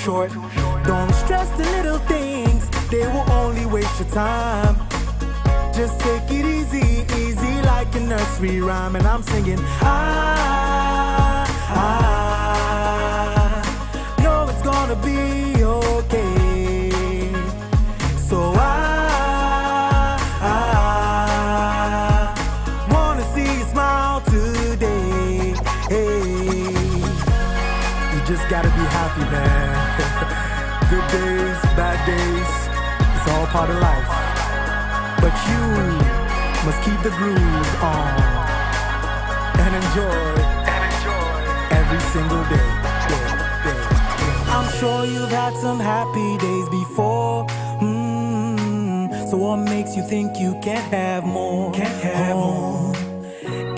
short. Don't stress the little things, they will only waste your time. Just take it easy, easy like a nursery rhyme. And I'm singing, I know it's gonna be okay. So I wanna see you smile today. Hey, you just gotta be happy, man. Good days, bad days, it's all part of life. But you must keep the groove on and enjoy every single day. I'm sure you've had some happy days before. So what makes you think you can't have more?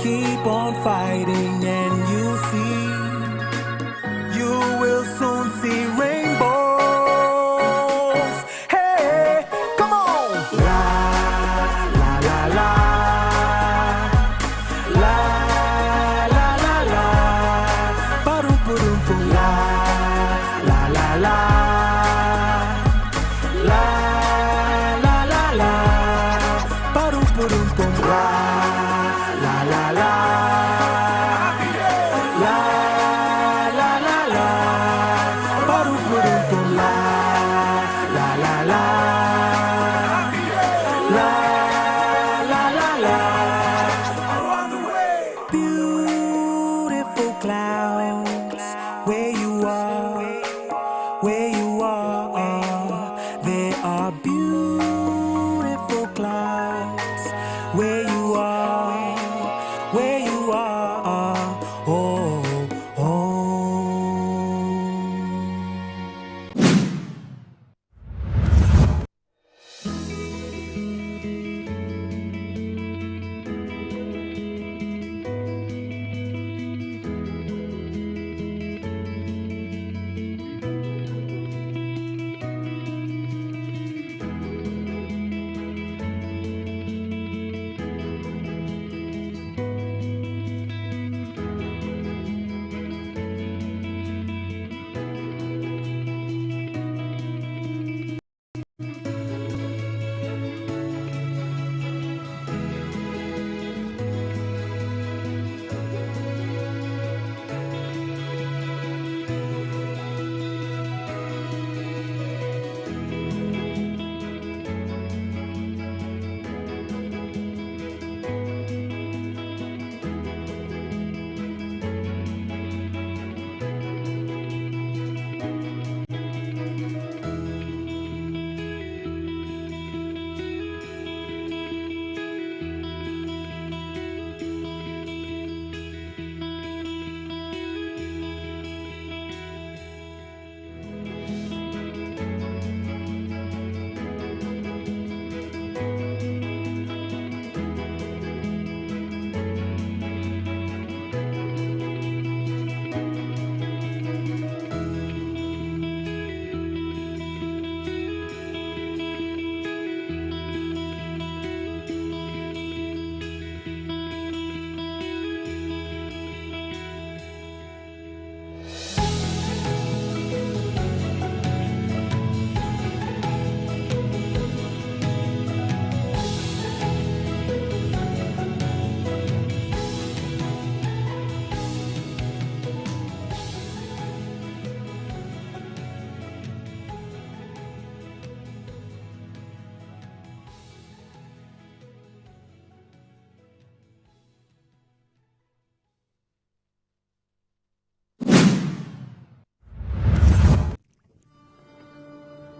Keep on fighting and you'll see. You will soon see rainbows. Hey, come on! La la la la, la la la la, ba-dum ba-dum boom. La la la la, la la la la, ba-dum ba-dum boom. La la la la. Beautiful clouds, where you are, there are beautiful clouds, where you are, oh, oh.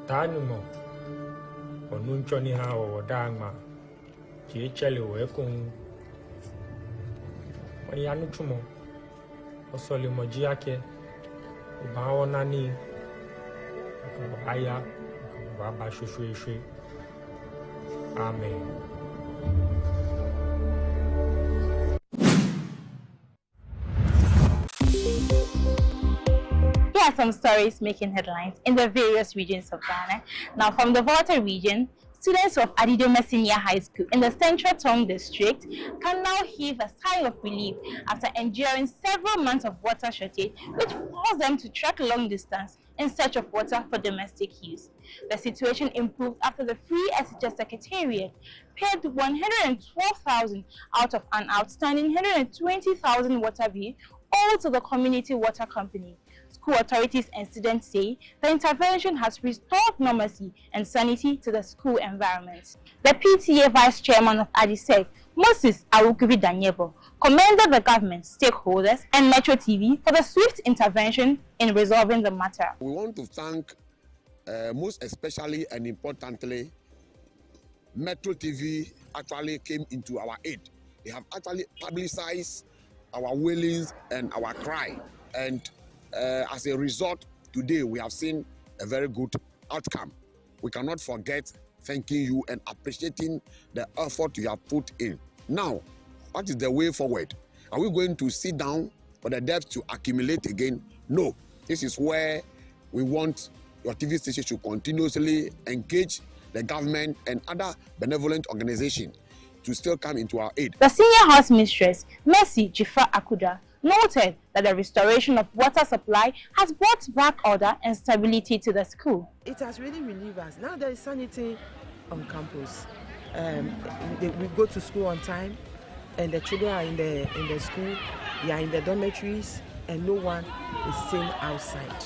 Tanumo, or Nunchoni how or Dangma, Chicheli Wekung, or Yanuchumo, or Solimojiake, Baonani, Aya, Baba Shushui. Amen. Some stories making headlines in the various regions of Ghana. Now, from the Volta region, students of Adidoma Senior High School in the Central Tongue District can now heave a sigh of relief after enduring several months of water shortage, which forced them to trek long distance in search of water for domestic use. The situation improved after the Free SHS Secretariat paid 112,000 out of an outstanding 120,000 water bill owed to the community water company. School authorities and students say the intervention has restored normalcy and sanity to the school environment. The PTA Vice Chairman of ADISEC, Moses Awukubi Danyebo, commended the government, stakeholders, and Metro TV for the swift intervention in resolving the matter. We want to thank most especially and importantly, Metro TV actually came into our aid. They have actually publicized our wailings and our cry, and as a result, today we have seen a very good outcome. We cannot forget thanking you and appreciating the effort you have put in. Now, what is the way forward? Are we going to sit down for the debt to accumulate again? No. This is where we want your TV station to continuously engage the government and other benevolent organizations to still come into our aid. The senior house mistress, Mercy Jifra Akuda, noted that the restoration of water supply has brought back order and stability to the school. It has really relieved us. Now there is sanity on campus. We go to school on time, and the children are in the school, they are in the dormitories, and no one is seen outside.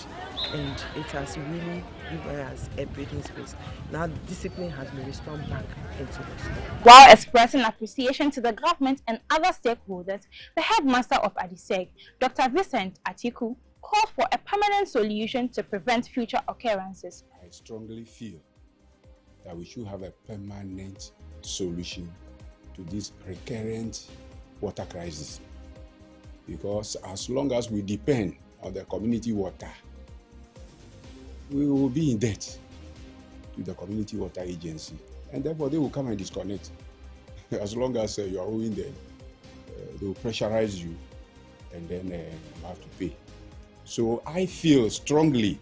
And it has really given us a breathing space. Now discipline has been restored back into the school. While expressing appreciation to the government and other stakeholders, the headmaster of ADISEC, Dr. Vincent Atiku, called for a permanent solution to prevent future occurrences. I strongly feel that we should have a permanent solution to this recurrent water crisis, because as long as we depend on the community water, we will be in debt to the community water agency, and therefore they will come and disconnect. As long as you are owing them, they will pressurize you, and then you have to pay. So I feel strongly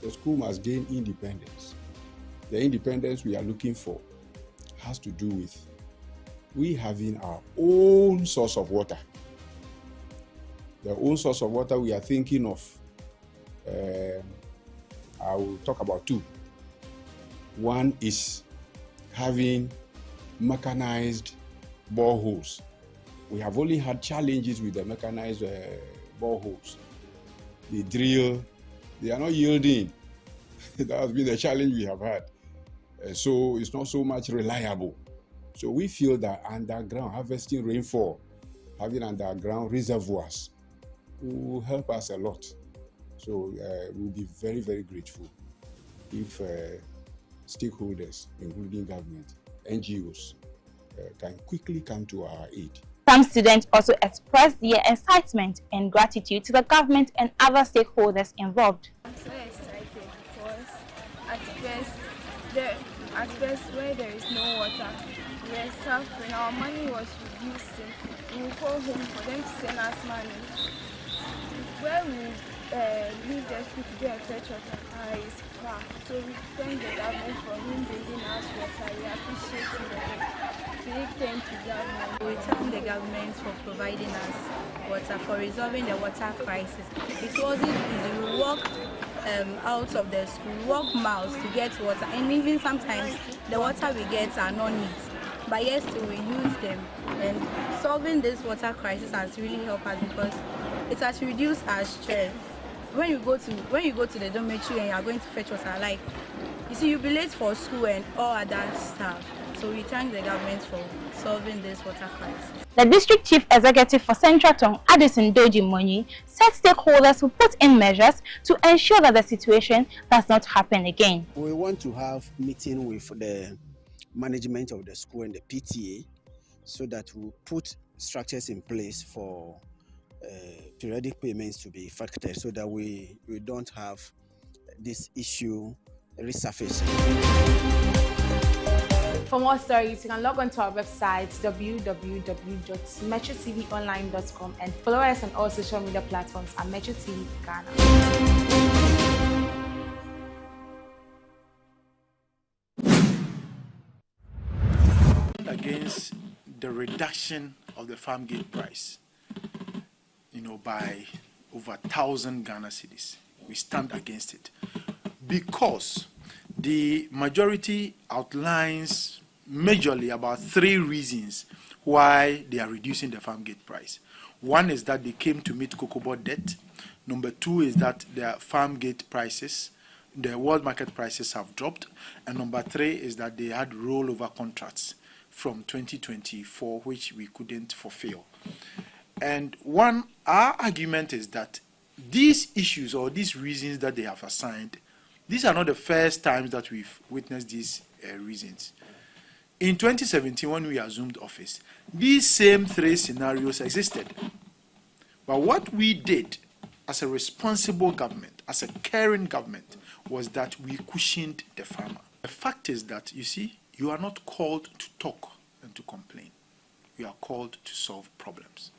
the school must gain independence. The independence we are looking for has to do with we having our own source of water. The own source of water we are thinking of, I will talk about two. One is having mechanized boreholes. We have only had challenges with the mechanized boreholes. They drill, they are not yielding. That has been the challenge we have had. So it's not so much reliable. So we feel that underground harvesting rainfall, having underground reservoirs will help us a lot. So we'll be very, very grateful if stakeholders, including government, NGOs, can quickly come to our aid. Some students also expressed their excitement and gratitude to the government and other stakeholders involved. I'm so excited because at first where there is no water, we were suffering. Our money was reducing. We would call home for them to send us money. Where we leave the school to get a fetch water is far. So we thank the government for him bringing us water. We appreciate it. Big thank you, government. We thank the government for providing us water, for resolving the water crisis. It wasn't easy. We walk out of the school, walk miles to get water, and even sometimes the water we get are not neat. But yes, still we use them, and solving this water crisis has really helped us because it has reduced our stress. When you go to the dormitory and you are going to fetch water, like you see, you'll be late for school and all other stuff. So we thank the government for solving this water crisis. The District Chief Executive for Central Tong, Addison Doji Monyi, said stakeholders will put in measures to ensure that the situation does not happen again. We want to have meeting with the management of the school and the PTA so that we put structures in place for periodic payments to be effected so that we don't have this issue resurface. For more stories, you can log on to our website www.metrotvonline.com and follow us on all social media platforms at Metro TV Ghana. Against the reduction of the farm gate price, by over 1,000 Ghana cedis. we stand against it. Because the majority outlines majorly about 3 reasons why they are reducing the farm gate price. One is that they came to meet cocoa board debt. Number 2 is that their farm gate prices, the world market prices have dropped. And number 3 is that they had rollover contracts from 2024, which we couldn't fulfill. And our argument is that these issues or these reasons that they have assigned, these are not the first times that we've witnessed these reasons. In 2017, when we assumed office, these same 3 scenarios existed. But what we did as a responsible government, as a caring government, was that we cushioned the farmer. The fact is that, you see, you are not called to talk and to complain. You are called to solve problems.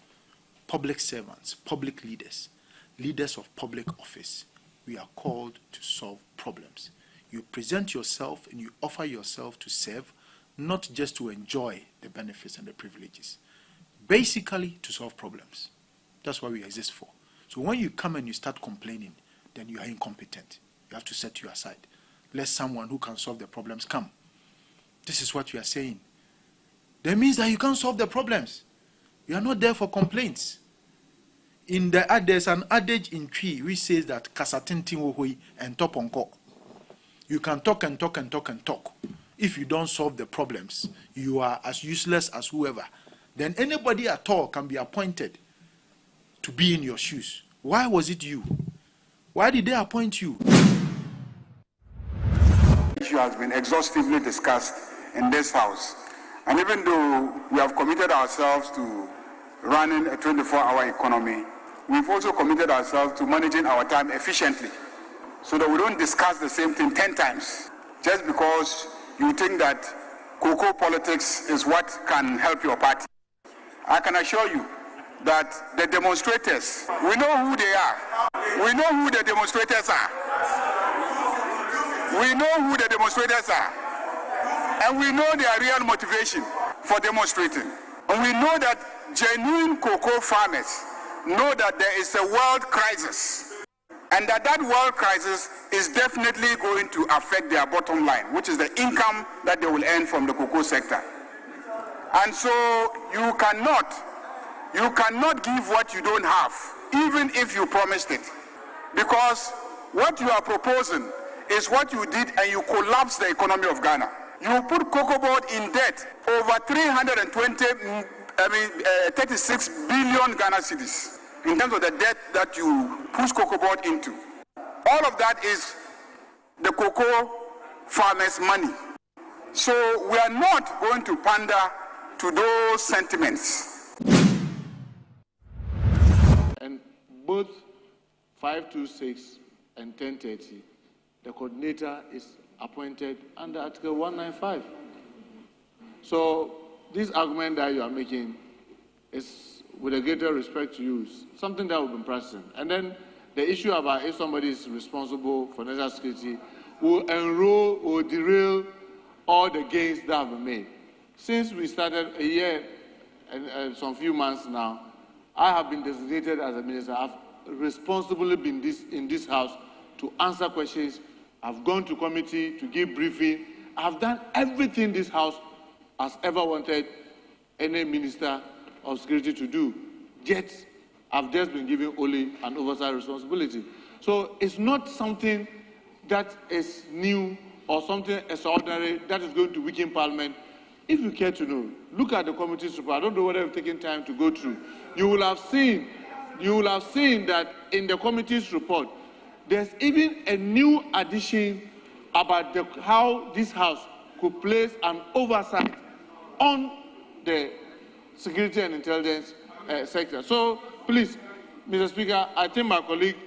Public servants, public leaders, leaders of public office, we are called to solve problems. You present yourself and you offer yourself to serve, not just to enjoy the benefits and the privileges. Basically, to solve problems. That's what we exist for. So when you come and you start complaining, then you are incompetent. You have to set you aside. Let someone who can solve the problems come. This is what you are saying. That means that you can't solve the problems. You are not there for complaints. There's an adage in Twi which says that kasatintin wohui and toponko. You can talk and talk and talk and talk. If you don't solve the problems, you are as useless as whoever. Then anybody at all can be appointed to be in your shoes. Why was it you? Why did they appoint you? The issue has been exhaustively discussed in this house. And even though we have committed ourselves to running a 24-hour economy, we've also committed ourselves to managing our time efficiently so that we don't discuss the same thing 10 times just because you think that cocoa politics is what can help your party. I can assure you that the demonstrators, we know who they are. We know who the demonstrators are. We know who the demonstrators are. And we know their real motivation for demonstrating. And we know that genuine cocoa farmers know that there is a world crisis. And that world crisis is definitely going to affect their bottom line, which is the income that they will earn from the cocoa sector. And so you cannot give what you don't have, even if you promised it. Because what you are proposing is what you did and you collapsed the economy of Ghana. You put Cocoa Board in debt over 36 billion Ghana cedis in terms of the debt that you push Cocoa Board into. All of that is the cocoa farmers' money. So we are not going to pander to those sentiments. And both 526 and 1030, the coordinator is appointed under Article 195. So this argument that you are making is, with a greater respect to you, something that we've been practicing. And then the issue about if somebody is responsible for national security will enroll or derail all the gains that have been made. Since we started a year and some few months now, I have been designated as a minister. I've responsibly been in this house to answer questions. I've gone to committee to give briefing. I've done everything this house has ever wanted any minister of security to do. Yet, I've just been given only an oversight responsibility. So it's not something that is new or something extraordinary that is going to weaken Parliament. If you care to know, look at the committee's report. I don't know whether you've taken time to go through. You will have seen that in the committee's report, there's even a new addition about how this house could place an oversight on the security and intelligence sector. So, please, Mr. Speaker, I think my colleague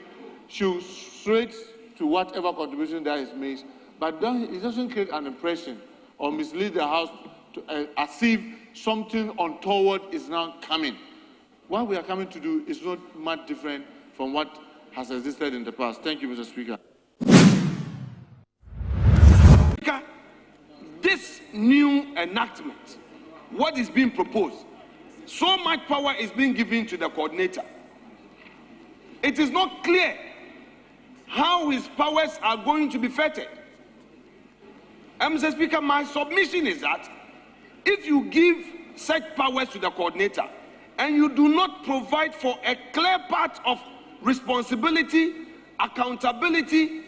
should straight to whatever contribution that is made, but it doesn't create an impression or mislead the House to, as if something untoward is now coming. What we are coming to do is not much different from what has existed in the past. Thank you, Mr. Speaker. This new enactment, what is being proposed, so much power is being given to the coordinator. It is not clear how his powers are going to be fettered. Mr. Speaker, my submission is that if you give such powers to the coordinator and you do not provide for a clear path of responsibility, accountability,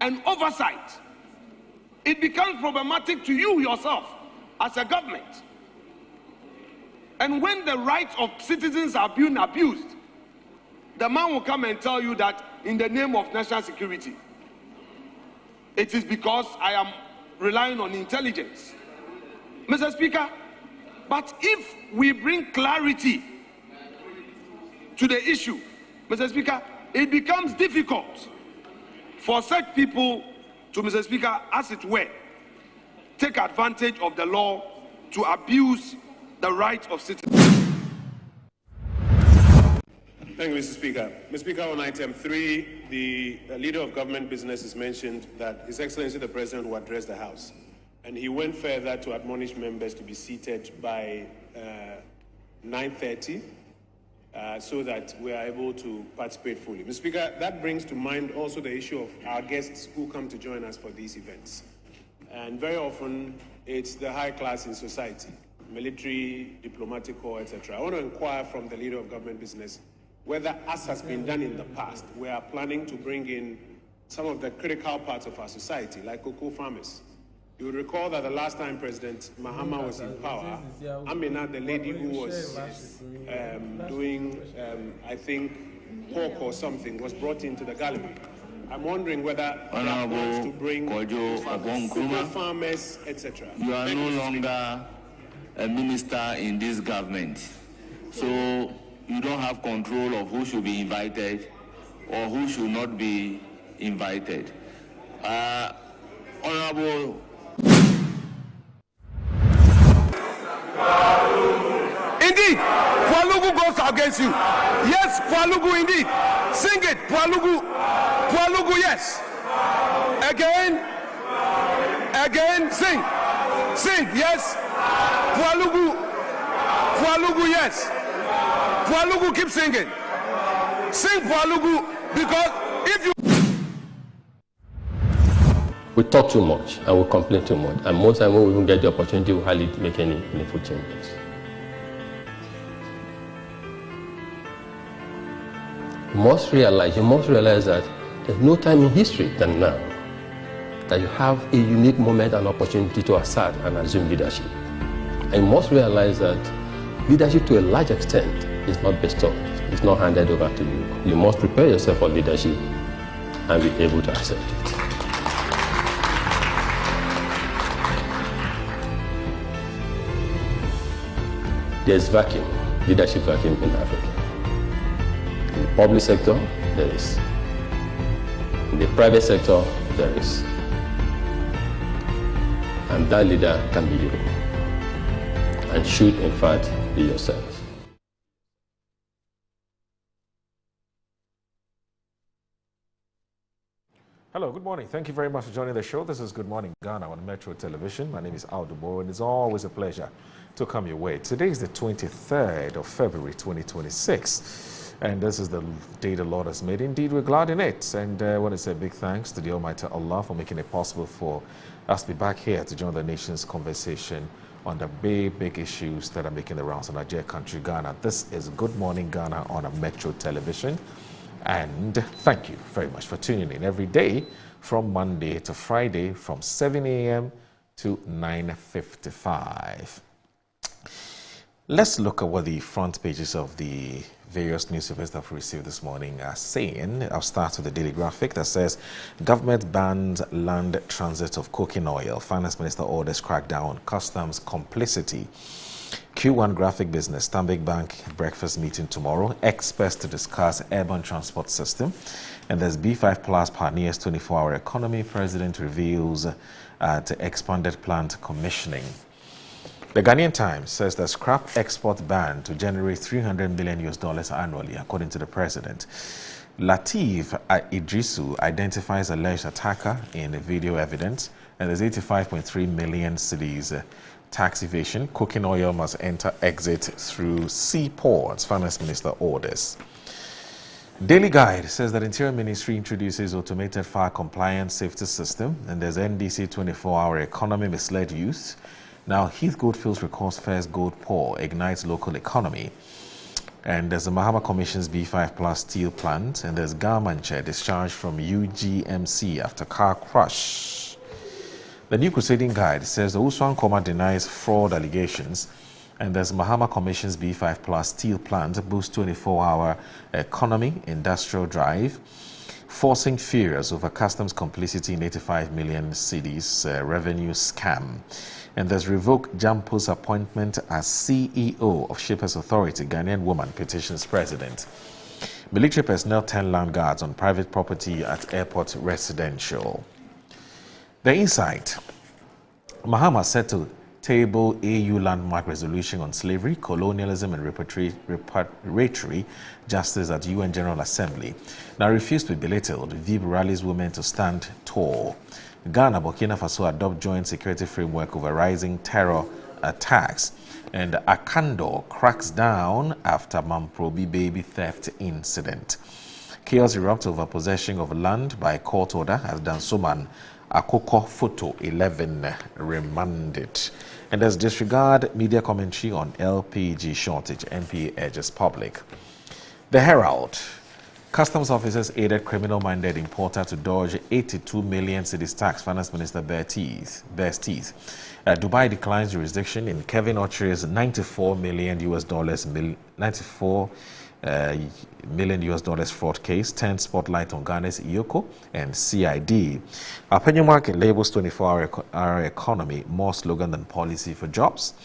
and oversight, it becomes problematic to you yourself as a government. And when the rights of citizens are being abused, the man will come and tell you that in the name of national security, it is because I am relying on intelligence. Mr. Speaker, but if we bring clarity to the issue, Mr. Speaker, it becomes difficult for such people to, Mr. Speaker, as it were, take advantage of the law to abuse the rights of citizens. Thank you, Mr. Speaker. Mr. Speaker, on item 3, the leader of government business has mentioned that His Excellency the President will address the House. And he went further to admonish members to be seated by 9:30 so that we are able to participate fully. Mr. Speaker, that brings to mind also the issue of our guests who come to join us for these events. And very often, it's the high class in society, military, diplomatic corps, etc. I want to inquire from the leader of government business whether, as has been done in the past, we are planning to bring in some of the critical parts of our society, like cocoa farmers. You will recall that the last time President Mahama was in power, Amina, the lady who was doing, I think, pork or something, was brought into the gallery. I'm wondering whether there are plans to bring cocoa farmers, etc. You are no longer a minister in this government, so you don't have control of who should be invited or who should not be invited. Honorable. Indeed, Pualugu goes against you. Yes, Pualugu indeed. Sing it, Pualugu. Pualugu, yes. Again, sing. Sing, yes. Pualugu. Pualugu, yes. Pualugu, keep singing. Sing Pualugu, because if you... We talk too much and we complain too much, and most times when we even get the opportunity, we hardly make any meaningful changes. You must realize that there's no time in history than now that you have a unique moment and opportunity to assert and assume leadership. And you must realize that leadership to a large extent is not bestowed, it's not handed over to you. You must prepare yourself for leadership and be able to accept it. There's vacuum, leadership vacuum in Africa. In the public sector, there is. In the private sector, there is. And that leader can be you. And should, in fact, be yourself. Hello, good morning. Thank you very much for joining the show. This is Good Morning Ghana on Metro Television. My name is Al Dubois, and it's always a pleasure to come your way. Today is the 23rd of February 2026, and this is the day the Lord has made. Indeed, we're glad in it, and I want to say big thanks to the Almighty Allah for making it possible for us to be back here to join the nation's conversation on the big issues that are making the rounds in Nigeria, country, Ghana. This is Good Morning Ghana on a Metro Television. And thank you very much for tuning in every day from Monday to Friday from 7 a.m. to 9:55. Let's look at what the front pages of the various newspapers that we received this morning are saying. I'll start with the Daily Graphic that says, government bans land transit of cooking oil. Finance Minister orders crackdown on customs complicity. Q1 Graphic Business, Stanbic Bank breakfast meeting tomorrow. Experts to discuss urban transport system. And there's B5 Plus pioneers 24-hour economy. President reveals the expanded plant commissioning. The Ghanaian Times says the scrap export ban to generate $300 million annually, according to the president. Lateef Idrisu identifies alleged attacker in the video evidence, and there's 85.3 million cedis tax evasion. Cooking oil must enter exit through seaports, Finance Minister orders. Daily Guide says that Interior Ministry introduces automated fire compliance safety system, and there's NDC 24-hour economy misled youth. Now, Heath Goldfields records first gold pour, ignites local economy. And there's the Mahama Commission's B5 Plus steel plant, and there's Garmanche discharged from UGMC after car crash. The New Crusading Guide says the Uswan Koma denies fraud allegations, and there's Mahama Commission's B5 Plus steel plant boosts 24-hour economy industrial drive, forcing fears over customs complicity in 85 million cedis revenue scam. And there's revoked Jampo's appointment as CEO of Shippers Authority. Ghanaian woman petitions president. Military personnel 10 land guards on private property at airport residential. The Insight. Mahama set to table AU landmark resolution on slavery, colonialism and repatriatory justice at UN General Assembly. Now refused to be belittled. VIB rallies women to stand tall. Ghana, Burkina Faso adopt joint security framework over rising terror attacks. And Akando cracks down after Mamprobi baby theft incident. Chaos erupts over possession of land by court order as Dansoman Akoko Photo 11 remanded. And there's disregard media commentary on LPG shortage. NPA urges public. The Herald. Customs officers aided criminal-minded importer to dodge 82 million cedis tax. Finance Minister bears teeth. Dubai declines jurisdiction in Kevin Ochere's $94 million fraud case. 10 spotlight on Ghana's IOCO and CID. Apenyo Market labels 24-hour economy more slogan than policy for jobs.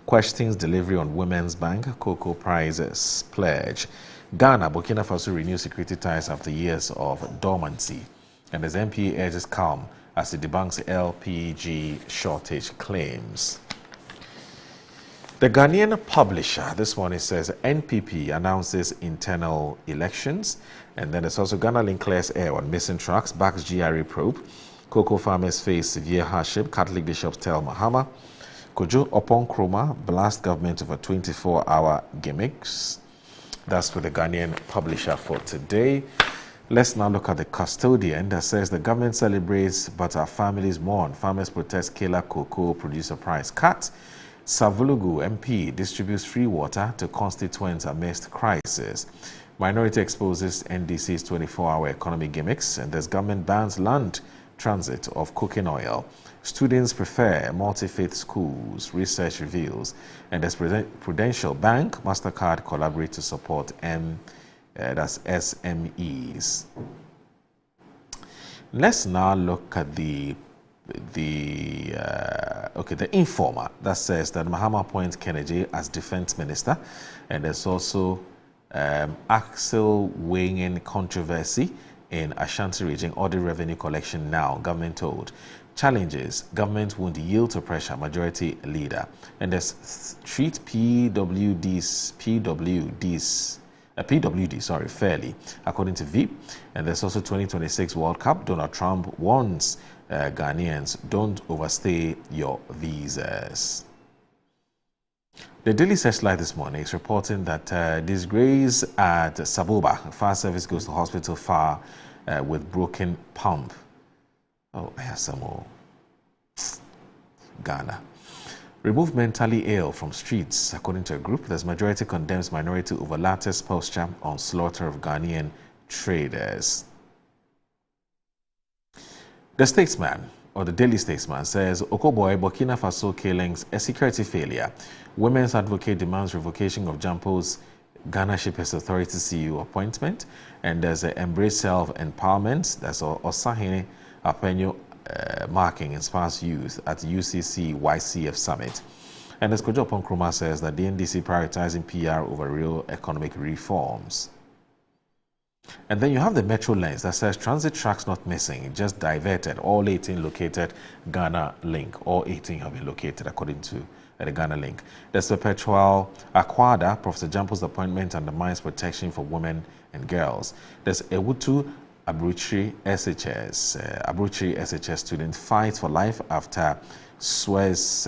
Questions delivery on Women's Bank. Cocoa prizes pledge. Ghana, Burkina Faso renew security ties after years of dormancy. And as MPA urges calm as it debunks LPG shortage claims. The Ghanaian Publisher this morning says NPP announces internal elections. And then there's also Ghana Link clears air on missing trucks, backs GRA probe. Cocoa farmers face severe hardship, Catholic bishops tell Mahama. Kojo Opon Kroma blast government over 24-hour gimmicks. That's with the Ghanaian Publisher for today. Let's now look at the Custodian that says the government celebrates but our families mourn. Farmers protest killer cocoa producer price cut. Savulugu MP distributes free water to constituents amidst crisis. Minority exposes NDC's 24-hour economy gimmicks, and there's government bans land transit of cooking oil. Students prefer multi-faith schools, research reveals. And as Prudential Bank, MasterCard collaborate to support that's SMEs. Let's now look at the Informer that says that Mahama appoints Kennedy as Defense Minister, and there's also Axel weighing in controversy in Ashanti region. Audit revenue collection now, government told. Challenges, government won't yield to pressure, majority leader. And there's treat PWD fairly, according to VIP. And there's also 2026 World Cup. Donald Trump warns Ghanaians, don't overstay your visas. The Daily Searchlight this morning is reporting that disgrace at Saboba. Fire service goes to hospital far with broken pump. Oh, I have some more. Ghana. Remove mentally ill from streets, according to a group. There's majority condemns minority over latest posture on slaughter of Ghanaian traders. The Statesman, or the Daily Statesman, says Okoboy, Burkina Faso killings, a security failure. Women's advocate demands revocation of Jampo's Ghana Shippers Authority CEO appointment. And there's an embrace self-empowerment. That's Osahene Apenyo marking inspires youth at UCC YCF Summit. And as Kojo Opon Kroma says that the NDC prioritizing PR over real economic reforms. And then you have the Metro Lens that says transit tracks not missing, just diverted. All 18 located Ghana Link. All 18 have been located according to the Ghana Link. There's Perpetual Aquada. Professor Jampo's appointment undermines protection for women and girls. There's Ewutu Abuchi SHS student fights for life after Suez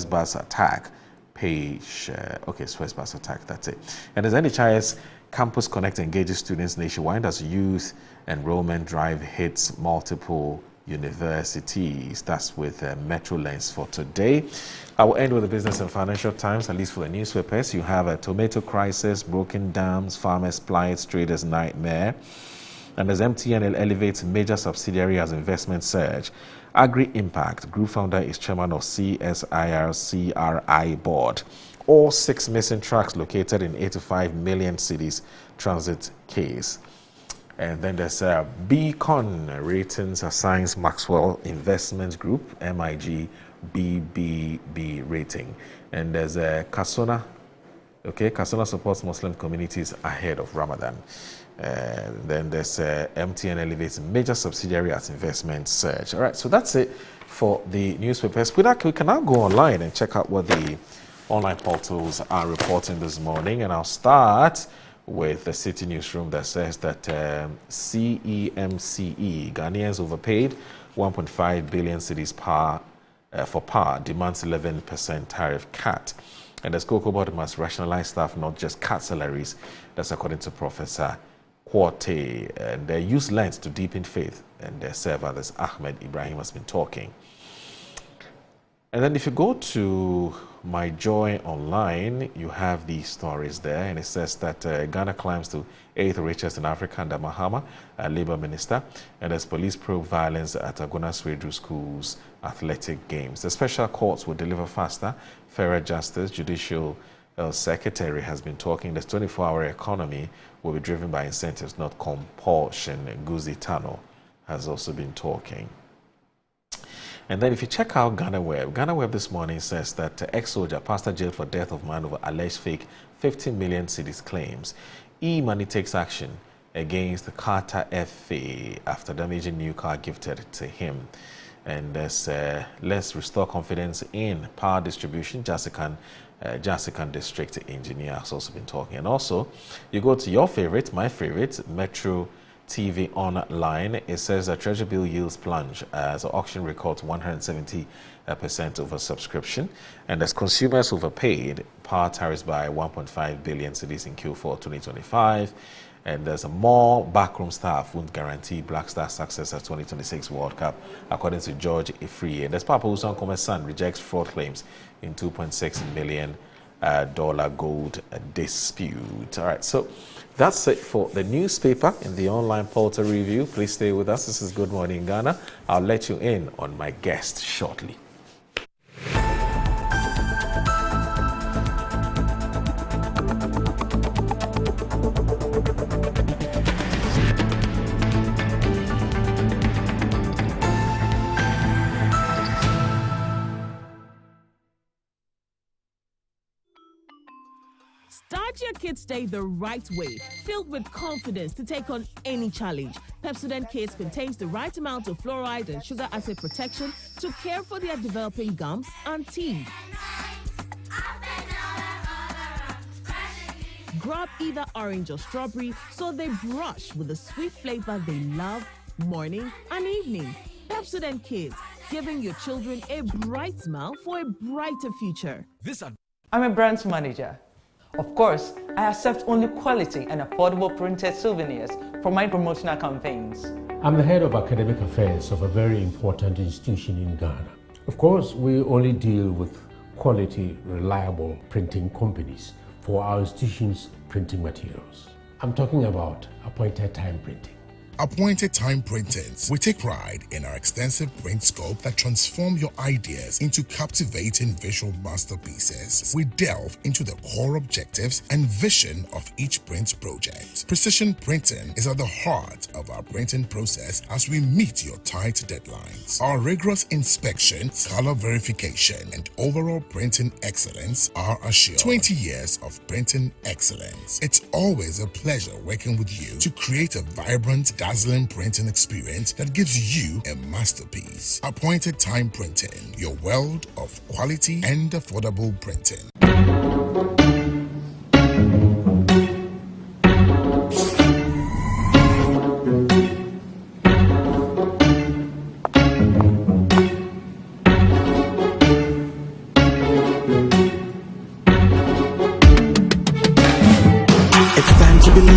bus attack. Suez bus attack, that's it. And there's NHIS Campus Connect engages students nationwide as youth enrollment drive hits multiple universities. That's with Metro Lens for today. I will end with the Business and Financial Times, at least for the newspapers. You have a tomato crisis, broken dams, farmers' plight, traders' nightmare. And as MTN elevates major subsidiary as investment surge, Agri Impact Group founder is chairman of CSIR CRI board. All 6 missing trucks located in 85 million cities transit case. And then there's Beacon Ratings assigns Maxwell Investments Group, MIG, BBB rating. And there's Kasona. Okay, Kasona supports Muslim communities ahead of Ramadan. Then there's MTN elevates major subsidiary as investment surge. All right, so that's it for the newspapers. We can now go online and check out what the online portals are reporting this morning. And I'll start with the City Newsroom that says that CEMCE, Ghanaians overpaid 1.5 billion cedis for power, demands 11% tariff cut. And the Cocoa Board must rationalize staff, not just cut salaries. That's according to Professor Quarte. And they use lens to deepen faith. And their server, this Ahmed Ibrahim, has been talking. And then if you go to My Joy Online, you have these stories there. And it says that Ghana climbs to 8th richest in Africa under Mahama, Labour Minister. And as police probe violence at Agona Swedru School's athletic games. The special courts will deliver faster, fairer justice. Judicial Secretary has been talking. This 24-hour economy will be driven by incentives, not compulsion. Guzi Tano has also been talking. And then if you check out Ghana Web this morning says that ex-soldier pastor jailed for death of man over alleged fake 50 million cedis claims. E-Money takes action against the Carter FA after damaging new car gifted to him. And there's let's restore confidence in power distribution. Jasican District Engineer has also been talking. And also, you go to your favorite, my favorite, Metro TV Online. It says that Treasury bill yields plunge as auction records 170% over subscription. And as consumers overpaid power tariffs by 1.5 billion cedis in Q4 2025. And there's a more backroom staff won't guarantee Black Star success at 2026 World Cup, according to George Ifree. And there's Papa Usan Kome's son rejects fraud claims in $2.6 million gold dispute. All right, so that's it for the newspaper in the online portal review. Please stay with us. This is Good Morning Ghana. I'll let you in on my guest shortly. Start your kids' day the right way, filled with confidence to take on any challenge. Pepsodent Kids contains the right amount of fluoride and sugar acid protection to care for their developing gums and teeth. Grab either orange or strawberry so they brush with the sweet flavor they love morning and evening. Pepsodent Kids, giving your children a bright smile for a brighter future. I'm a branch manager. Of course, I accept only quality and affordable printed souvenirs for my promotional campaigns. I'm the head of academic affairs of a very important institution in Ghana. Of course, we only deal with quality, reliable printing companies for our institution's printing materials. I'm talking about appointed time printing. Appointed Time Printings. We take pride in our extensive print scope that transform your ideas into captivating visual masterpieces. We delve into the core objectives and vision of each print project. Precision printing is at the heart of our printing process as we meet your tight deadlines. Our rigorous inspection, color verification, and overall printing excellence are assured. 20 years of printing excellence. It's always a pleasure working with you to create a vibrant, dazzling printing experience that gives you a masterpiece. Appointed Time Printing, your world of quality and affordable printing. It's time to believe.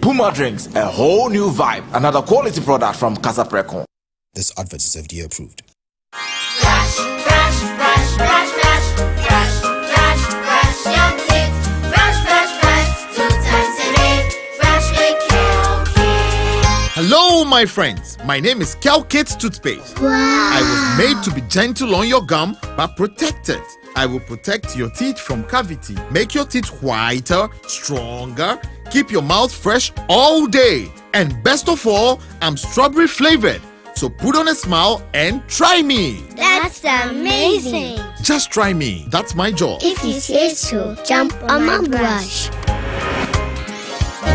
Puma Drinks, a whole new vibe. Another quality product from Casa Precon. This advert is FDA approved. Brush, brush, brush, brush, brush, brush, brush, brush your teeth. Brush, brush, brush, 2 times a day. Brush with Kel-Kit. Hello, my friends. My name is Kel-Kit Toothpaste. Wow. I was made to be gentle on your gum, but protected. I will protect your teeth from cavity, make your teeth whiter, stronger, keep your mouth fresh all day. And best of all, I'm strawberry flavored. So put on a smile and try me. That's amazing. Just try me. That's my job. If you say so, jump on my brush.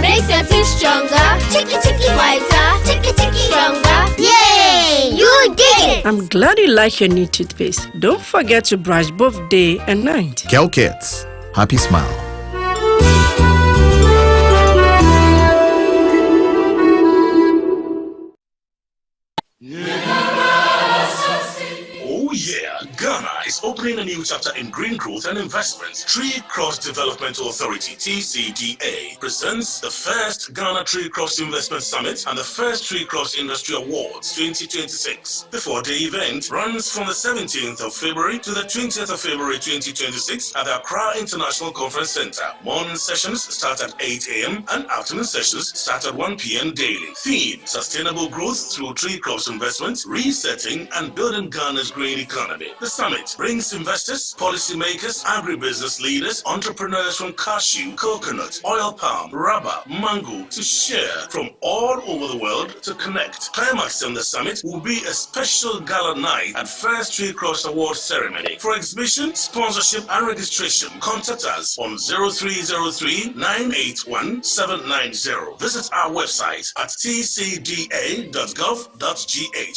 Makes your teeth stronger, chicky chicky whiter, chicky chicky stronger. Yay! You did it! I'm glad you like your new toothpaste. Don't forget to brush both day and night. Kel-Kit. Happy smile. Oh yeah, Ghana is opening a new chapter in green growth and investments. Tree Cross Development Authority, TCDA, presents the first Ghana Tree Cross Investment Summit and the first Tree Cross Industry Awards 2026. The 4-day event runs from the 17th of February to the 20th of February 2026 at the Accra International Conference Center. Morning sessions start at 8 a.m. and afternoon sessions start at 1 p.m. daily. Theme: Sustainable Growth through Tree Cross Investments, Resetting and Building Ghana's Green Economy. The summit brings investors, policymakers, agribusiness leaders, entrepreneurs from cashew, coconut, oil palm, rubber, mango to share from all over the world to connect. Climax in the summit will be a special gala night at First Tree Cross Award ceremony. For exhibition, sponsorship and registration, contact us on 0303-981-790. Visit our website at tcda.gov.gh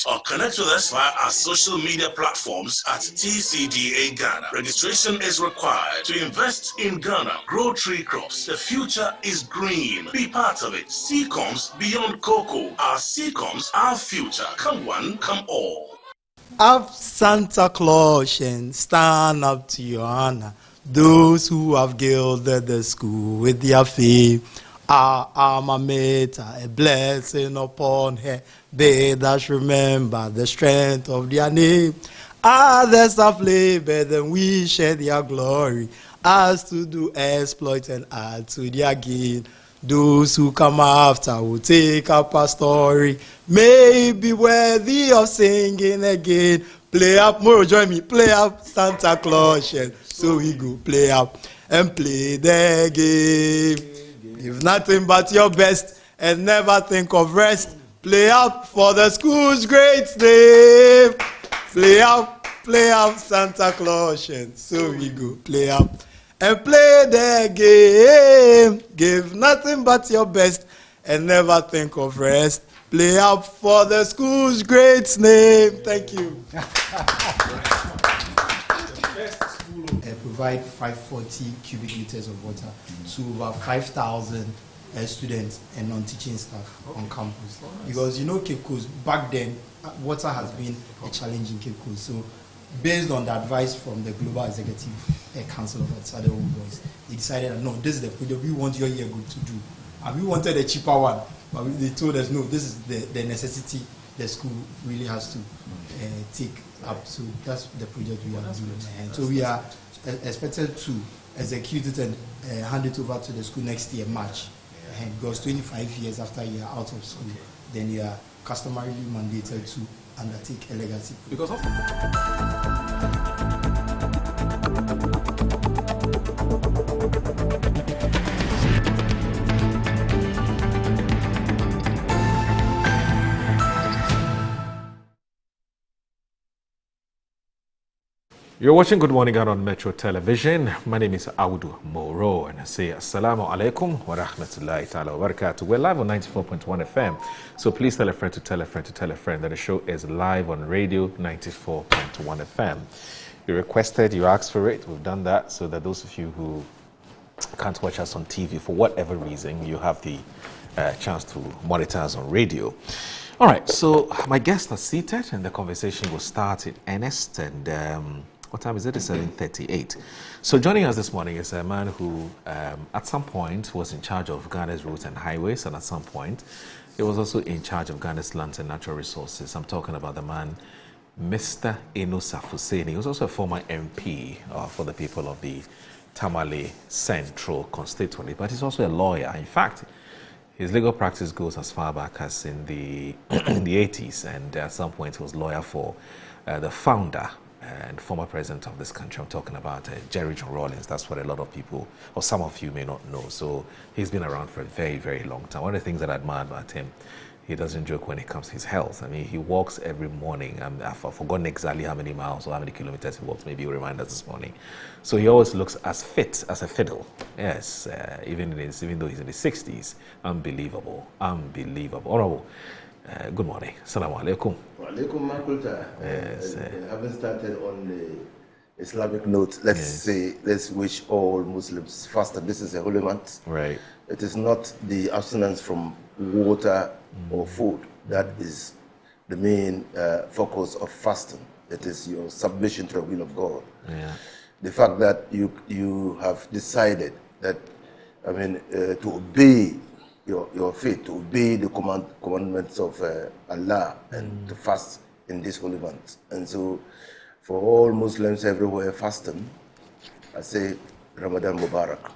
or connect with us via our social media platforms at TCDA Ghana. Registration is required to invest in Ghana. Grow Tree Crops. The future is green. Be part of it. Seacoms beyond cocoa. Our Seacoms, our future. Come one, come all. Have Santa Claus and stand up to your honor. Those who have gilded the school with their fame. Our alma mater, a blessing upon her. They that remember the strength of their name. Others have labored and we share their glory. As to do exploit and add to their gain. Those who come after will take up a story. May be worthy of singing again. Play up, more join me, play up Santa Claus. So we go play up and play the game. Give nothing but your best and never think of rest. Play up for the school's great name. Play up Santa Claus. So we go play up and play the game. Give nothing but your best and never think of rest. Play up for the school's great name. Thank you. Provide 540 cubic meters of water to over 5,000 students and non-teaching staff on campus. Because you know Cape Coast, back then, water has been a challenge in Cape Coast. So based on the advice from the Global Executive Council of Outside Boys, they decided that no, this is the project we want your year group to do. And we wanted a cheaper one, but they told us no, this is the necessity the school really has to take up. So that's the project we are doing. And so we are expected to execute it and hand it over to the school next year, March. And because 25 years after you are out of school, then you are customarily mandated to undertake a legacy. Because of You're watching Good Morning Ghana on Metro Television. My name is Audu Moro and I say Assalamu alaikum wa rahmatullahi ta'ala wa barakatuh. We're live on 94.1 FM, so please tell a friend to tell a friend to tell a friend that the show is live on radio 94.1 FM. You requested, you asked for it, we've done that, so that those of you who can't watch us on TV for whatever reason, you have the chance to monitor us on radio. All right, so my guests are seated and the conversation will start in earnest, and What time is it? It's 7:38. So joining us this morning is a man who at some point was in charge of Ghana's roads and highways, and at some point he was also in charge of Ghana's lands and natural resources. I'm talking about the man, Mr. Inusa Fuseni. He was also a former MP for the people of the Tamale Central constituency, but he's also a lawyer. In fact, his legal practice goes as far back as in the 80s, and at some point he was lawyer for the founder and former president of this country. I'm talking about Jerry John Rawlings. That's what a lot of people, or some of you, may not know. So he's been around for a very, very long time. One of the things that I admire about him, he doesn't joke when it comes to his health. I mean, he walks every morning. I've forgotten exactly how many miles or how many kilometers he walks. Maybe he'll remind us this morning. So he always looks as fit as a fiddle. Yes, even though he's in his 60s. Unbelievable. Unbelievable. Honorable, good morning. Assalamu alaikum. Wa alaikum makulta. Yes. Having started on the Islamic note, let's wish all Muslims fast. This is a holy month. Right. It is not the abstinence from water or food that is the main focus of fasting. It is your submission to the will of God. Yeah. The fact that you have decided that, to obey your faith, to obey the commandments of Allah, and to fast in this holy month. And so, for all Muslims everywhere fasting, I say Ramadan Mubarak.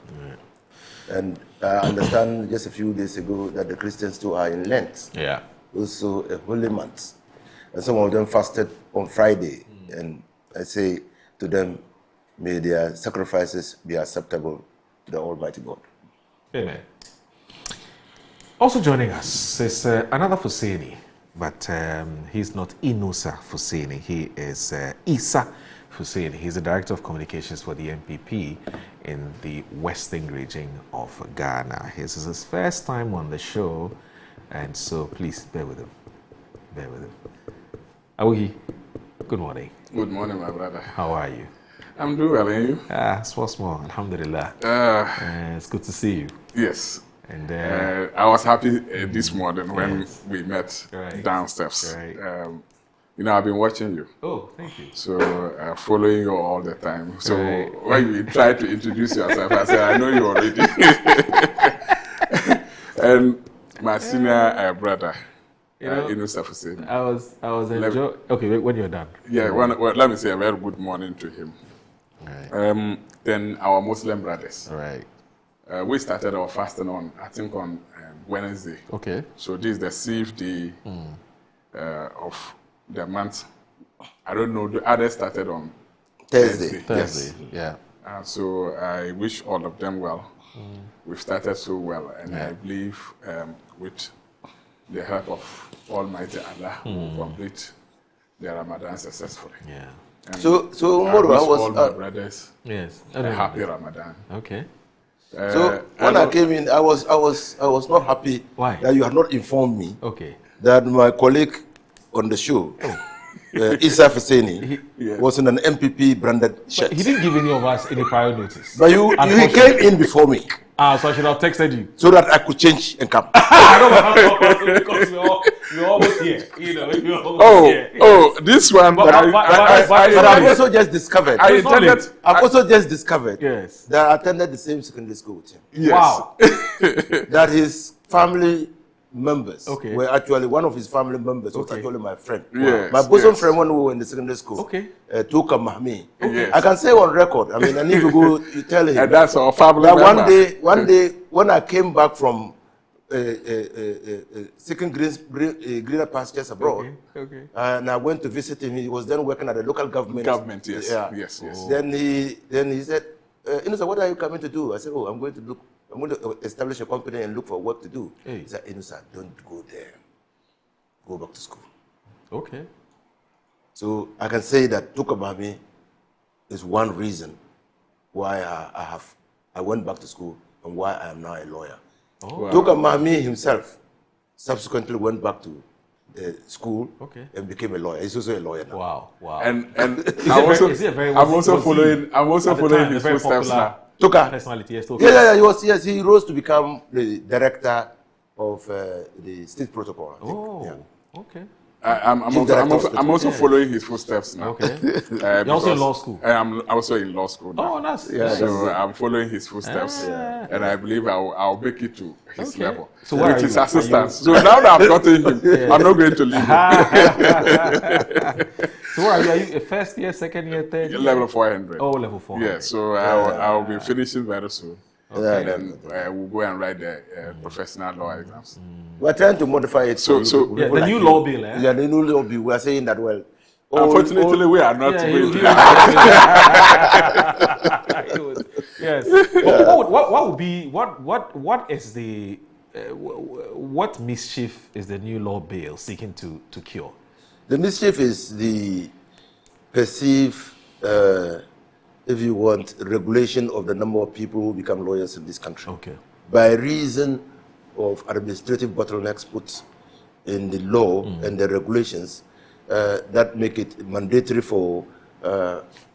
And I understand just a few days ago that the Christians too are in Lent. Yeah. Also a holy month. And some of them fasted on Friday. And I say to them, may their sacrifices be acceptable to the Almighty God. Amen. Also joining us is another Fuseni, but he's not Inusa Fuseni. He is Isa Fuseni. He's the Director of Communications for the MPP in the Western region of Ghana. This is his first time on the show, and so please bear with him. Bear with him. Awuhi, good morning. Good morning, my brother. How are you? I'm doing well, and you? Small, alhamdulillah. It's good to see you. Yes. And I was happy this morning when we met downstairs. Right. I've been watching you. Oh, thank you. So following you all the time. So when you try to introduce yourself, I said, I know you already. And my senior brother, Inusa Fuseni. I was enjoying. Okay, when you're done. Yeah, let me say a very good morning to him. Right. Then our Muslim brothers. All right. We started our fasting on Wednesday. Okay. So this is the 6th day of the month. I don't know, the others started on Thursday. Yes. Yeah. So I wish all of them well. We've started so well, and I believe with the help of Almighty Allah, we'll complete the Ramadan successfully. Yeah. And So I Moro, wish I was all my brothers yes. a happy Ramadan. Okay. So when I came in, I was not happy. Why? That you had not informed me. Okay. That my colleague on the show, Isa Fuseni, was in an MPP branded shirt. He didn't give any of us any prior notice. But you came in before me. So I should have texted you. So that I could change and come. Because we're almost here. This one. But I've also just discovered. I've also just discovered that I attended the same secondary school with him. Yes. Wow. That his family members were actually, one of his family members was actually my friend. Yes, my bosom friend when we were in the secondary school. Tuka Mahmi. Yes. I can say on record. I mean, I need to go. You tell him. And that's our family member. One day, when I came back from seeking greener pastures abroad, and I went to visit him. He was then working at the local government. Yes. Yeah. Yes. Then he said, Inusa, what are you coming to do? I said, I'm going to establish a company and look for work to do. He said, Inusa, don't go there. Go back to school. Okay. So I can say that Tukabami is one reason why I went back to school and why I am now a lawyer. Wow. Tukabami himself subsequently went back to school and became a lawyer. He's also a lawyer now. Wow. And I'm also following his footsteps now. Tuka. Personality, yes. Yeah, he rose to become the director of the state protocol. I think. Okay. I'm also following his footsteps now. Okay. You're also in law school? I'm also in law school now. Oh, that's so I'm following his footsteps. And I believe I'll make it to his level. So where with are his you? assistance. So now that I've gotten him, I'm not going to leave him. So where are you? Are you a first year, second year, third year? Level 400. Oh, level 400. Yeah, so I'll be finishing very soon. Okay. And then we'll go and write the professional law exams. We're trying to modify it. So the new law bill, eh? Yeah, the new law bill. We are saying that, well, unfortunately, we are not going to. Yes. What would be what is the what mischief is the new law bill seeking to cure? The mischief is the perceived, if you want, regulation of the number of people who become lawyers in this country. Okay. By reason of administrative bottlenecks put in the law and the regulations that make it mandatory for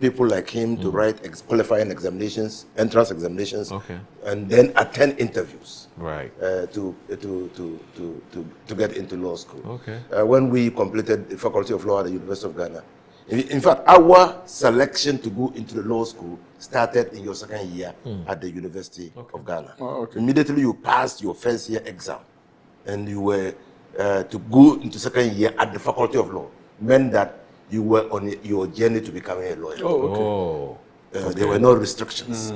people like him to write qualifying examinations, entrance examinations, and then attend interviews. Right. To get into law school. Okay. When we completed the Faculty of Law at the University of Ghana, in fact, our selection to go into the law school started in your second year at the University of Ghana. Oh, okay. Immediately you passed your first year exam, and you were to go into second year at the Faculty of Law, meant that you were on your journey to becoming a lawyer. Oh, okay. There were no restrictions.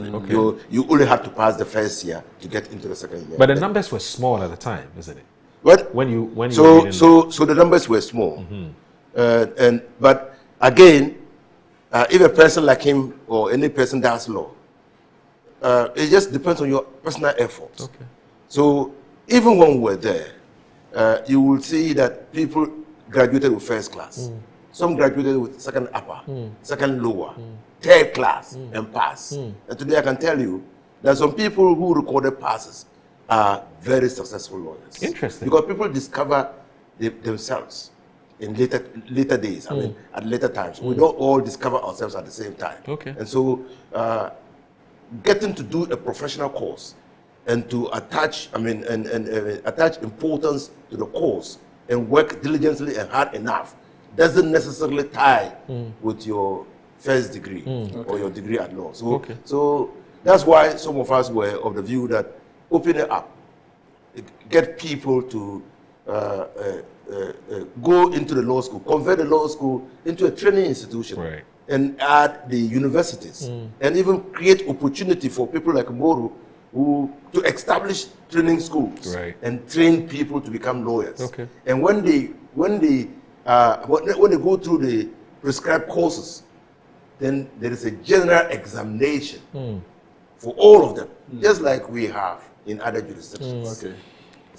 You only had to pass the first year to get into the second year. But the numbers were small at the time, isn't it? What? When you so the numbers were small, but again, if a person like him or any person does law, it just depends on your personal efforts. Okay. So even when we were there, you will see that people graduated with first class. Some graduated with second upper, second lower, third class, and pass. And today I can tell you that some people who recorded passes are very successful lawyers. Interesting. Because people discover themselves in later days, I mean, at later times. We don't all discover ourselves at the same time. Okay. And so getting to do a professional course and to attach, attach importance to the course and work diligently and hard enough doesn't necessarily tie with your first degree or your degree at law. So, so that's why some of us were of the view that open it up, get people to go into the law school, convert the law school into a training institution, and add the universities, and even create opportunity for people like Moru to establish training schools and train people to become lawyers. And when they go through the prescribed courses, then there is a general examination for all of them, just like we have in other jurisdictions.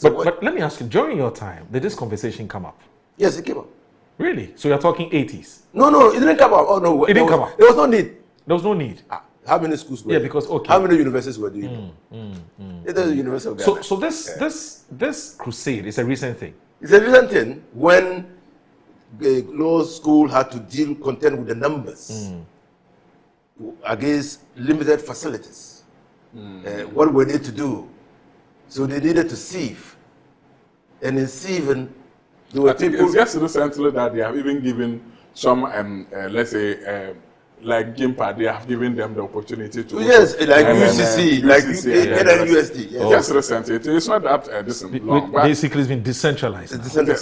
But let me ask you, during your time, did this conversation come up? Yes, it came up. Really? So you're talking 80s? No, it didn't come up. Oh, no. It didn't come up? There was no need. There was no need? How many schools were there? because, how many universities were doing it? The University of Ghana. So this crusade is a recent thing? It's a recent thing when the law school had to contend with the numbers against limited facilities. What were they to do? So they needed to sieve. And in sieving, there were people... It's just recently that they have even given some, let's say, like GIMPA, they have given them the opportunity to... Yes, like UCC, like USD. Just recently. It's not that this long. Basically, it's been decentralized.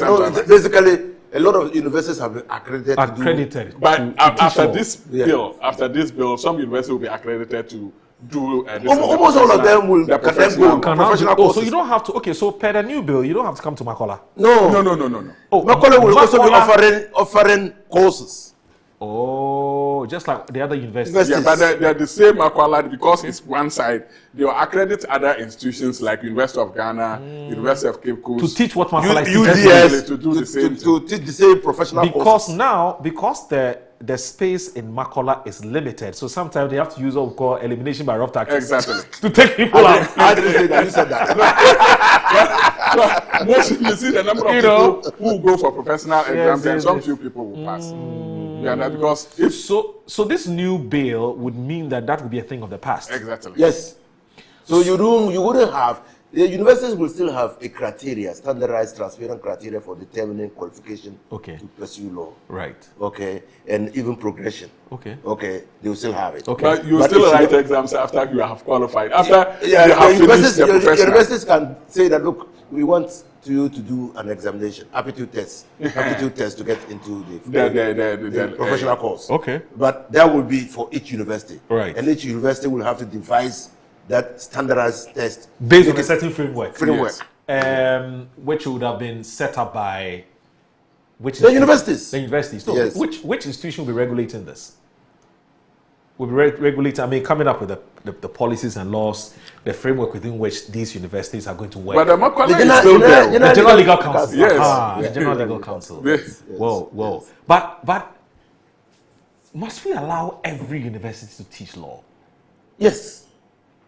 No, basically, a lot of universities have been accredited. But after this bill, some universities will be accredited to do almost all of them will go professional courses. So you don't have to. Okay, so per the new bill, you don't have to come to Makola. No. Oh, Makola will also be offering courses. Oh, just like the other universities. Yeah, but they're the same Makola because it's one side. They will accredit other institutions like University of Ghana, University of Cape Coast to teach what Makola is UDS to do the same to teach the same professional courses. Because the space in Makola is limited, so sometimes they have to use what we call elimination by rough tactics. Exactly. To take people out. I didn't say that. You said that. You see the number of people who go for professional exams, and some few people will pass. Yeah, because so this new bill would mean that would be a thing of the past. Exactly. Yes. So you wouldn't have The universities will still have a criteria, standardized, transparent criteria for determining qualification Okay. to pursue law. Right. Okay, and even progression. Okay. Okay, they will still have it. Okay. But you still if write exams after you have qualified. After you the have finished the professional. universities can say that, look, we want you to do an examination, aptitude test to get into the professional course. Okay. But that will be for each university. Right. And each university will have to devise that standardized test Based on a certain framework. Framework. Yes. Which would have been set up by the universities. The universities. So Yes. which institution will be regulating this? Will be regulating, I mean, coming up with the policies and laws, the framework within which these universities are going to work. But the Macaulay is still there. The General Legal Council. Yes. The General Legal Council. Yes. Whoa. But must we allow every university to teach law? Yes.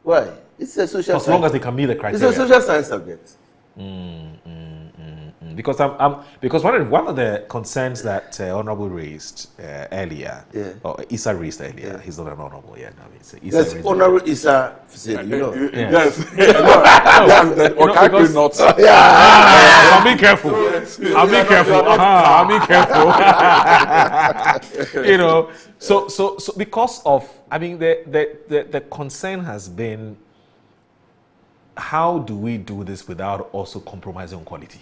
Why? It's a social As long as they can meet the criteria. It's a social science subject. Because because one of the concerns that Honorable raised earlier, or Issa raised earlier, he's not an honorable yet. I mean, so Yes, Honorable Issa said, you know. Yes. So I'm being careful. I'm being careful. You know, so because of, I mean, the concern has been, how do we do this without also compromising on quality?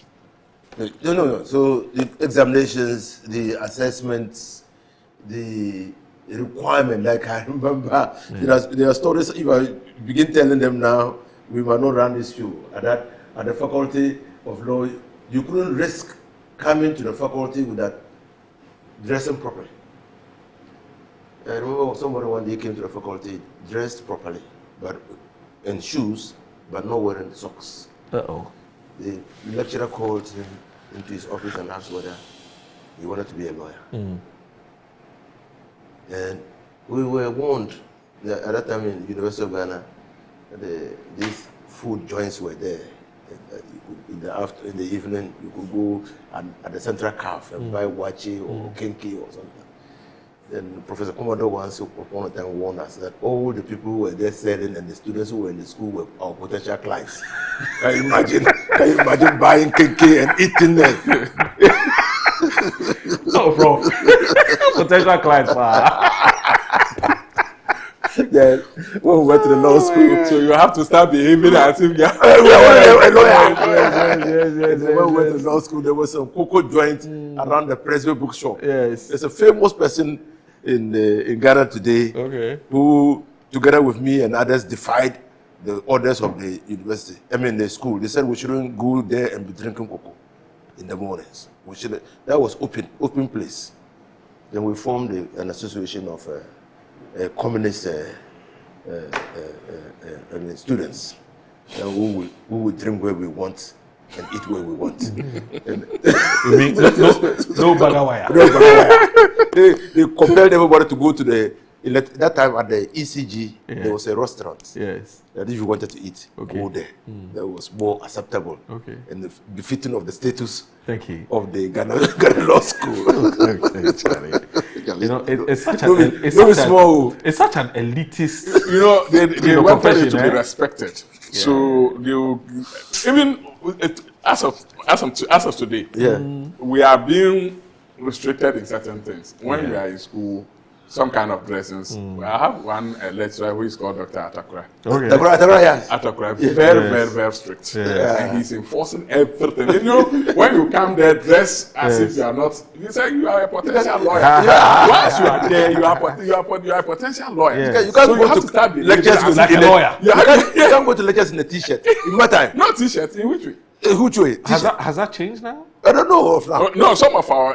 No. So the examinations, the assessments, the requirement, like I remember, there are stories, if I begin telling them now, we might not run this show. At the Faculty of Law, you couldn't risk coming to the faculty without dressing properly. I remember somebody one day came to the faculty dressed properly, but in shoes, but not wearing socks. Uh-oh. The lecturer called him into his office and asked whether he wanted to be a lawyer. And we were warned that at that time in the University of Ghana, these food joints were there. In the evening, you could go at the Central Cafe and buy wachi or kenki or something. Then Professor Commodore once upon a time warned us that all the people who were there selling and the students who were in the school were our potential clients. Can you imagine buying kenki and eating them? No, bro. Potential clients. Then when we went to the law school, so you have to start behaving as if you're a lawyer. When we went to the law school, there was some cocoa joint around the Presby bookshop. Yes. There's a famous person in Ghana today who, together with me and others, defied the orders of the university. I mean, the school. They said we shouldn't go there and be drinking cocoa in the mornings. That was open place. Then we formed an association of communist students who would drink where we want and eat where we want. No bagawaya. They compelled everybody to go to that time at the ECG, there was a restaurant. Yes. That if you wanted to eat, go there. That was more acceptable. And befitting of the status of the Ghana Law School. You know, it's such an elitist. You know, they wanted it to be respected. Yeah. So even as of today, we are being restricted in certain things. When we are in school, some kind of dressings. I have one lecturer who is called Dr. Atakura. Atakura, very strict. And he's enforcing everything. You know, when you come there, dress as if you are not. You say you are a potential lawyer. Once you are there, you are a potential lawyer. You can't go to start lectures like a lawyer. You can't go to lectures in a t-shirt. In my time. No t-shirt. In which way? Which way? Has that changed now? I don't know of now. No, some of our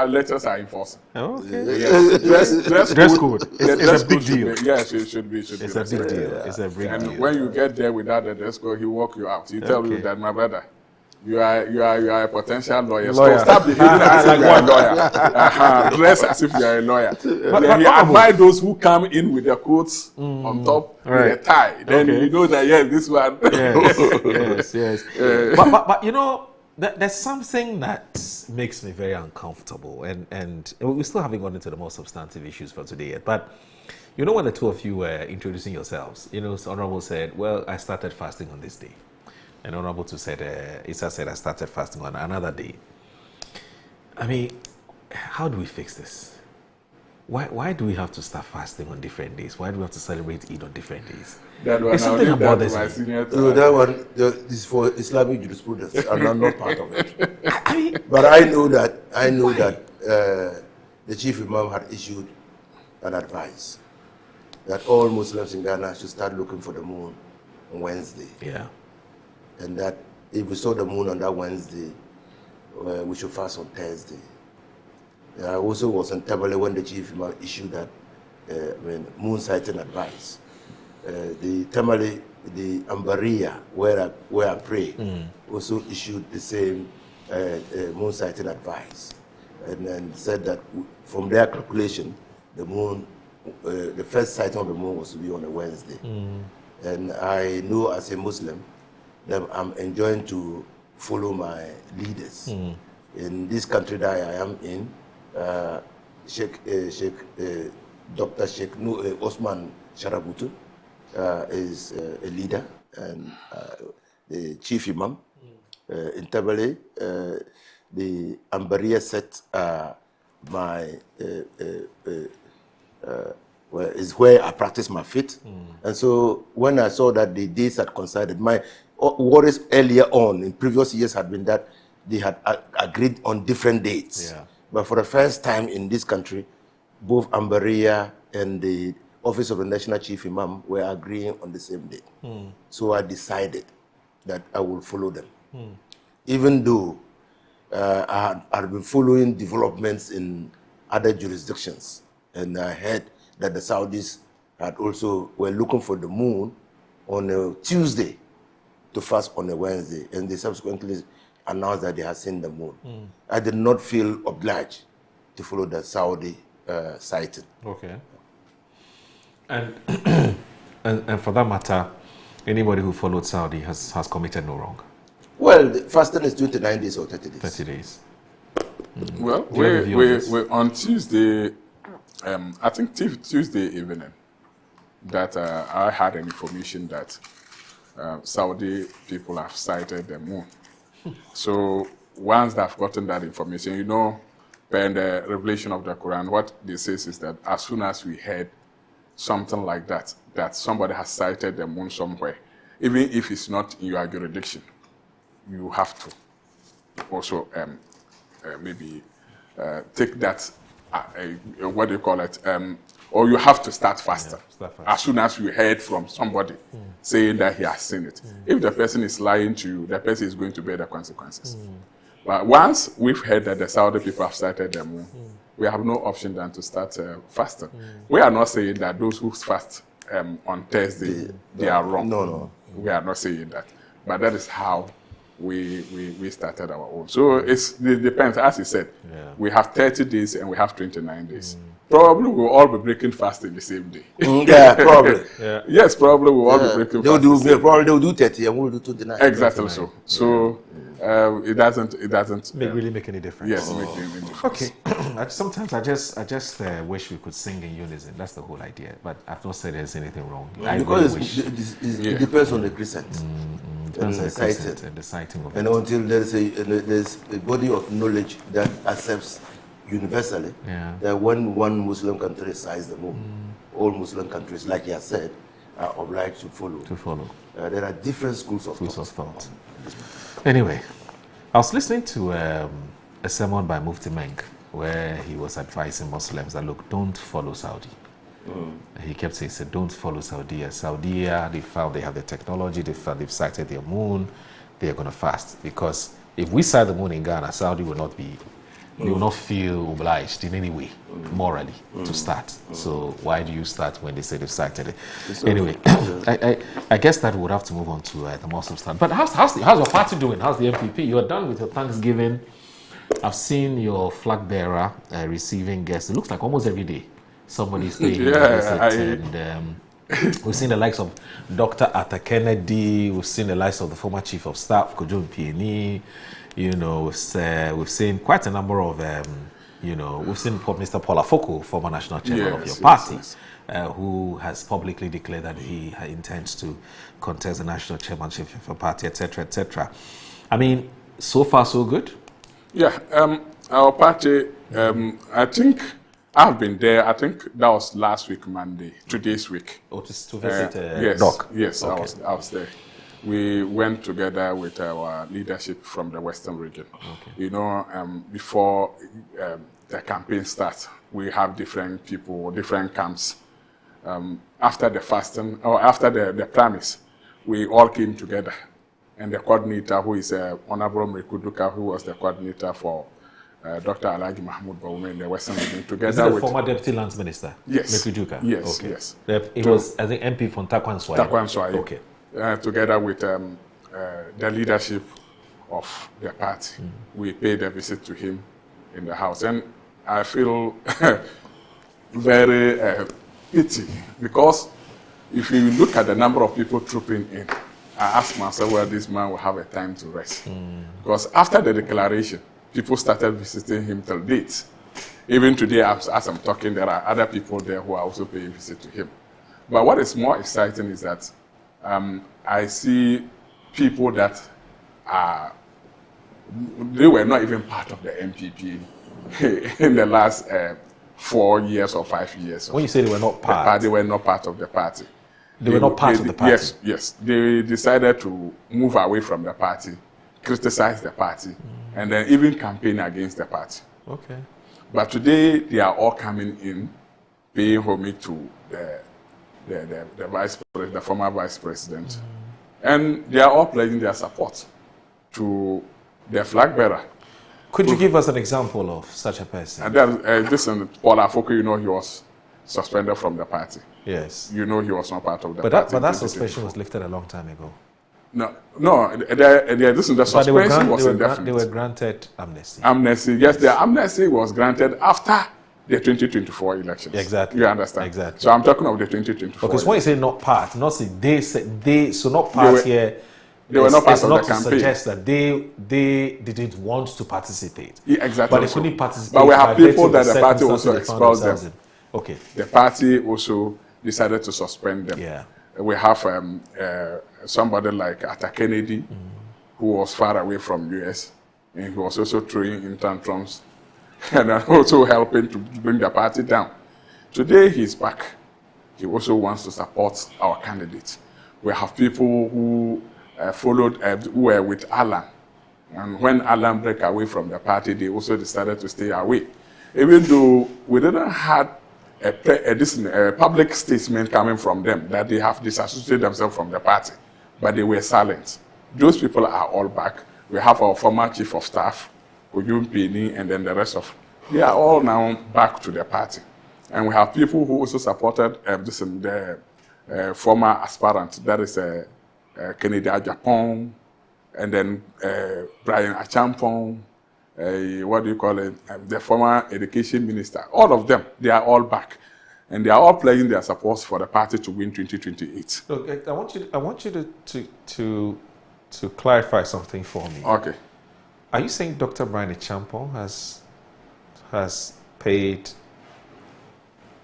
lectures are enforced. Oh, okay. Dress code. It's a big deal. Yes, it should be. It's a big deal. It's a big deal. And when you get there without the dress code, he walk you out. He tell you that, my brother, you are a potential lawyer. So stop behaving as if you are a lawyer. Dress as if you are a lawyer. Then he advise those who come in with their coats on top with a tie. Then you know that this one. Yes. But you know, there's something that makes me very uncomfortable, and we still haven't gone into the more substantive issues for today yet. But you know, when the two of you were introducing yourselves, you know, Honorable said, "Well, I started fasting on this day." And Honorable to said, Issa said I started fasting on another day. I mean, how do we fix this? Why do we have to start fasting on different days? Why do we have to celebrate Eid on different days? That one, It's something about this. No, that one is for Islamic jurisprudence, and I'm not part of it. But I know that the chief imam had issued an advice that all Muslims in Ghana should start looking for the moon on Wednesday. Yeah. And that if we saw the moon on that Wednesday, we should fast on Thursday. I also was in Tabale when the chief imam issued that moon sighting advice. The Tamale, the Ambaria, where I pray, also issued the same moon sighting advice, and then said that from their calculation, the moon, the first sighting of the moon was to be on a Wednesday. And I know as a Muslim that I'm enjoying to follow my leaders. In this country that I am in, Dr. Sheikh Osman Sharabutu is a leader, and the chief imam in Tabale, the Ambaria set is where I practice my faith. And so when I saw that the days had coincided, my worries earlier on in previous years had been that they had agreed on different dates. Yeah. But for the first time in this country, both Ambaria and the Office of the National Chief Imam were agreeing on the same date. So I decided that I will follow them. Even though I had been following developments in other jurisdictions, and I heard that the Saudis were looking for the moon on a Tuesday to fast on a Wednesday, and they subsequently announced that they had seen the moon. I did not feel obliged to follow the Saudi sighting. Okay. And and for that matter, anybody who followed Saudi has committed no wrong. Well, the fasting is 29 days or 30 days. 30 days. Well, we on Tuesday, I think Tuesday evening, that I had an information that Saudi people have sighted the moon. So once they've gotten that information, you know, per the revelation of the Quran, what they say is that as soon as we heard something like that, that somebody has sighted the moon somewhere, even if it's not in your jurisdiction, you have to also maybe take that, what do you call it, or you have to start fasting. As soon as you heard from somebody saying that he has seen it. If the person is lying to you, the person is going to bear the consequences. But once we've heard that the Saudi people have sighted the moon, we have no option than to start fasting. We are not saying that those who fast on Thursday, they are wrong. No. We are not saying that. But that is how we started our own. So it depends. As you said, we have 30 days and we have 29 days. Probably we'll all be breaking fast in the same day. Yeah, probably. Yeah. Yes, probably we'll all be breaking fast. Probably they'll do 30 and we'll do 29. Exactly so. So it doesn't really make any difference. Yes, make any difference. Okay. Sometimes I just wish we could sing in unison. That's the whole idea. But I've not said there's anything wrong. Because it depends on the crescent. And the sighting of and it. until there's a body of knowledge that accepts universally that when one Muslim country sights the moon, all Muslim countries, like he has said, are obliged to follow. There are different schools of thought. Anyway, I was listening to a sermon by Mufti Menk where he was advising Muslims that, look, don't follow Saudi. He kept saying, don't follow Saudi. Saudi, they found they have the technology, they've sighted their moon, they're going to fast. Because if we sight the moon in Ghana, Saudi will not be, they will not feel obliged in any way, morally, to start. So why do you start when they say they've sighted it? Anyway, I guess that we would have to move on to the Muslim start. But how's your party doing? How's the MPP? You're done with your Thanksgiving. I've seen your flag bearer receiving guests. It looks like almost every day somebody's paying a visit. And we've seen the likes of Dr. Arthur Kennedy. We've seen the likes of the former Chief of Staff, Kojo Mpieni. You know, we've seen quite a number of You know, we've seen Mr. Paul Afoko, former national chairman of your Yes, party, yes. who has publicly declared that he intends to contest the national chairmanship of your party, etc., etc. I mean, so far so good. Yeah, our party, I think I've been there. I think that was last week, Monday, today's week. Oh, to visit yes, Doc? Yes, Okay. I was there. We went together with our leadership from the Western region. Okay. You know, before the campaign starts, we have different people, different camps. After the fasting, or after the premise, we all came together. And the coordinator, who is Honorable Mrekuduka, who was the coordinator for Dr. Alhaji Mahmoud Bawumia in the Western region, together Is it the with former Deputy Lands Minister? Yes. Mrekuduka? Yes, Okay. yes. It was, I think, MP from Takwan Swai. Takwan Swai. Okay. Together with the leadership of the party. We paid a visit to him in the house. And I feel very pity, because if you look at the number of people trooping in, I asked myself whether this man will have a time to rest. Because after the declaration, people started visiting him till date. Even today, as I'm talking, there are other people there who are also paying visit to him. But what is more exciting is that I see people that they were not even part of the MPP in the last 4 years or 5 years. When you say they were not part? They were not part of the party. They were not part of the party? Yes, yes. They decided to move away from the party, criticize the party, and then even campaign against the party. Okay. But today, they are all coming in, paying homage to the vice president, the former vice president. And they are all pledging their support to the flag bearer. Could you give us an example of such a person? And then, this is Paul Afoko, you know, he was suspended from the party. Yes. You know he was not part of the But party. that suspension was lifted a long time ago. No, the suspension was indefinite. They were granted amnesty. Amnesty, yes, the amnesty was granted after the 2024 elections. Exactly. You understand? Exactly. So I'm talking of the 2024. Because when you say not part, not say they, so not part here. They were not part of the campaign. To suggest that they didn't want to participate. Yeah, exactly. But they couldn't participate. But we have people that the party circumstances also they found expelled themselves them. in. Okay. The party also decided to suspend them. Yeah. We have somebody like Atta Kennedy, who was far away from US, and he was also throwing in tantrums and also helping to bring the party down. Today he's back. He also wants to support our candidate. We have people who followed, who were with Alan. And when Alan broke away from the party, they also decided to stay away. Even though we didn't have a public statement coming from them that they have disassociated themselves from the party, but they were silent. Those people are all back. We have our former chief of staff, Kojun Pini, and then the rest of, they are all now back to the party. And we have people who also supported the former aspirant, that is Kennedy Ajapong, and then Brian Achampong, what do you call it, the former education minister. All of them, they are all back. And they are all pledging their support for the party to win 2028. Look, I want you to clarify something for me. Okay. Are you saying Dr. Brian Achampong has paid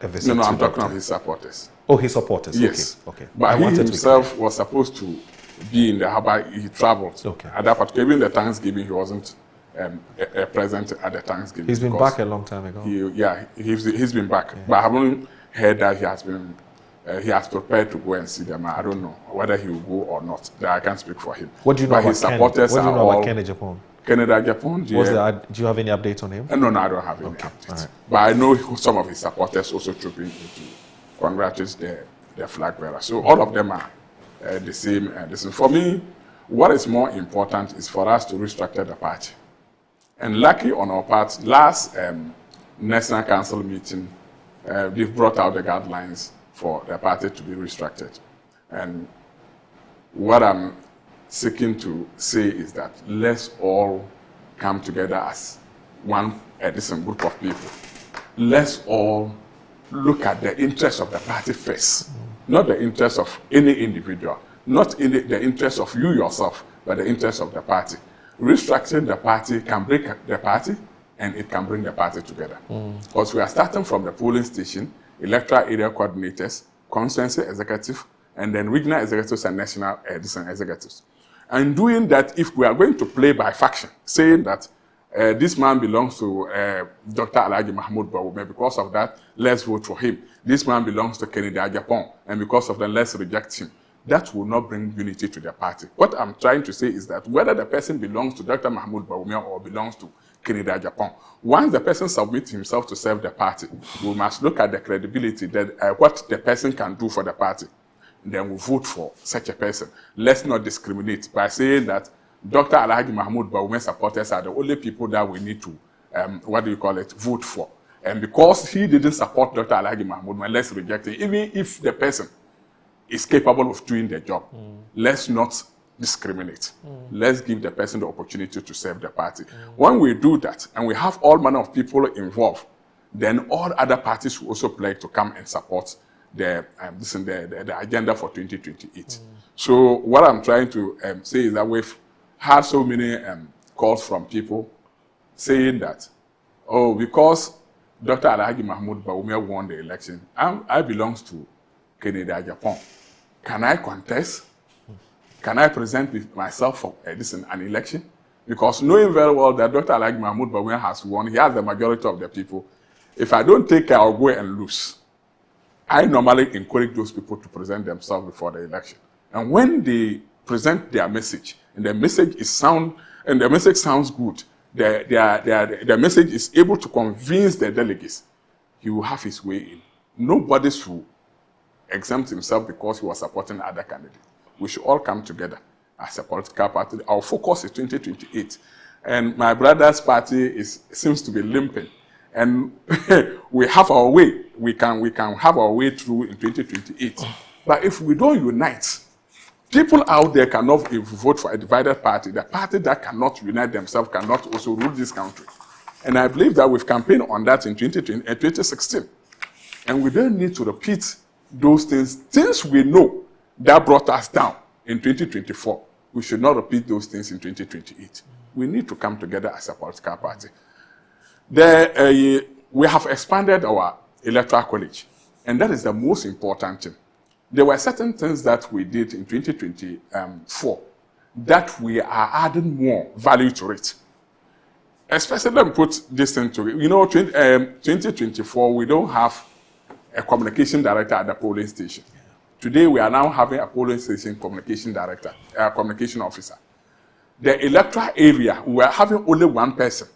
a visit? No, I'm to talking of his supporters. Oh, his supporters. Yes. Okay. But he himself was supposed to be in the harbor. He traveled. Okay. At that particular, even the Thanksgiving, he wasn't present at the Thanksgiving. He's been back a long time ago. He's been back. Yeah. But I haven't heard that he has prepared to go and see them. I don't know whether he will go or not. I can't speak for him. What do you know about his supporters? What do you know about Kennedy Ajapong? Kennedy Ajapong. Do you have any updates on him? No, I don't have any updates. Right. But I know some of his supporters also trooping to congratulate the flag bearer. So all of them are the same. For me, what is more important is for us to restructure the party. And lucky on our part, last National Council meeting, they've brought out the guidelines for the party to be restructured. And what I'm seeking to say is that let's all come together as one decent group of people. Let's all look at the interests of the party first, not the interests of any individual, not in the interests of you yourself, but the interests of the party. Restructuring the party can break the party and it can bring the party together. Because we are starting from the polling station, electoral area coordinators, constituency executive, and then regional executives and national executives. And doing that, if we are going to play by faction, saying that this man belongs to Dr. Alhaji Mahmoud Bawumia, because of that, let's vote for him. This man belongs to Kennedy Agyapong, and because of that, let's reject him. That will not bring unity to the party. What I'm trying to say is that whether the person belongs to Dr. Mahmoud Bawumia or belongs to Kennedy Agyapong, once the person submits himself to serve the party, we must look at the credibility that what the person can do for the party. Then we vote for such a person. Let's not discriminate by saying that Dr. Alhaji Mahmoud Bawumia supporters are the only people that we need to, vote for. And because he didn't support Dr. Alhaji Mahmoud, let's reject him. Even if the person is capable of doing the job, let's not discriminate. Let's give the person the opportunity to serve the party. When we do that, and we have all manner of people involved, then all other parties will also pledge to come and support the agenda for 2028. So what I'm trying to say is that we've had so many calls from people saying that, oh, because Dr. Alhaji Mahmoud Bawumia won the election, I belong to Kennedy Agyapong. Can I contest? Can I present myself for an election? Because knowing very well that Dr. Alhaji Mahmoud Bawumia has won, he has the majority of the people. If I don't take care, I'll go and lose. I normally encourage those people to present themselves before the election. And when they present their message, and the message is sound, and the message sounds good, the message is able to convince the delegates, he will have his way in. Nobody should exempt himself because he was supporting other candidates. We should all come together as a political party. Our focus is 2028. And my brother's party seems to be limping. And we have our way. We can have our way through in 2028. But if we don't unite, people out there cannot vote for a divided party. The party that cannot unite themselves cannot also rule this country. And I believe that we've campaigned on that in 2016. And we don't need to repeat those things. Things we know that brought us down in 2024, we should not repeat those things in 2028. We need to come together as a political party. We have expanded our electoral college, and that is the most important thing. There were certain things that we did in 2024 that we are adding more value to it. Especially, let me put this into it. 2024, we don't have a communication director at the polling station. Today, we are now having a polling station communication director, communication officer. The electoral area, we are having only one person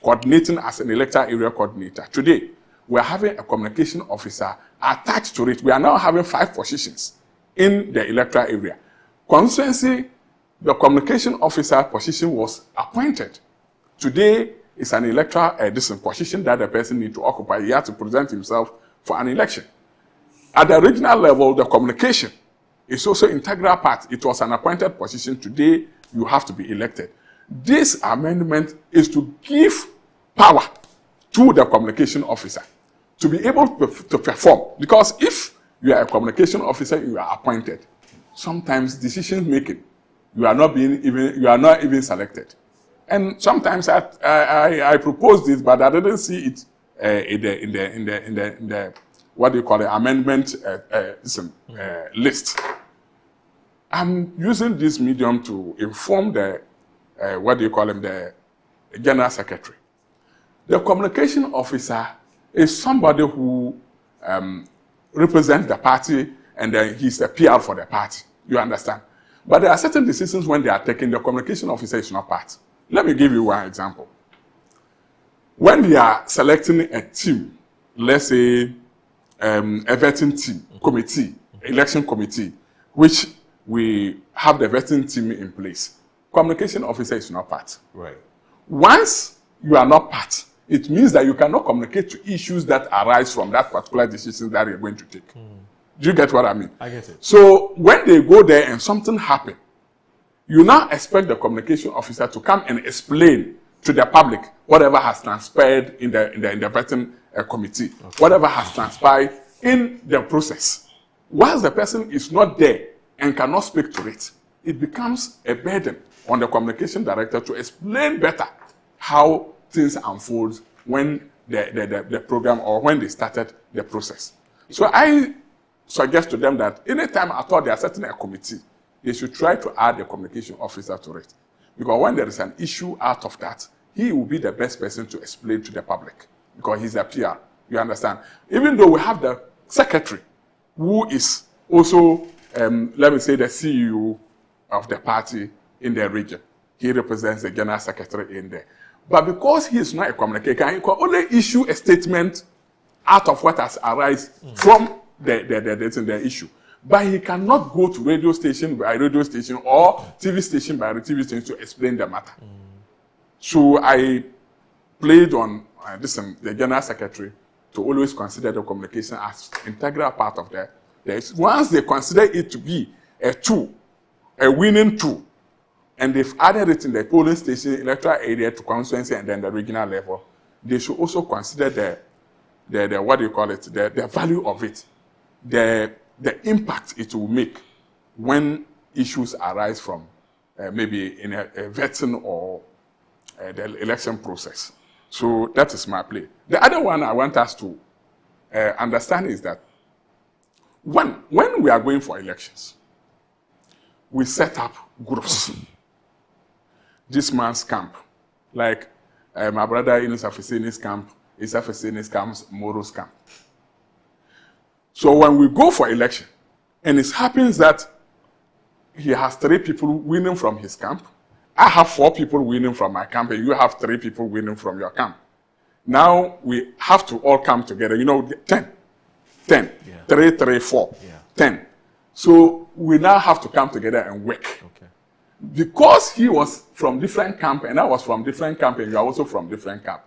coordinating as an electoral area coordinator. Today, we are having a communication officer attached to it. We are now having 5 positions in the electoral area. Constituency, the communication officer position was appointed. Today, it's an electoral position that the person needs to occupy. He has to present himself for an election. At the regional level, the communication is also an integral part. It was an appointed position. Today, you have to be elected. This amendment is to give power to the communication officer to be able to perform. Because if you are a communication officer, you are appointed. Sometimes decision making, you are not even selected. And sometimes I proposed this, but I didn't see it in the what do you call it, amendment list. I'm using this medium to inform the the general secretary. The communication officer is somebody who represents the party, and then he's a PR for the party. You understand? But there are certain decisions when they are taken, the communication officer is not part. Let me give you one example. When they are selecting a team, let's say a vetting team, committee, election committee, which we have the vetting team in place, communication officer is not part. Right. Once you are not part, it means that you cannot communicate to issues that arise from that particular decision that you're going to take. Do you get what I mean? I get it. So when they go there and something happens, you now expect the communication officer to come and explain to the public whatever has transpired in the vetting committee, whatever has transpired in the process. Once the person is not there and cannot speak to it, it becomes a burden on the communication director to explain better how things unfold when the program or when they started the process. So I suggest to them that anytime at all they are setting a committee, they should try to add a communication officer to it. Because when there is an issue out of that, he will be the best person to explain to the public because he's a PR. You understand? Even though we have the secretary who is also, let me say, the CEO of the party in the region. He represents the general secretary in there. But because he is not a communicator, he can only issue a statement out of what has arisen from the issue. But he cannot go to radio station by radio station or TV station by TV station to explain the matter. So I played on the general secretary to always consider the communication as integral part of the. Once they consider it to be a tool, a winning tool, and they've added it in the polling station, electoral area to constituency and then the regional level, they should also consider the what do you call it, the value of it, the impact it will make when issues arise from maybe in a vetting or the election process. So that is my play. The other one I want us to understand is that when we are going for elections, we set up groups. This man's camp, like my brother Inus Afisini's camp, Isa Afisini's camp, Moro's camp. So when we go for election, and it happens that he has 3 people winning from his camp, I have 4 people winning from my camp, and you have 3 people winning from your camp. Now we have to all come together, 10, 3, 3, 4, 10. So we now have to come together and work. Okay. Because he was from different camp and I was from different camp and you are also from different camp,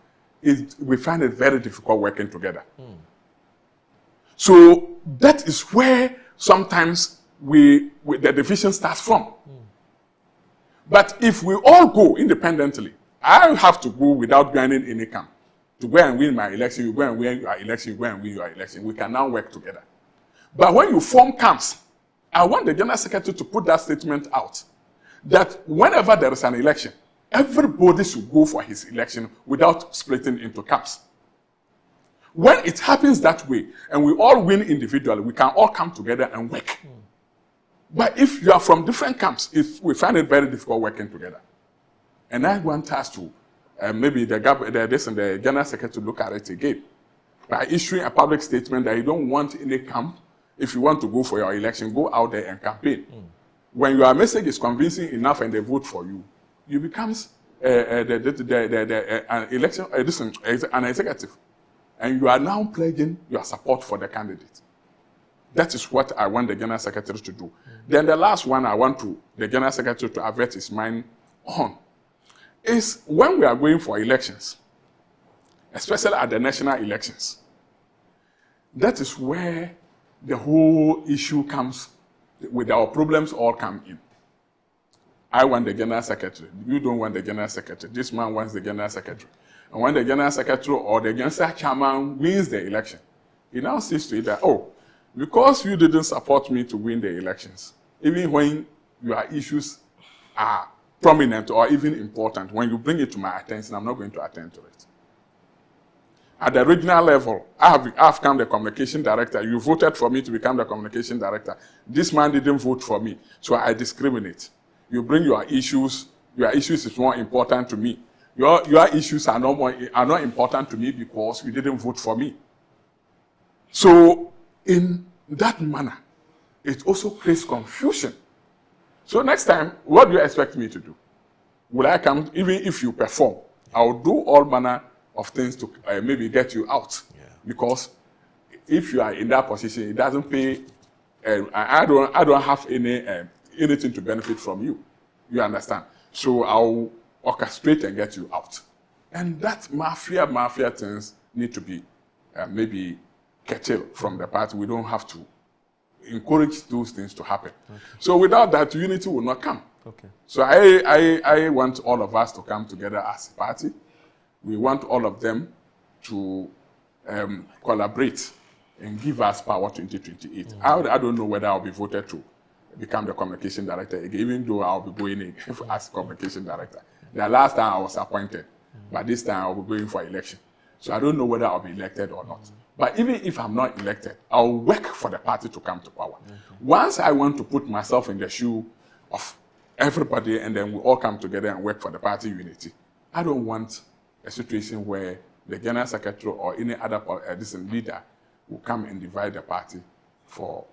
we find it very difficult working together. So that is where sometimes the division starts from. But if we all go independently, I have to go without joining any camp. To go and win my election, you go and win your election, you go and win your election. We can now work together. But when you form camps, I want the General Secretary to put that statement out, that whenever there is an election, everybody should go for his election without splitting into camps. When it happens that way, and we all win individually, we can all come together and work. But if you are from different camps, we find it very difficult working together. And I want us to, maybe the General Secretary to look at it again, by issuing a public statement that you don't want any camp. If you want to go for your election, go out there and campaign. When your message is convincing enough and they vote for you, you become an executive. And you are now pledging your support for the candidate. That is what I want the General Secretary to do. Then the last one I want the General Secretary to avert his mind on is when we are going for elections, especially at the national elections, that is where the whole issue comes, with our problems all come in. I want the General Secretary. You don't want the General Secretary. This man wants the General Secretary. And when the General Secretary or the General Chairman wins the election, he now sees to it that, because you didn't support me to win the elections, even when your issues are prominent or even important, when you bring it to my attention, I'm not going to attend to it. At the regional level, I have become the communication director. You voted for me to become the communication director. This man didn't vote for me, so I discriminate. You bring your issues is more important to me. Your issues are not important to me because you didn't vote for me. So in that manner, it also creates confusion. So next time, what do you expect me to do? Will I come, even if you perform, I'll do all manner of things to maybe get you out. Because if you are in that position, it doesn't pay, I don't have anything to benefit from you. You understand? So I'll orchestrate and get you out. And that mafia things need to be maybe curtailed from the party. We don't have to encourage those things to happen. Okay. So without that, unity will not come. Okay. So I want all of us to come together as a party. We want all of them to collaborate and give us power 2028. I don't know whether I'll be voted to become the communication director again, even though I'll be going in as communication director. The last time I was appointed, but this time I'll be going for election. So I don't know whether I'll be elected or not. But even if I'm not elected, I'll work for the party to come to power. Once I want to put myself in the shoe of everybody and then we all come together and work for the party unity, I don't want a situation where the general secretary or any other leader will come and divide the party for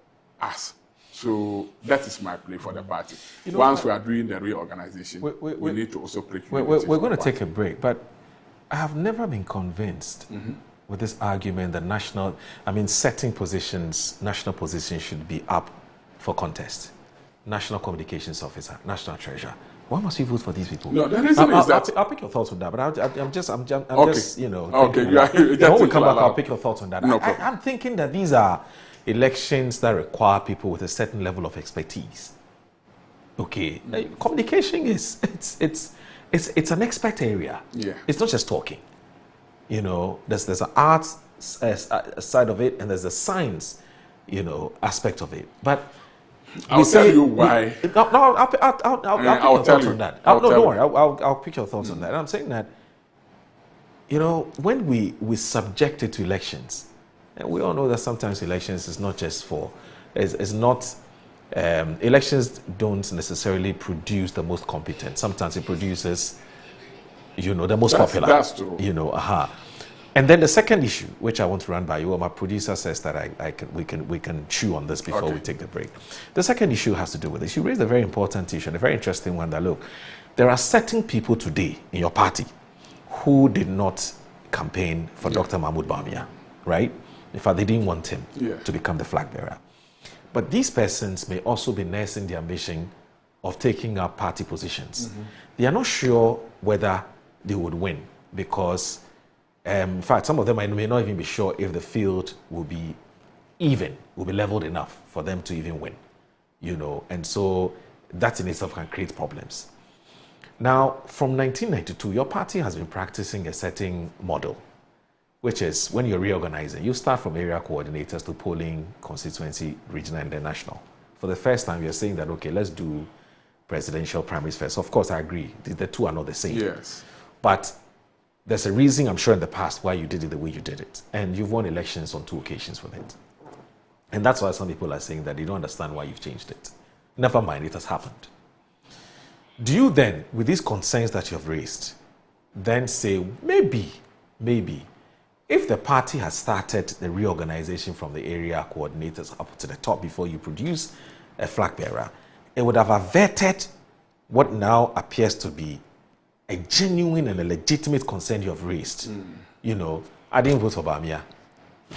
us. So that is my play for the party. Once we are doing the reorganization, we need to also preach. We're going to take a break, but I have never been convinced with this argument that setting positions, national positions should be up for contest. National Communications Officer, National Treasurer. Why must we vote for these people? No, the reason is that I'll pick your thoughts on that, but I'm just okay. When we come back, I'll pick your thoughts on that. No I'm thinking that these are elections that require people with a certain level of expertise. Okay, communication it's an expert area. Yeah, it's not just talking. There's an arts side of it, and there's a science, aspect of it. But I'll tell you why. I'll pick your thoughts on that. Don't worry. I'll pick your thoughts on that. And I'm saying that, when we subject it to elections, and we all know that sometimes elections is not just elections don't necessarily produce the most competent. Sometimes it produces, the most popular. That's true. And then the second issue, which I want to run by you, my producer says that we can chew on this before we take the break. The second issue has to do with this. You raised a very important issue and a very interesting one. That look, there are certain people today in your party who did not campaign for Dr. Mahmoud Bawumia, right? In fact, they didn't want him to become the flag bearer. But these persons may also be nursing the ambition of taking up party positions. They are not sure whether they would win because, in fact, some of them may not even be sure if the field will be leveled enough for them to even win, and so that in itself can create problems. Now, from 1992, your party has been practicing a certain model, which is when you're reorganizing, you start from area coordinators to polling, constituency, regional, and then national. For the first time, you're saying that, okay, let's do presidential primaries first. Of course, I agree. The two are not the same. Yes. But there's a reason, I'm sure, in the past why you did it the way you did it. And you've won elections on 2 occasions with it. And that's why some people are saying that they don't understand why you've changed it. Never mind, it has happened. Do you then, with these concerns that you have raised, then say, maybe, if the party has started the reorganization from the area coordinators up to the top before you produce a flag bearer, it would have averted what now appears to be a genuine and a legitimate concern you have raised. I didn't vote for Bawumia.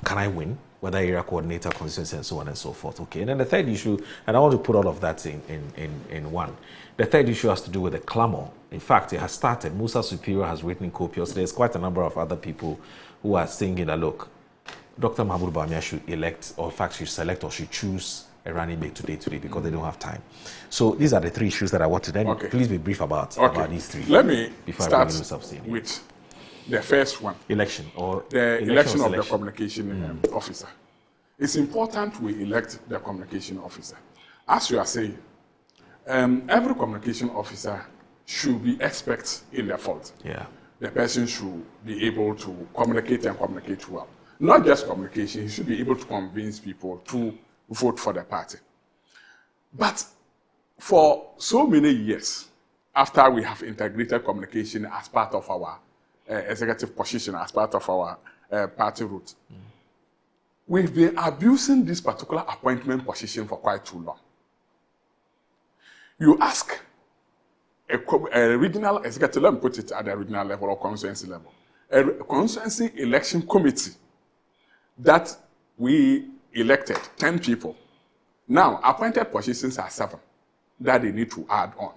Can I win? Whether area coordinator, constituency, and so on and so forth. Okay. And then the third issue, and I want to put all of that in one. The third issue has to do with the clamor. In fact, it has started. Musa Superior has written copious. There's quite a number of other people who are saying that, look, Dr. Mahmoud Bawumia should elect, or in fact, should select or should choose a running mate today because they don't have time. So these are the 3 issues that I wanted. Then please be brief about these 3. Let me start with the first one. Election or the election of the communication officer. It's important we elect the communication officer. As you are saying, every communication officer should be expert in their field. Yeah. The person should be able to communicate and communicate well. Not just communication, he should be able to convince people to vote for the party. But for so many years, after we have integrated communication as part of our executive position, as part of our party route, we've been abusing this particular appointment position for quite too long. You ask a regional executive, let me put it at the regional level or constituency level, a constituency election committee that we elected 10 people. Now, appointed positions are 7 that they need to add on.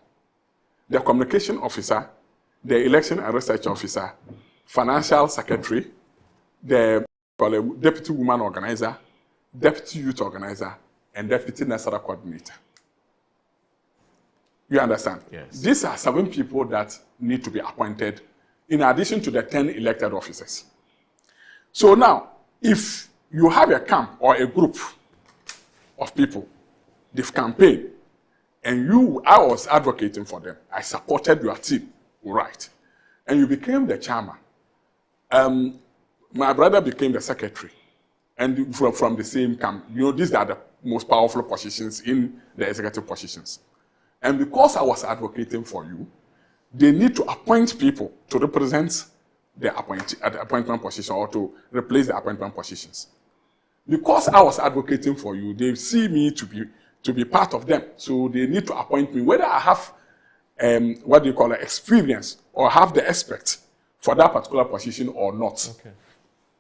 The communication officer, the election and research officer, financial secretary, the deputy woman organizer, deputy youth organizer, and deputy national coordinator. You understand? Yes. These are 7 people that need to be appointed in addition to the 10 elected officers. So now, if you have a camp or a group of people, they've campaigned, and I was advocating for them. I supported your team, right? and you became the chairman. My brother became the secretary, and from the same camp. You know, these are the most powerful positions in the executive positions. And because I was advocating for you, they need to appoint people to represent the appointment position or to replace the appointment positions. Because I was advocating for you, they see me to be part of them. So they need to appoint me, whether I have experience or have the expert for that particular position or not. Okay.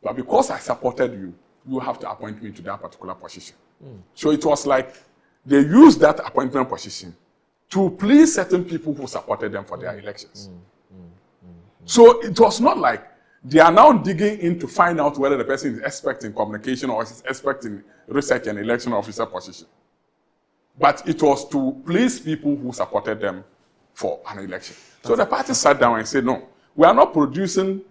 But because I supported you, you have to appoint me to that particular position. So it was like they used that appointment position to please certain people who supported them for their elections. So it was not like they are now digging in to find out whether the person is expert in communication or is expert in research and election officer position. But it was to please people who supported them for an election. So the party sat down and said, no, we are not producing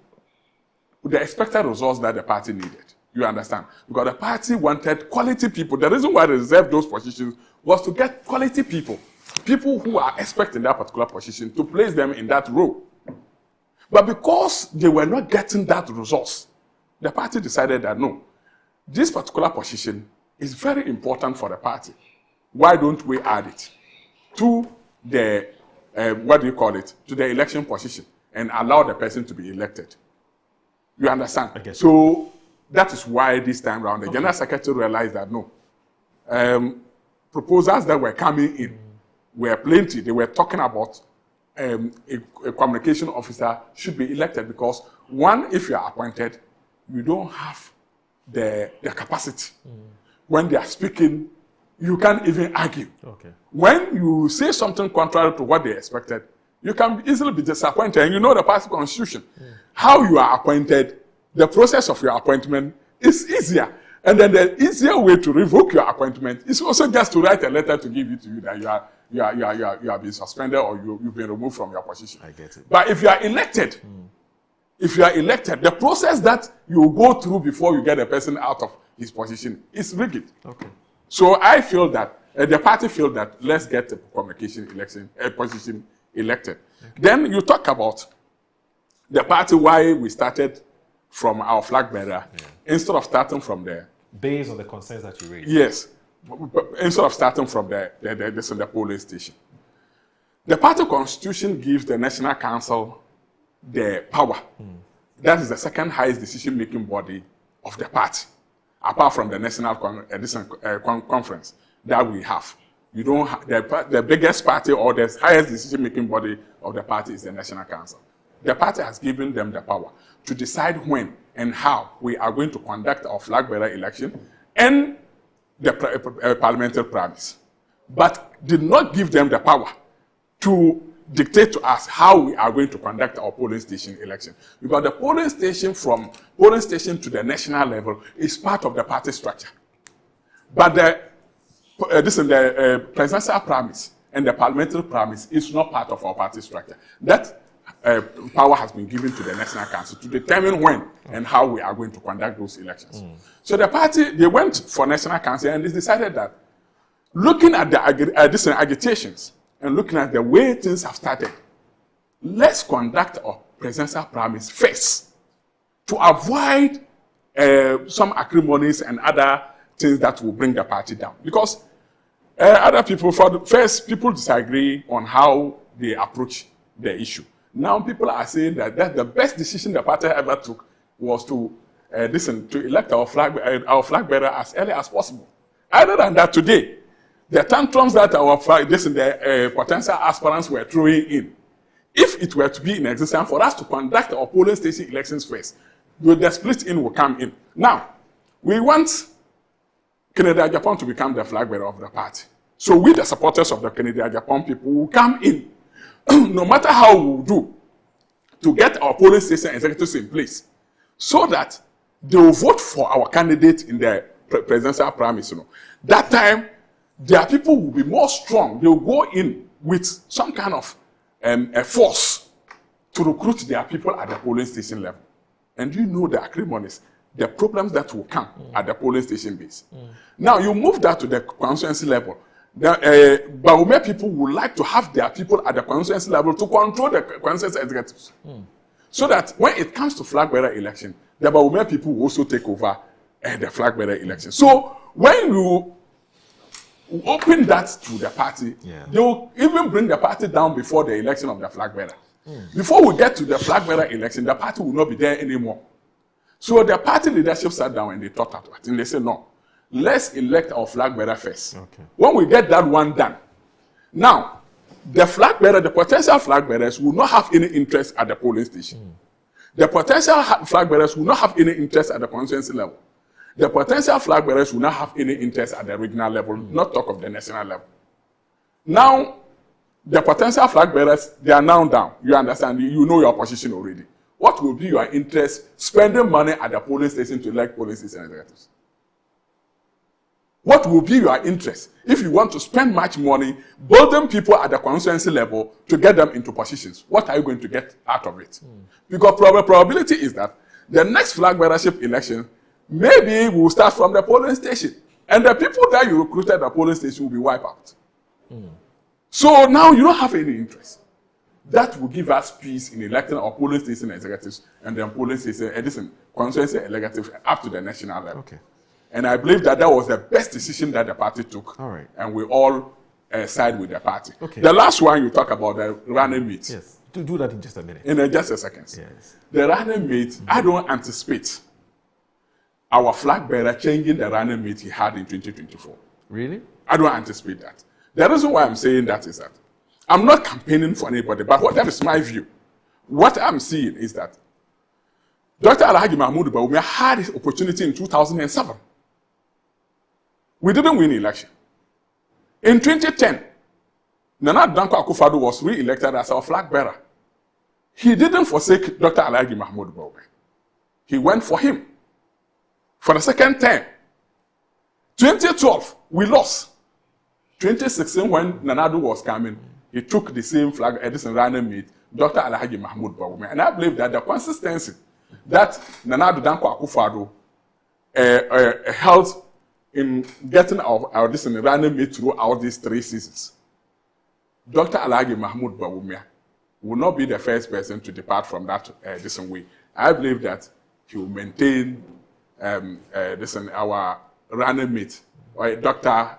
the expected results that the party needed. You understand? Because the party wanted quality people. The reason why they reserved those positions was to get quality people. People who are expert in that particular position, to place them in that role. But because they were not getting that resource, the party decided that no, this particular position is very important for the party. Why don't we add it to the, to the election position and allow the person to be elected? You understand? Okay. So that is why this time around, the General Secretary realized that no, proposals that were coming in were plenty. They were talking about a communication officer should be elected because, one, if you are appointed, you don't have the capacity. When they are speaking, you can't even argue. Okay. When you say something contrary to what they expected, you can easily be disappointed. And you know the party constitution. How you are appointed, the process of your appointment is easier. And then the easier way to revoke your appointment is also just to write a letter to give it to you that you have been suspended or you've been removed from your position. I get it. But if you are elected, the process that you go through before you get a person out of his position is rigid. Okay. So I feel that the party feel that let's get the communication position elected. Okay. Then you talk about the party, why we started from our flag bearer instead of starting from there. Based on the concerns that you raised. Yes. Instead of starting from the polling station. The party constitution gives the National Council the power. That is the second highest decision-making body of the party, apart from the National Conference that we have. You don't have the biggest party or the highest decision-making body of the party is the National Council. The party has given them the power to decide when and how we are going to conduct our flag bearer election and the parliamentary primaries, but did not give them the power to dictate to us how we are going to conduct our polling station election. Because the polling station, from polling station to the national level, is part of the party structure. But the presidential primaries and the parliamentary primaries is not part of our party structure. That power has been given to the National Council to determine when and how we are going to conduct those elections. So the party, they went for National Council and they decided that looking at the agitations and looking at the way things have started, let's conduct our presidential primaries first to avoid some acrimonies and other things that will bring the party down. Because other people, people disagree on how they approach the issue. Now people are saying that the best decision the party ever took was to elect our flag bearer as early as possible. Other than that, today, the tantrums that our potential aspirants were throwing in, if it were to be in existence for us to conduct our polling station elections first, the split in will come in. Now, we want Kennedy Agyapong to become the flag bearer of the party. So we, the supporters of the Kennedy Agyapong people, will come in, no matter how we do, to get our polling station executives in place, so that they will vote for our candidate in the presidential primaries. That time, their people will be more strong. They will go in with some kind of a force to recruit their people at the polling station level. And you know the acrimonies, the problems that will come at the polling station base. Now, you move that to the constituency level. The Bawumia people would like to have their people at the constituency level to control the constituency executives. So that when it comes to flag bearer election, the Bawumia people will also take over the flag bearer election. So when you open that to the party, they will even bring the party down before the election of the flag bearer. Before we get to the flag bearer election, the party will not be there anymore. So the party leadership sat down and they thought about it. And they said, no, let's elect our flag bearer first. Okay. When we get that one done, now, the flag bearer, the potential flag bearers will not have any interest at the polling station. The potential flag bearers will not have any interest at the constituency level. The potential flag bearers will not have any interest at the regional level, not talk of the national level. Now, the potential flag bearers, they are now down. You understand? You know your position already. What will be your interest spending money at the polling station to elect polling station executives? What will be your interest if you want to spend much money building people at the constituency level to get them into positions? What are you going to get out of it? Because probability is that the next flag bearership election, maybe will start from the polling station. And the people that you recruited at the polling station will be wiped out. So now you don't have any interest. That will give us peace in electing our polling station executives and then polling station, constituency executives up to the national level. Okay. And I believe that that was the best decision that the party took. All right. And we all side with the party. Okay. The last one you talk about, the running mate. Yes. Do that in just a minute. In just a second. Yes. The running mate, I don't anticipate our flag bearer changing the running mate he had in 2024. Really? I don't anticipate that. The reason why I'm saying that is that I'm not campaigning for anybody, but that is my view. What I'm seeing is that Dr. Alhaji Mahmoud Bawumia had his opportunity in 2007. We didn't win the election. In 2010, Nana Danko Akufo-Addo was re-elected as our flag bearer. He didn't forsake Dr. Alhaji Mahmoud Bawumia. He went for him. For the second time, 2012, we lost. 2016, when Nanado was coming, he took the same flag, Edison running mate, Dr. Alhaji Mahmoud Bawumia. And I believe that the consistency that Nanado Danko Akufo-Addo held in getting our running mate throughout these 3 seasons, Dr. Alhaji Mahmoud Bawumia will not be the first person to depart from that way. I believe that he will maintain our running mate, Dr.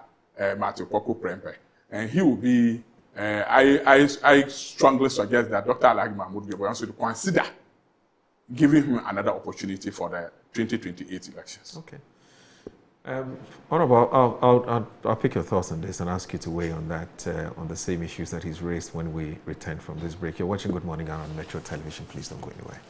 Matthew Poku Prempeh, and he will be. I strongly suggest that Dr. Alhaji Mahmoud Bawumia should consider giving him another opportunity for the 2028 elections. Okay. Honorable, I'll pick your thoughts on this and ask you to weigh on that, on the same issues that he's raised when we return from this break. You're watching Good Morning Ghana on Metro Television. Please don't go anywhere.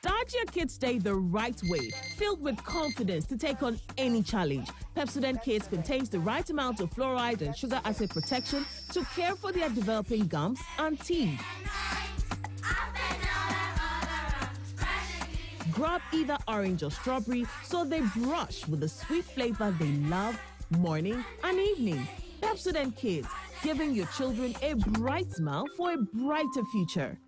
Start your Kids Day the right way, filled with confidence to take on any challenge. Pepsodent Kids contains the right amount of fluoride and sugar acid protection to care for their developing gums and teeth. Grab either orange or strawberry so they brush with the sweet flavor they love morning and evening. Pepsodent Kids, giving your children a bright smile for a brighter future.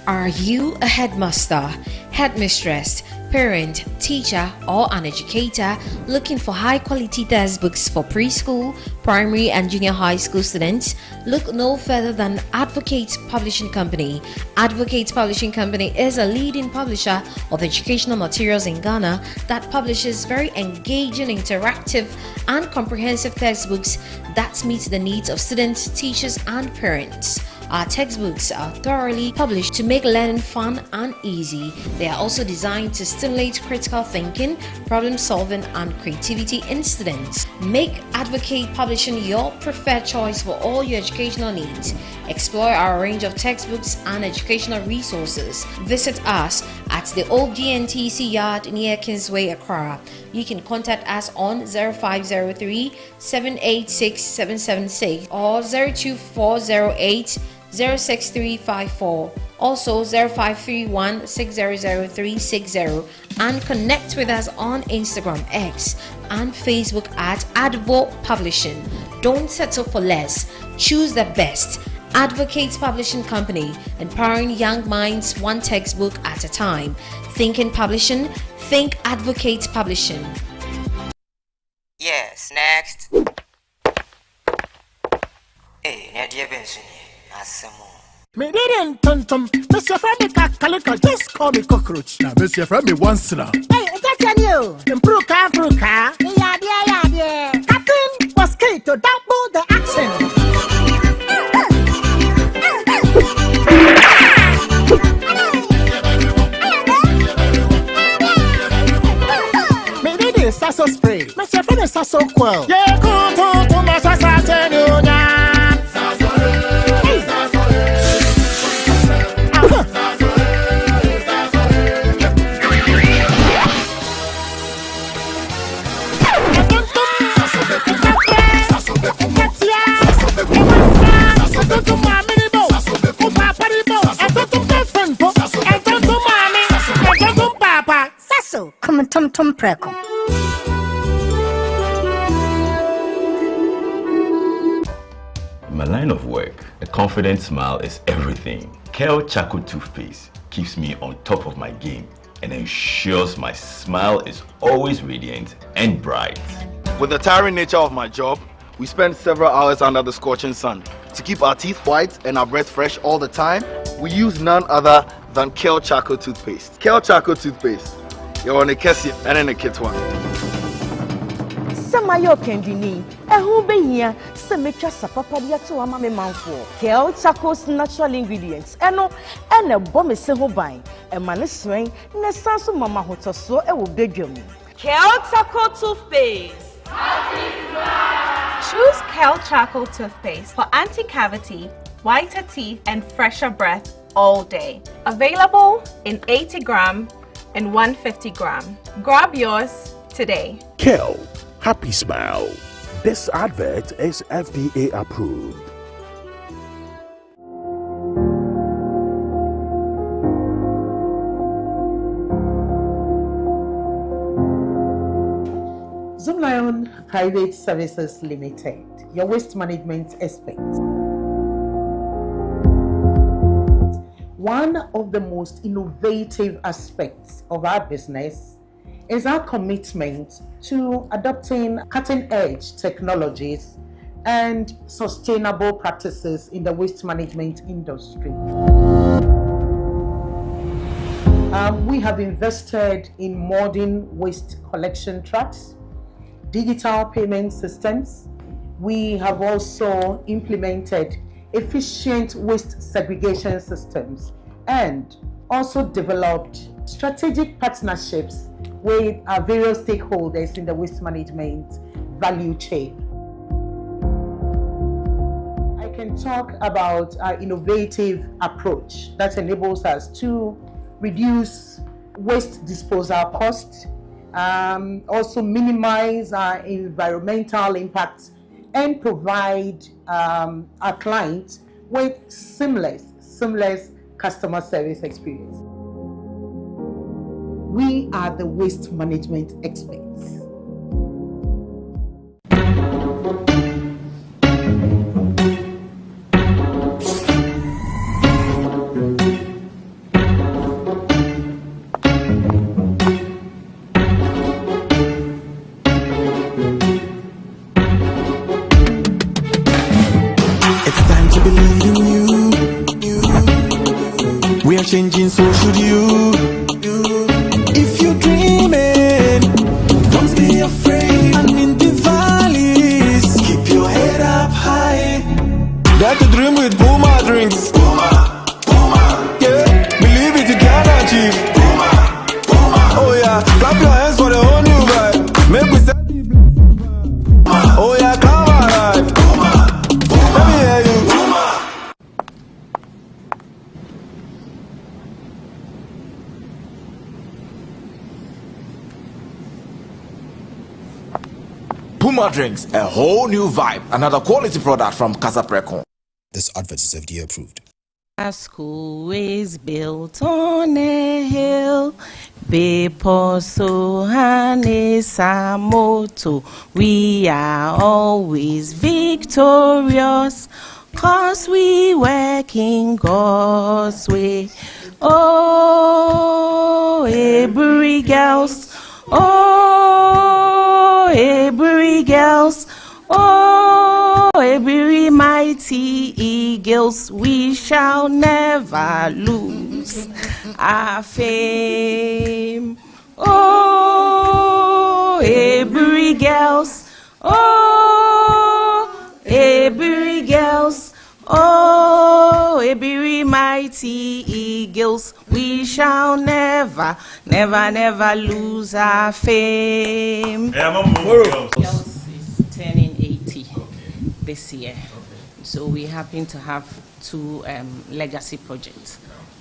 Are you a headmaster, headmistress, parent, teacher, or an educator looking for high-quality textbooks for preschool, primary, and junior high school students? Look no further than Advocate Publishing Company. Advocate Publishing Company is a leading publisher of educational materials in Ghana that publishes very engaging, interactive, and comprehensive textbooks that meet the needs of students, teachers, and parents. Our textbooks are thoroughly published to make learning fun and easy. They are also designed to stimulate critical thinking, problem solving, and creativity in students. Make Advocate Publishing your preferred choice for all your educational needs. Explore our range of textbooks and educational resources. Visit us at the old GNTC yard near Kingsway, Accra. You can contact us on 0503 786 776 or 02408 06354, also 0531 600 360, and connect with us on Instagram, X, and Facebook at Advo Publishing. Don't settle for less. Choose the best. Advocate Publishing Company, empowering young minds one textbook at a time. Thinking Publishing, Think Advocate Publishing. Yes, next. Hey, Nadia Benson, Asamo. Me didn't tum. Mr. Femi Kalika, just call me cockroach. Now, Mr. Femi once now. Hey, is that you? Improve car. Yeah. Captain was key to double the action. Sasso spray, Mr. Femi Sasso quell. Yeah, go to my Sasso. Come on, Tom Preko. In my line of work, a confident smile is everything. Kel Charcoal Toothpaste keeps me on top of my game and ensures my smile is always radiant and bright. With the tiring nature of my job, we spend several hours under the scorching sun. To keep our teeth white and our breath fresh all the time, we use none other than Kel Charcoal Toothpaste. Kel Charcoal Toothpaste. You're on a Kessie and in a kit one. Samayo Kendini, a who be here, Semecha Sapapadia to a mammy man for Kel Charcoal's natural ingredients, and a bomb is so buying, a man is swing, Nesanso Mama Hoto so a will beg you. Kel Charcoal Toothpaste. Choose Kel Charcoal Toothpaste for anti-cavity, whiter teeth, and fresher breath all day. Available in 80 gram and 150 gram. Grab yours today. Kel, happy smile. This advert is FDA approved. Zoomlion Private Services Limited, your waste management expert. One of the most innovative aspects of our business is our commitment to adopting cutting-edge technologies and sustainable practices in the waste management industry. We have invested in modern waste collection trucks, digital payment systems. We have also implemented efficient waste segregation systems and also developed strategic partnerships with our various stakeholders in the waste management value chain. I can talk about our innovative approach that enables us to reduce waste disposal costs, also minimize our environmental impact, and provide our clients with seamless customer service experience. We are the waste management experts. Changing, so should you. If you're dreaming, don't be afraid. And in the valleys, keep your head up high. Dare to dream with Puma drinks. Puma, yeah. Believe it, you can achieve. Puma, oh yeah. Clap your hands for the whole new vibe. Make we start the blessing. Oh yeah, come alive. Let me hear you. Puma Drinks, a whole new vibe. Another quality product from Casa Precon. This advert is FDA approved. Our school is built on a hill. Beposo Samoto. We are always victorious. 'cause we work in God's way. Oh, Hebrew girls, oh, Hebrew girls, oh, Hebrew mighty eagles, we shall never lose our fame. Oh, Hebrew girls, oh, Hebrew girls, oh, Hebrew mighty eagles, we shall never, never, never lose our fame. Girls is turning 80 this year. So we happen to have two legacy projects.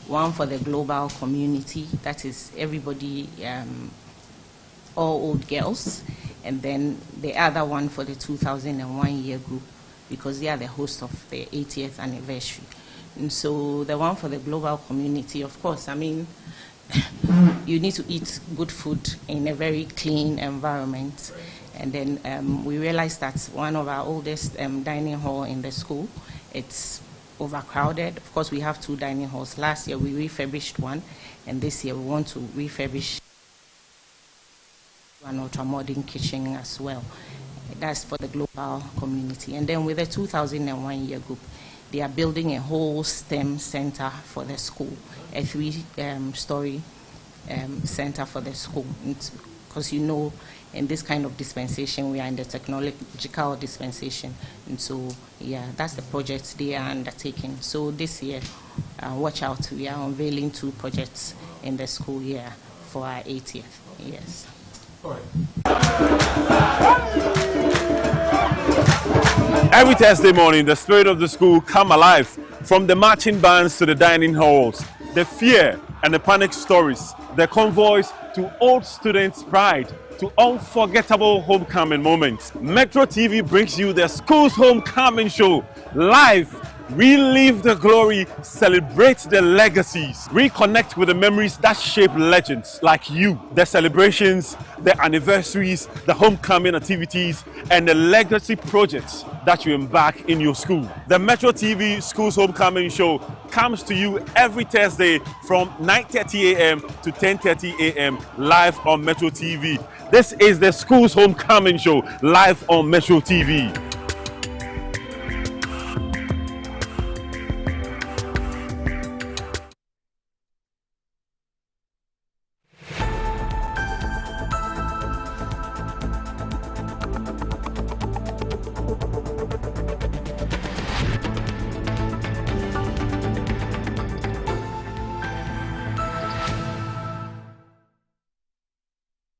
One for the global community, that is everybody, all old girls, and then the other one for the 2001 year group, because they are the host of the 80th anniversary. And so the one for the global community, of course, I mean, you need to eat good food in a very clean environment. And then we realized that one of our oldest dining hall in the school, it's overcrowded. Of course, we have two dining halls. Last year we refurbished one, and this year we want to refurbish an ultra-modern kitchen as well. That's for the global community. And then with the 2001 year group, they are building a whole STEM center for the school, a 3-story center for the school. Because you know, in this kind of dispensation, we are in the technological dispensation. And so, yeah, that's the project they are undertaking. So this year, watch out, we are unveiling 2 projects in the school year for our 80th. Yes. Every Thursday morning, the spirit of the school come alive. From the marching bands to the dining halls, the fear and the panic stories, the convoys to old students' pride, to unforgettable homecoming moments. Metro TV brings you the school's homecoming show live. Relive the glory, celebrate the legacies, reconnect with the memories that shape legends like you. The celebrations, the anniversaries, the homecoming activities, and the legacy projects that you embark in your school. The Metro TV School's Homecoming Show comes to you every Thursday from 9:30 a.m. to 10:30 a.m. live on Metro TV. This is the School's Homecoming Show live on Metro TV.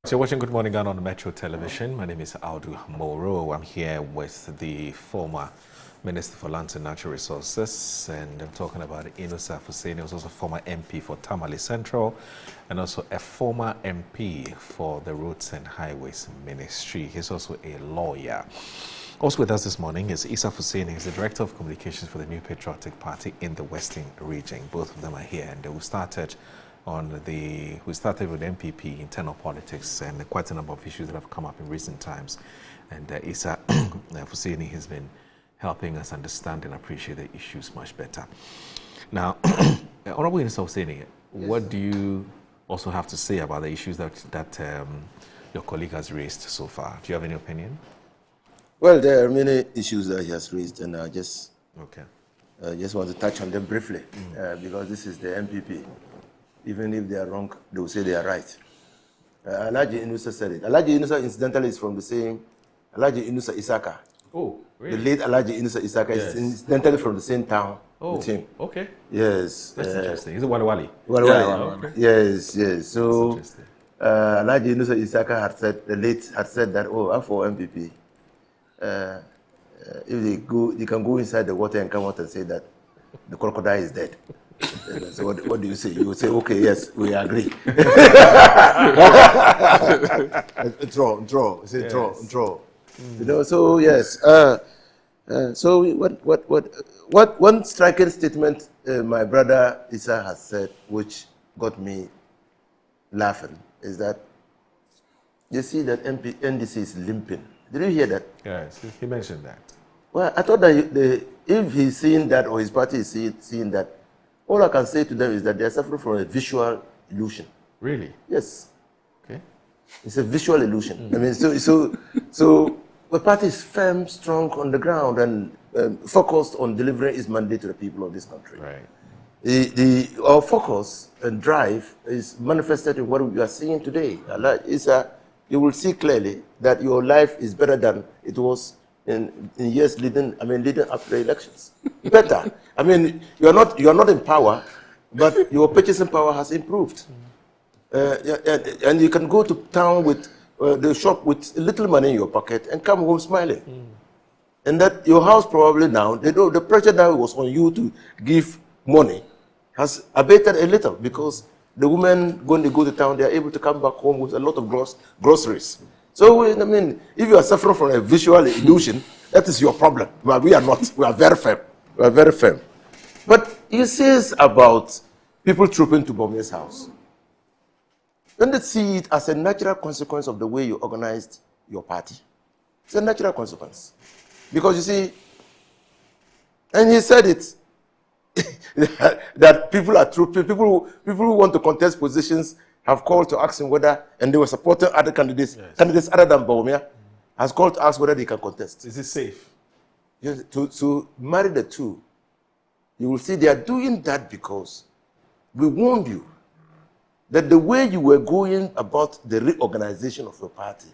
So you're watching Good Morning Ghana on Metro Television. My name is Audu Moro. I'm here with the former Minister for Lands and Natural Resources, and I'm talking about Inusa Hussein. He was also a former MP for Tamale Central, and also a former MP for the Roads and Highways Ministry. He's also a lawyer. Also with us this morning is Isa Hussein. He's the Director of Communications for the New Patriotic Party in the Western region. Both of them are here, and we started with MPP, internal politics, and quite a number of issues that have come up in recent times. And Isa Hussein has been helping us understand and appreciate the issues much better. Now, Honorable Isa Hussein, yes, what do you also have to say about the issues that your colleague has raised so far? Do you have any opinion? Well, there are many issues that he has raised, and I just want to touch on them briefly, because this is the MPP. Even if they are wrong, they will say they are right. Alhaji Inusa said it. Alhaji Inusa, incidentally, is from the same Alhaji Inusa Isaka. Oh, really? The late Alhaji Inusa Isaka is incidentally from the same town with him. Okay. Yes. That's interesting. He's a Walawali. Walawali. Okay. Yes, yes. So, Alhaji Inusa Isaka had said that, I'm for MPP. If they can go inside the water and come out and say that the crocodile is dead. So what do you say? You would say, okay, yes, we agree. Draw. Say yes. Draw. You know, so yes. So what one striking statement my brother Isa has said, which got me laughing, is that you see that NDC is limping. Did you hear that? Yes, he mentioned that. Well, I thought that if he's seeing that or his party is seeing that, all I can say to them is that they're suffering from a visual illusion. Really? Yes. Okay. It's a visual illusion. I mean, so the party is firm, strong on the ground and focused on delivering its mandate to the people of this country. Right. Our focus and drive is manifested in what we are seeing today. You will see clearly that your life is better than it was in years leading up to the elections. Better. I mean, you are not in power, but your purchasing power has improved. And you can go to town with the shop with little money in your pocket and come home smiling. And that your house probably now, the pressure that was on you to give money has abated a little because the women, when they go to town, they are able to come back home with a lot of groceries. So, I mean, if you are suffering from a visual illusion, that is your problem. But we are not. We are very firm. We are very firm. But he says about people trooping to Bawumia's house. Don't they see it as a natural consequence of the way you organized your party? It's a natural consequence. Because you see, and he said it, that people are trooping, people who want to contest positions have called to ask him whether, and they were supporting other candidates, candidates other than Bawumia, has called to ask whether they can contest. Is it safe? Yes, to marry the two, you will see they are doing that because we warned you that the way you were going about the reorganization of your party,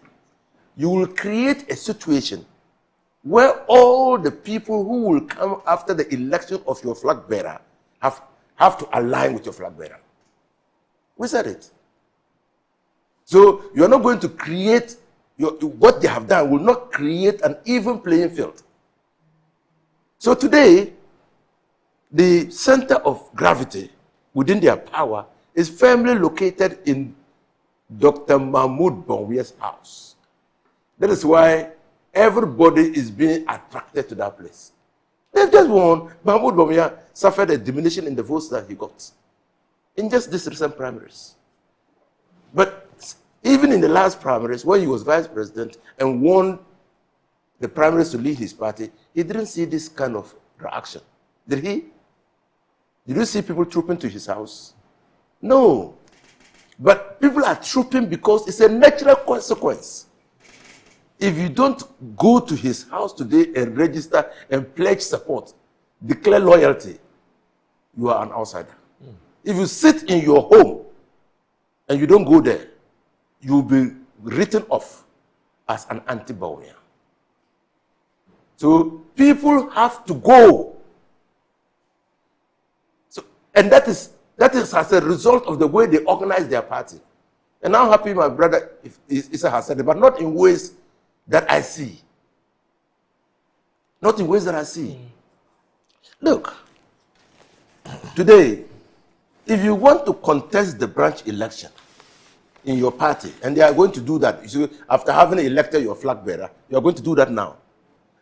you will create a situation where all the people who will come after the election of your flag bearer have to align with your flag bearer. We said it. So you're not going to create, what they have done will not create an even playing field. So today, the center of gravity within their power is firmly located in Dr. Mahmoud Bawumia's house. That is why everybody is being attracted to that place. They've just won. Mahmoud Bawumia suffered a diminution in the votes that he got in just these recent primaries. But even in the last primaries, when he was vice president and won the primaries to lead his party, he didn't see this kind of reaction. Did he? Did you see people trooping to his house? No. But people are trooping because it's a natural consequence. If you don't go to his house today and register and pledge support, declare loyalty, you are an outsider. If you sit in your home and you don't go there, you will be written off as an anti-Bawumia. So people have to go. So, and that is as a result of the way they organize their party. And I'm happy my brother Issa has said it, but not in ways that I see. Not in ways that I see. Look, today, if you want to contest the branch election in your party, and they are going to do that, you see, after having elected your flag bearer, you are going to do that now.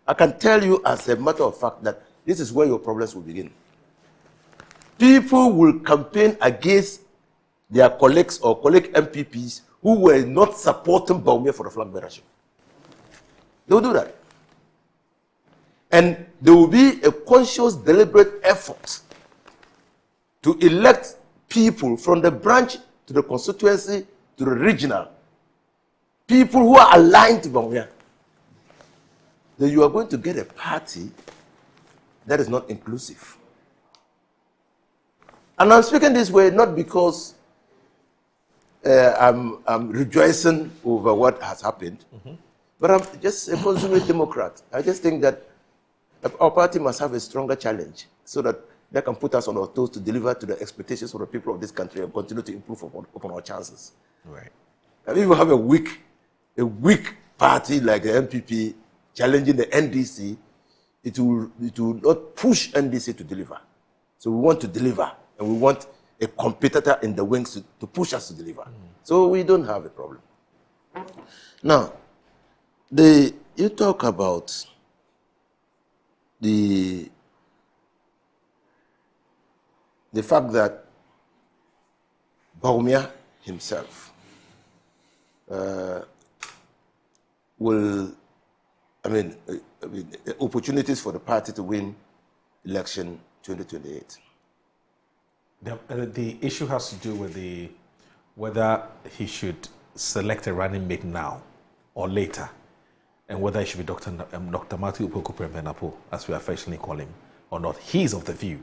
I can tell you as a matter of fact that this is where your problems will begin. People will campaign against their colleagues or colleague MPPs who were not supporting Bawumia for the flag bearership. They will do that. And there will be a conscious, deliberate effort to elect people from the branch to the constituency to the regional. People who are aligned to Bawumia. Then you are going to get a party that is not inclusive. And I'm speaking this way not because I'm rejoicing over what has happened, but I'm just a consummate Democrat. I just think that our party must have a stronger challenge so that they can put us on our toes to deliver to the expectations of the people of this country and continue to improve upon our chances. Right. And if you have a weak party like the MPP challenging the NDC, it will not push NDC to deliver. So we want to deliver, and we want a competitor in the wings to push us to deliver. So we don't have a problem. Now, you talk about the fact that Bawumia himself will, opportunities for the party to win election 2028. The issue has to do with whether he should select a running mate now or later, and whether it should be Dr. Matthew Opoku Prempeh, as we affectionately call him, or not. He's of the view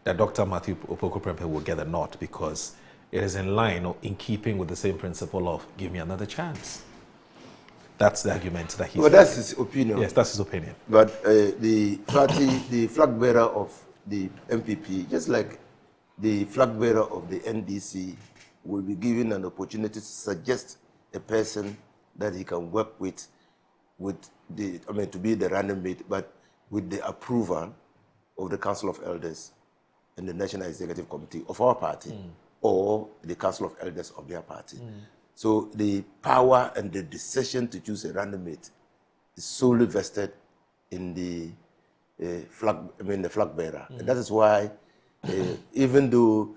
that Dr. Matthew Opoku Prempeh will get the nod because it is in line or in keeping with the same principle of give me another chance. That's the argument that he's Well, that's his opinion. Yes, that's his opinion. But the party, the flag bearer of the MPP, just like the flag bearer of the NDC, will be given an opportunity to suggest a person that he can work with to be the running mate, but with the approval of the Council of Elders and the National Executive Committee of our party, or the Council of Elders of their party. So the power and the decision to choose a running mate is solely vested in the flag bearer. And that is why, even though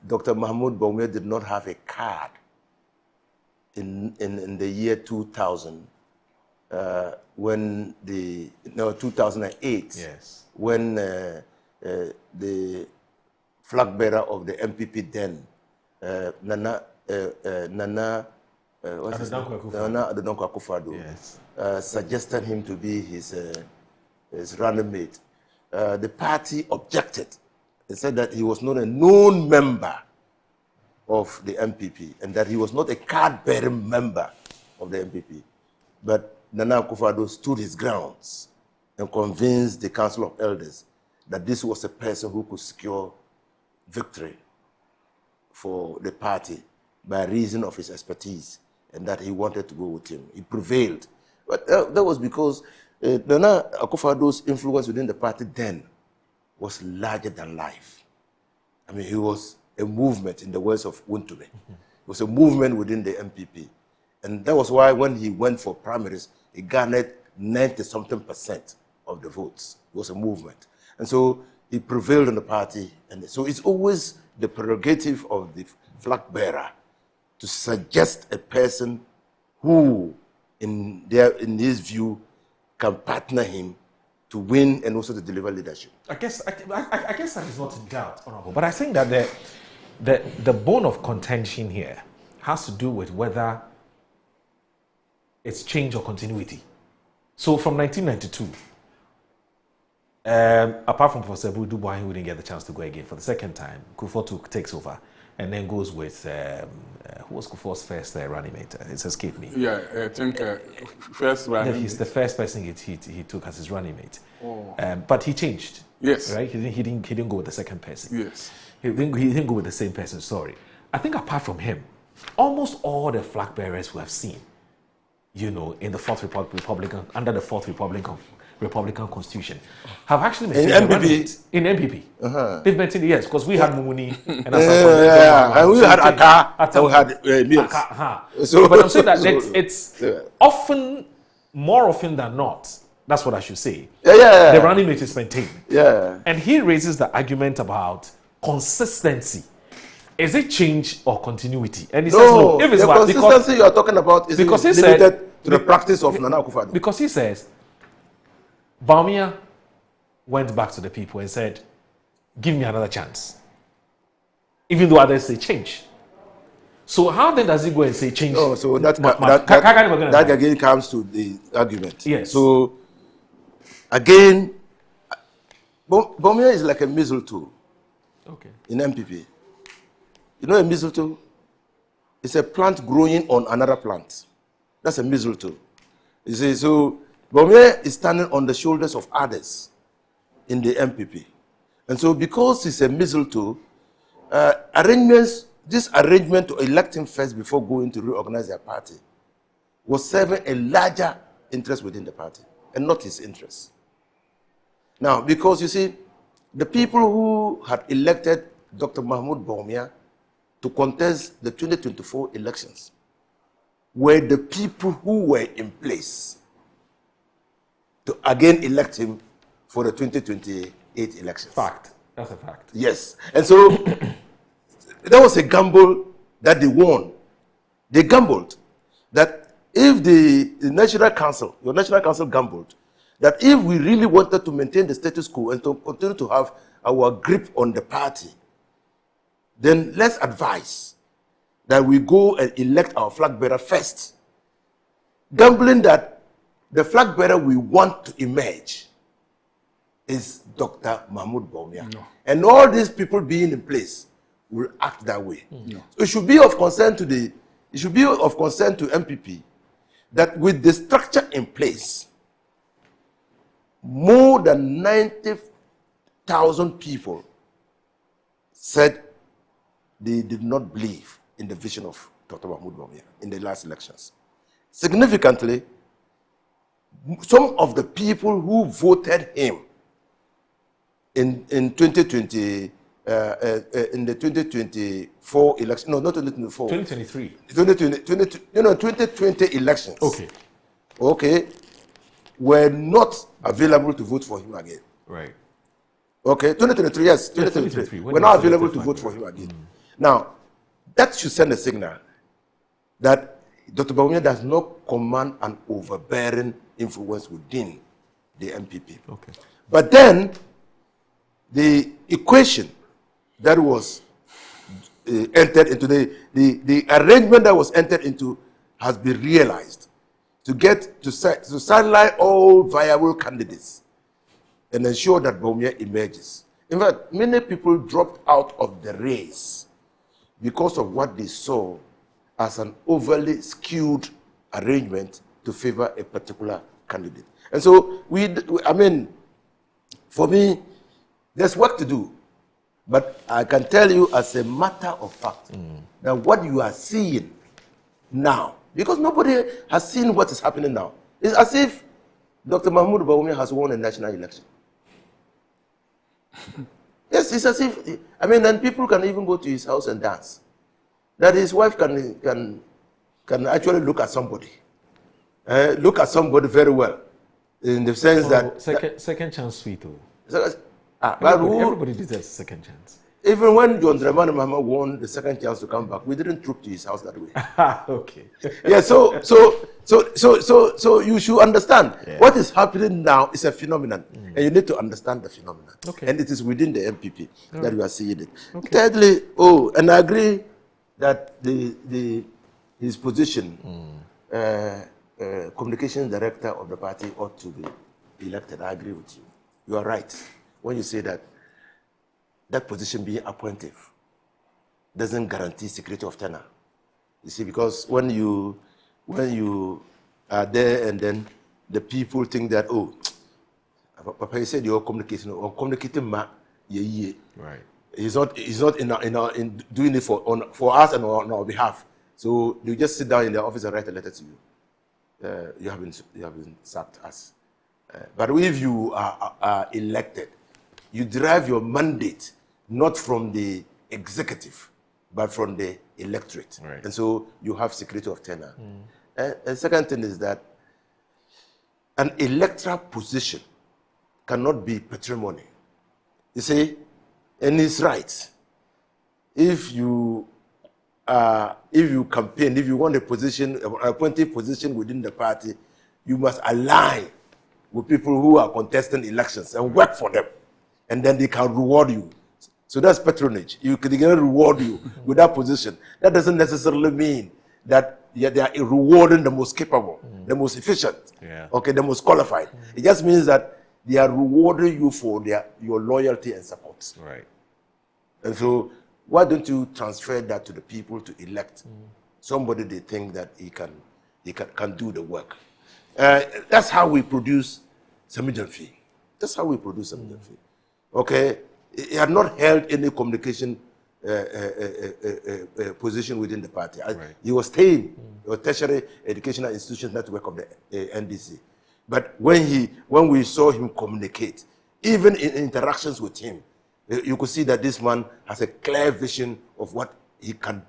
Dr. Mahmoud Bawumia did not have a card in the year 2000, 2008, yes, when the flag bearer of the MPP then, Nana Addo Akufo-Addo, yes, suggested him to be his running mate. The party objected and said that he was not a known member of the MPP and that he was not a card-bearing member of the MPP. But Nana Akufo-Addo stood his grounds and convinced the Council of Elders that this was a person who could secure victory for the party by reason of his expertise, and that he wanted to go with him. He prevailed. But that was because Nana Akufo-Addo's influence within the party then was larger than life. I mean, he was a movement, in the words of Wontumi. It was a movement within the MPP. And that was why when he went for primaries, he garnered 90-something% of the votes. It was a movement. And so he prevailed in the party. And so it's always the prerogative of the flag bearer to suggest a person who, in his view, can partner him to win and also to deliver leadership. I guess that is not in doubt, Honorable. But I think that the bone of contention here has to do with whether it's change or continuity. So from 1992, apart from Professor Budu Buahin, who didn't get the chance to go again for the second time, Kufuor takes over and then goes with, who was Kufuor's first running mate? It's escaped me. Yeah, I think first running mate. He's the first person he took as his running mate. Oh. But he changed. Yes. Right? He didn't go with the second person. Yes. He didn't go with the same person, sorry. I think apart from him, almost all the flag bearers we have seen, in the Fourth Republican, under the Fourth Republican Constitution, have actually maintained in MPP. They've maintained, yes, because we had Mumuni and and we had Aka, and we had Mills. So, but I'm saying that it's often, more often than not, that's what I should say. The running mate is maintained. And he raises the argument about consistency. Is it change or continuity? And he says no. If it's the consistency you are talking about is limited to the practice of Nana Akufo-Addo. Because he says, Bawumia went back to the people and said, give me another chance. Even though others say change. So how then does he go and say change? Oh, so that again comes to the argument. Yes. So again, Bawumia is like a mistletoe. Okay. In MPP. You know a mistletoe? It's a plant growing on another plant. That's a mistletoe. You see, so Bawumia is standing on the shoulders of others in the MPP. And so because it's a mistletoe, this arrangement to elect him first before going to reorganize their party was serving a larger interest within the party and not his interest. Now, because you see, the people who had elected Dr. Mahmoud Bawumia to contest the 2024 elections were the people who were in place to again elect him for the 2028 elections. Fact. That's a fact. Yes. And so that was a gamble that they won. They gambled that if the National Council, your National Council gambled, that if we really wanted to maintain the status quo and to continue to have our grip on the party, then let's advise that we go and elect our flag bearer first, gambling that the flag bearer we want to emerge is Dr. Mahmoud Bawumia. No. And all these people being in place will act that way. No. It should be of concern to MPP that with the structure in place, more than 90,000 people said they did not believe in the vision of Dr. Mahmoud Bawumia in the last elections. Significantly, some of the people who voted him in 2020, in the 2024 election, no, not 2024. 2023. 2020 elections. Okay, were not available to vote for him again. Right. Okay, 2023, yes, 2023. We're not available to vote for him again. Now, that should send a signal that Dr. Bawumia does not command an overbearing influence within the MPP. Okay. But then, the equation that was entered into, the arrangement that was entered into has been realized to sideline all viable candidates and ensure that Bawumia emerges. In fact, many people dropped out of the race because of what they saw as an overly skewed arrangement to favor a particular candidate. And so, for me, there's work to do. But I can tell you as a matter of fact that what you are seeing now, because nobody has seen what is happening now, it's as if Dr. Mahmoud Bawumia has won a national election. Yes, it's as if, and people can even go to his house and dance. That his wife can actually look at somebody. Look at somebody very well. In the sense that... Second chance sweet. Everybody deserves a second chance. Even when John Dramani Mahama won the second chance to come back, we didn't troop to his house that way. Okay. Yeah, so you should understand what is happening now is a phenomenon, and you need to understand the phenomenon. Okay. And it is within the MPP that we are seeing it. Okay. Thirdly, and I agree that his position, communication director of the party, ought to be elected. I agree with you. You are right when you say that position being appointive doesn't guarantee security of tenure. You see, because when you are there and then the people think that, Papa, you said you're communicating, or communicating right. He's not in doing it for us and on our behalf. So you just sit down in the office and write a letter to you. You haven't sacked us. But if you are elected, you derive your mandate not from the executive, but from the electorate. Right. And so you have security of tenure. And second thing is that an electoral position cannot be patrimony. You see, and it's right. If you campaign, if you want a position, an appointed position within the party, you must align with people who are contesting elections and work for them, and then they can reward you. So that's patronage. They can reward you with that position. That doesn't necessarily mean that they are rewarding the most capable, the most efficient, the most qualified. It just means that they are rewarding you for your loyalty and support. Right. And so, why don't you transfer that to the people to elect somebody they think that he can do the work? That's how we produce Sami Jamfi. That's how we produce Sami Jamfi. Okay, he had not held any communication position within the party. He was staying in tertiary educational institutions network of the NDC. But when we saw him communicate, even in interactions with him, you could see that this man has a clear vision of what he can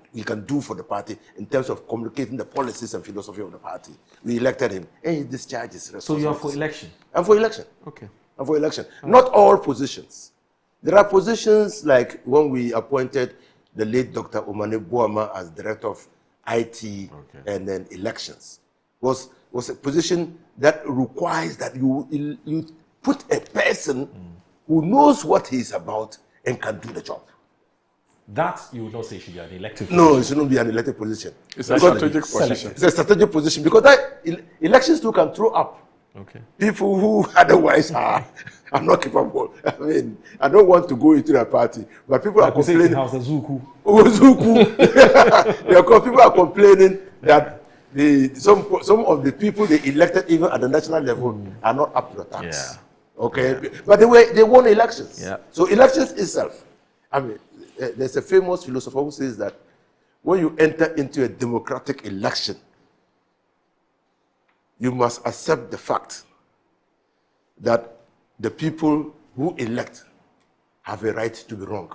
do for the party in terms of communicating the policies and philosophy of the party. We elected him, and he discharges responsibilities. So you are for election? I'm for election. Okay. I'm for election. Not all positions. There are positions like when we appointed the late Dr. Omane Boama as director of IT and then elections. Was was a position that requires that you put a person who knows what he's about and can do the job. That you would not say should be an elected position. No, it shouldn't be an elected position. It's a strategic position. It's a strategic position because that elections too can throw up people who otherwise are not capable. I mean, I don't want to go into that party, but people are complaining. Zuku. People are complaining that some of the people they elected even at the national level are not up to the task. Okay, but they won elections. So elections itself, I mean, there's a famous philosopher who says that when you enter into a democratic election, you must accept the fact that the people who elect have a right to be wrong.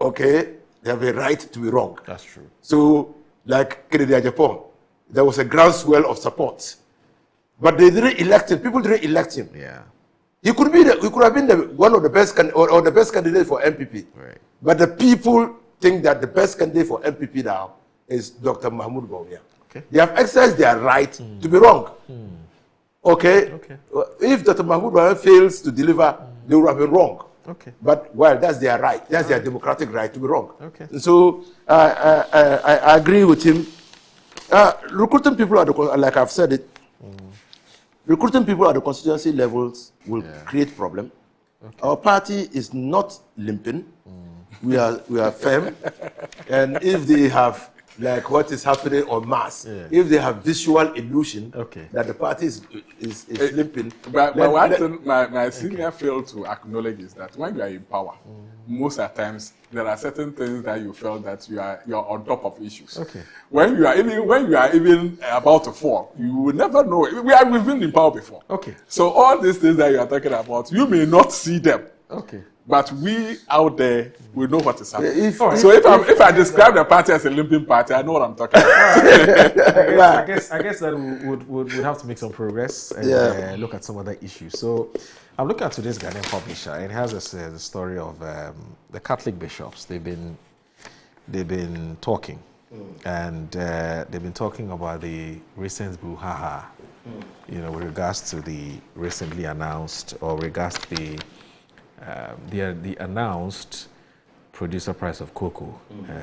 Okay? They have a right to be wrong. That's true. So, like Kennedy Japan, there was a groundswell of support. But they didn't elect him. People didn't elect him. He could have been one of the best or the best candidate for MPP. Right. But the people think that the best candidate for MPP now is Dr. Mahmoud Bawumia. They have exercised their right to be wrong. Okay? If Dr. Mahmoud Bawumia fails to deliver, they would have been wrong. But well, that's their right. That's their democratic right to be wrong. So I agree with him. Recruiting people like I've said it. Recruiting people at the constituency levels will create problem. Our party is not limping. We are firm. And if they have like what is happening on mass, if they have visual illusion that the party is limping. But one thing my senior failed to acknowledge is that when you are in power, most of the times there are certain things that you feel that you are on top of issues. When you are even about to fall, you will never know. We've been in power before. So all these things that you are talking about, you may not see them. But we out there, we know what is happening. If I describe the party as a limping party, I know what I'm talking about. I guess that we'd have to make some progress and look at some other issues. So I'm looking at today's Ghanaian publisher, and it has the story of the Catholic bishops. They've been talking, and they've been talking about the recent brouhaha, with regards to the recently announced, or regards to the announced producer price of cocoa.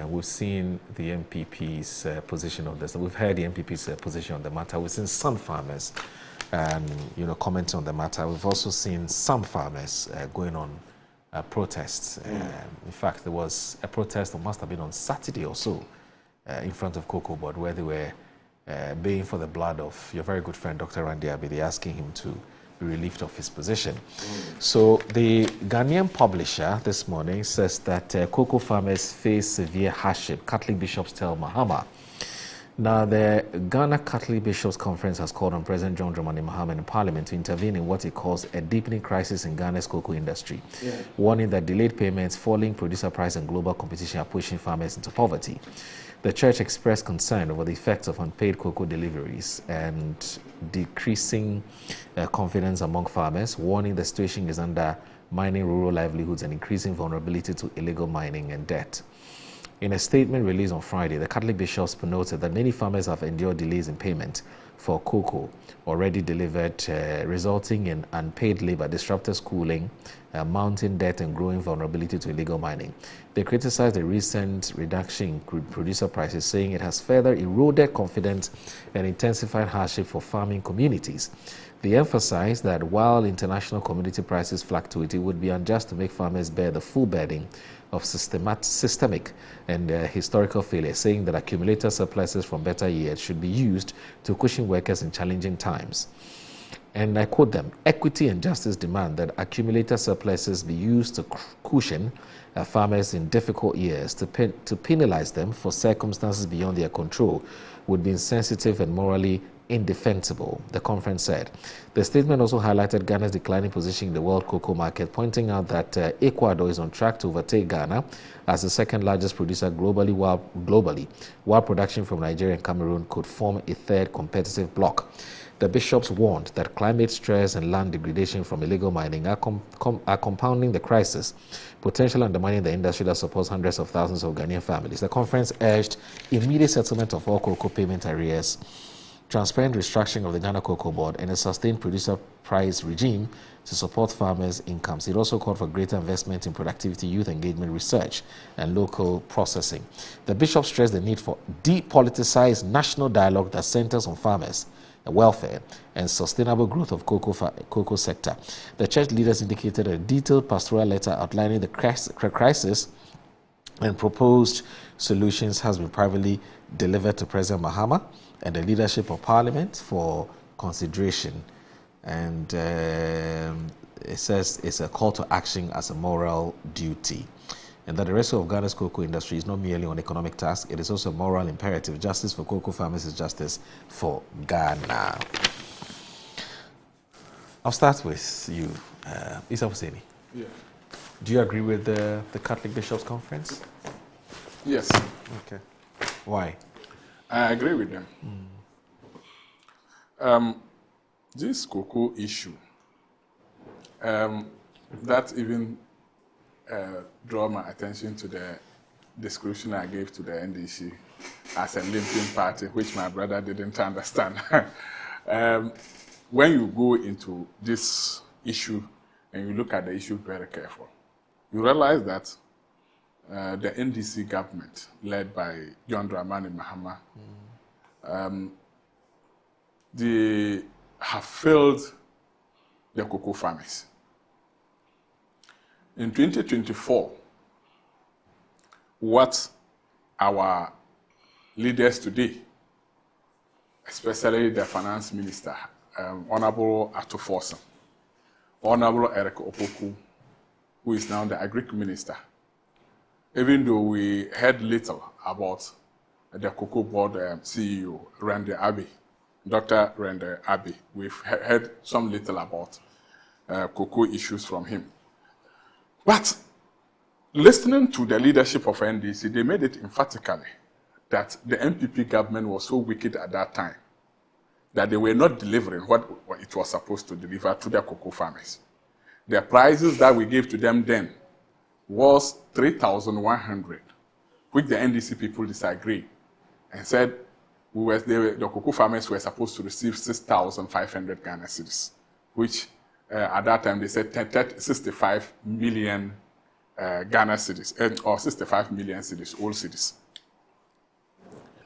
We've seen the MPP's position on this. We've heard the MPP's position on the matter. We've seen some farmers, commenting on the matter. We've also seen some farmers going on protests. In fact, there was a protest that must have been on Saturday or so in front of Cocoa Board, where they were baying for the blood of your very good friend, Dr. Randy Abidi, asking him to be relieved of his position. So the Ghanaian publisher this morning says that cocoa farmers face severe hardship. Catholic bishops tell Mahama. Now, the Ghana Catholic Bishops Conference has called on President John Dramani Mahama in Parliament to intervene in what it calls a deepening crisis in Ghana's cocoa industry, warning that delayed payments, falling producer price and global competition are pushing farmers into poverty. The church expressed concern over the effects of unpaid cocoa deliveries and decreasing confidence among farmers, warning the situation is undermining rural livelihoods and increasing vulnerability to illegal mining and debt. In a statement released on Friday, the Catholic bishops noted that many farmers have endured delays in payment for cocoa already delivered, resulting in unpaid labor, disrupted schooling, mounting debt, and growing vulnerability to illegal mining. They criticized the recent reduction in producer prices, saying it has further eroded confidence and intensified hardship for farming communities. They emphasized that while international commodity prices fluctuate, it would be unjust to make farmers bear the full burden of systemic and historical failure, saying that accumulated surpluses from better years should be used to cushion workers in challenging times. And I quote them, equity and justice demand that accumulated surpluses be used to cushion farmers in difficult years. To penalize them for circumstances beyond their control would be insensitive and morally indefensible, the conference said. The statement also highlighted Ghana's declining position in the world cocoa market, pointing out that Ecuador is on track to overtake Ghana as the second largest producer globally, while production from Nigeria and Cameroon could form a third competitive bloc. The bishops warned that climate stress and land degradation from illegal mining are compounding the crisis, potentially undermining the industry that supports hundreds of thousands of Ghanaian families. The conference urged immediate settlement of all cocoa payment arrears transparent restructuring of the Ghana Cocoa Board, and a sustained producer price regime to support farmers' incomes. It also called for greater investment in productivity, youth engagement, research, and local processing. The bishop stressed the need for depoliticized national dialogue that centers on farmers, welfare, and sustainable growth of cocoa sector. The church leaders indicated a detailed pastoral letter outlining the crisis and proposed solutions has been privately delivered to President Mahama and the leadership of Parliament for consideration. And it says it's a call to action as a moral duty, and that the rescue of Ghana's cocoa industry is not merely an economic task, it is also a moral imperative. Justice for cocoa farmers is justice for Ghana. I'll start with you, Issa Hussaini. Yeah. Do you agree with the Catholic Bishops' Conference? Yes. Okay. Why? I agree with them. This cocoa issue, that even draw my attention to the description I gave to the NDC as a limping party, which my brother didn't understand. When you go into this issue and you look at the issue very carefully, you realize that the NDC government, led by John Dramani Mahama, they have failed the cocoa farmers. In 2024, what our leaders today, especially the finance minister, Honorable Ato Forson, Honorable Eric Opoku, who is now the agric minister, even though we heard little about the cocoa board CEO, Randy Abbey, Dr. Randy Abbey, we've heard some little about cocoa issues from him. But listening to the leadership of NDC, they made it emphatically that the MPP government was so wicked at that time that they were not delivering what it was supposed to deliver to the cocoa farmers. The prices that we gave to them then was 3,100, which the NDC people disagreed and said the cocoa farmers were supposed to receive 6,500 Ghana cedis, which at that time they said 65 million Ghana cedis, or 65 million cedis, old cedis.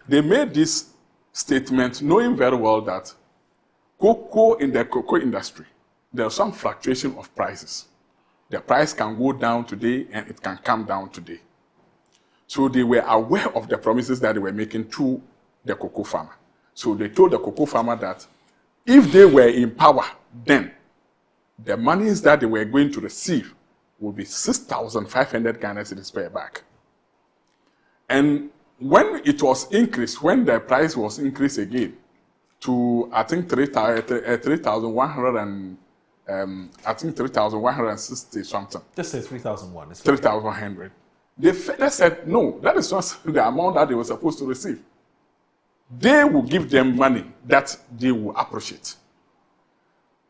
They made this statement knowing very well that cocoa in the cocoa industry, there's some fluctuation of prices. The price can go down today and it can come down today. So they were aware of the promises that they were making to the cocoa farmer. So they told the cocoa farmer that if they were in power then, the monies that they were going to receive would be 6,500 Ghana cedis per bag. And when it was increased, when the price was increased again to, I think, 3,100 and I think 3,160 something. Just say 3,001. 3,100. They said, no, that is not the amount that they were supposed to receive. They will give them money that they will appreciate.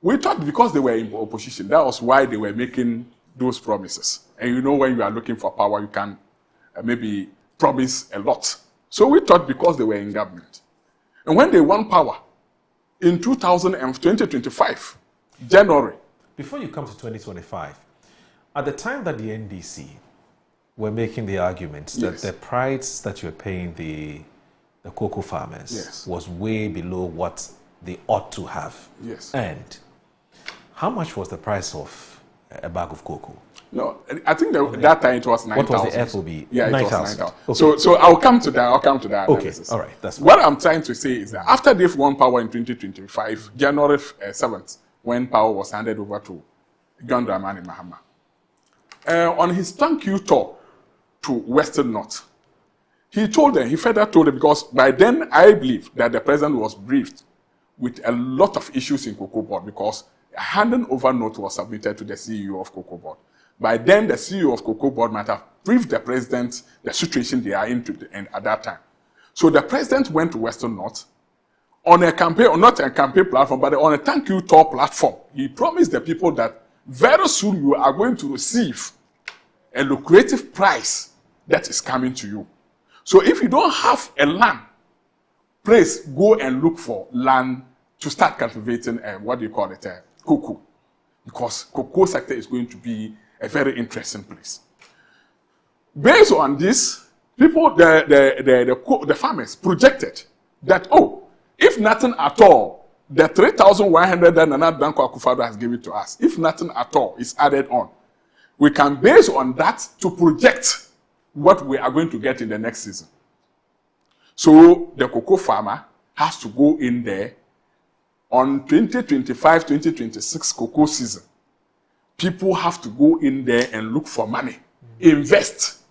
We thought because they were in opposition, that was why they were making those promises. And you know, when you are looking for power, you can maybe promise a lot. So we thought because they were in government. And when they won power, in 2025, January. Before you come to 2025, at the time that the NDC were making the arguments that the price that you're paying the cocoa farmers was way below what they ought to have. And how much was the price of a bag of cocoa? No, I think that time it was 9,000. What was the FOB? Yeah, 9,000. It was 9,000. Okay. So I'll come to that. Analysis. Okay, all right. That's what I'm trying to say is that after they've won power in 2025, January 7th, when power was handed over to John Dramani Mahama, on his thank you tour to Western North, he further told them, because by then I believe that the president was briefed with a lot of issues in Cocoa Board, because a handing over note was submitted to the CEO of Cocoa Board. By then, the CEO of Cocoa Board might have briefed the president the situation they are in at that time. So the president went to Western North on a campaign, or not a campaign platform, but on a thank you tour platform. He promised the people that very soon you are going to receive a lucrative price that is coming to you. So if you don't have a land please go and look for land to start cultivating, cocoa. Because cocoa sector is going to be a very interesting place. Based on this, people, the farmers projected that, if nothing at all, the 3,100 that Nana Danko Akufo-Addo has given to us, if nothing at all is added on, we can base on that to project what we are going to get in the next season. So the cocoa farmer has to go in there on 2025-2026 cocoa season. People have to go in there and look for money, invest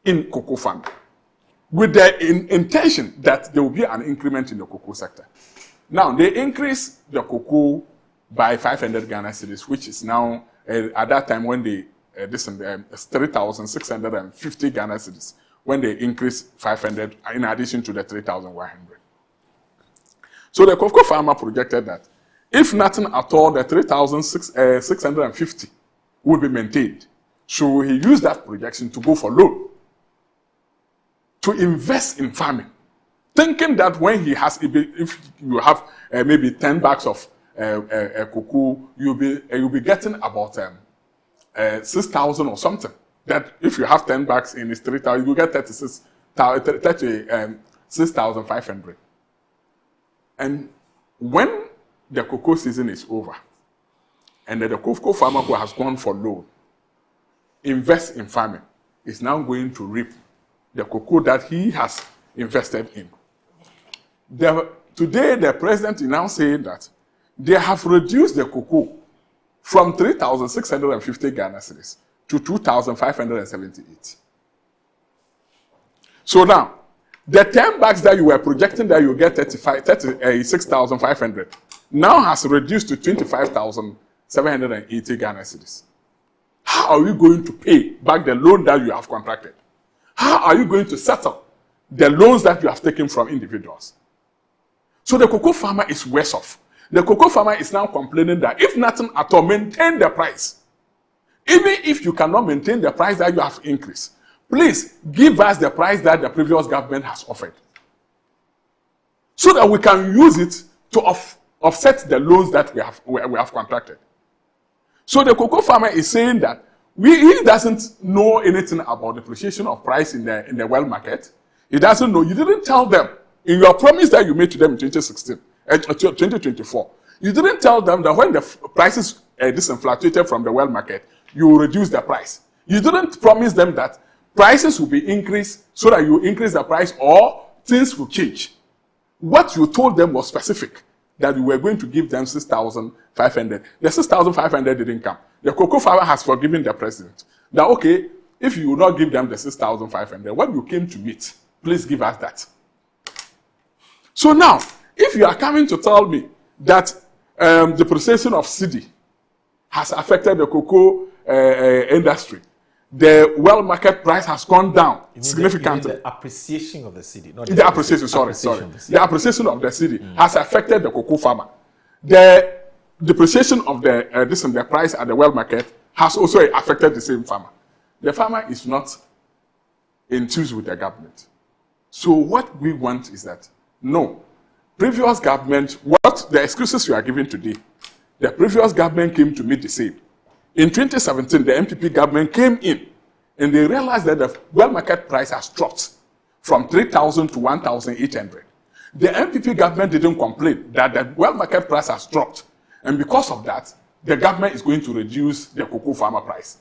in cocoa farming, with the intention that there will be an increment in the cocoa sector. Now, they increase the cocoa by 500 Ghana cedis, which is now, at that time when they, 3,650 Ghana cedis, when they increase 500 in addition to the 3,100. So the cocoa farmer projected that if nothing at all, the 3,650 will be maintained. So he used that projection to go for loan, to invest in farming, thinking that when he has, if you have maybe 10 bags of cocoa, you'll be getting about 6,000 or something. That if you have 10 bags in his 3,000, you get 36,500. And when the cocoa season is over, and the cocoa farmer who has gone for loan, invest in farming, is now going to reap the cocoa that he has invested in. Today, the president is now saying that they have reduced the cocoa from 3,650 Ghana cedis to 2,578. So now, the 10 bags that you were projecting that you get 36,500 now has reduced to 25,780 Ghana cedis. How are you going to pay back the loan that you have contracted? How are you going to settle the loans that you have taken from individuals? So the cocoa farmer is worse off. The cocoa farmer is now complaining that if nothing at all, maintain the price. Even if you cannot maintain the price that you have increased, please give us the price that the previous government has offered, so that we can use it to offset the loans that we have contracted. So the cocoa farmer is saying that he doesn't know anything about depreciation of price in the world market. He doesn't know. You didn't tell them in your promise that you made to them in 2024. You didn't tell them that when the prices disinflated from the world market, you will reduce the price. You didn't promise them that prices will be increased so that you increase the price or things will change. What you told them was specific, that you were going to give them 6,500. The 6,500 didn't come. The cocoa farmer has forgiven the president. That, okay, if you will not give them the 6,500, when you came to meet, please give us that. So now, if you are coming to tell me that the depreciation of cedi has affected the cocoa industry, the world market price has gone down significantly. The appreciation of the cedi, not the appreciation. The appreciation of the cedi has affected the cocoa farmer. The depreciation of the price at the world market has also affected the same farmer. The farmer is not in tune with the government. So what we want is that no, previous government, what the excuses you are giving today, the previous government came to meet the same. In 2017, the MPP government came in and they realized that the world market price has dropped from 3,000 to 1,800. The MPP government didn't complain that the world market price has dropped. And because of that, the government is going to reduce the cocoa farmer price.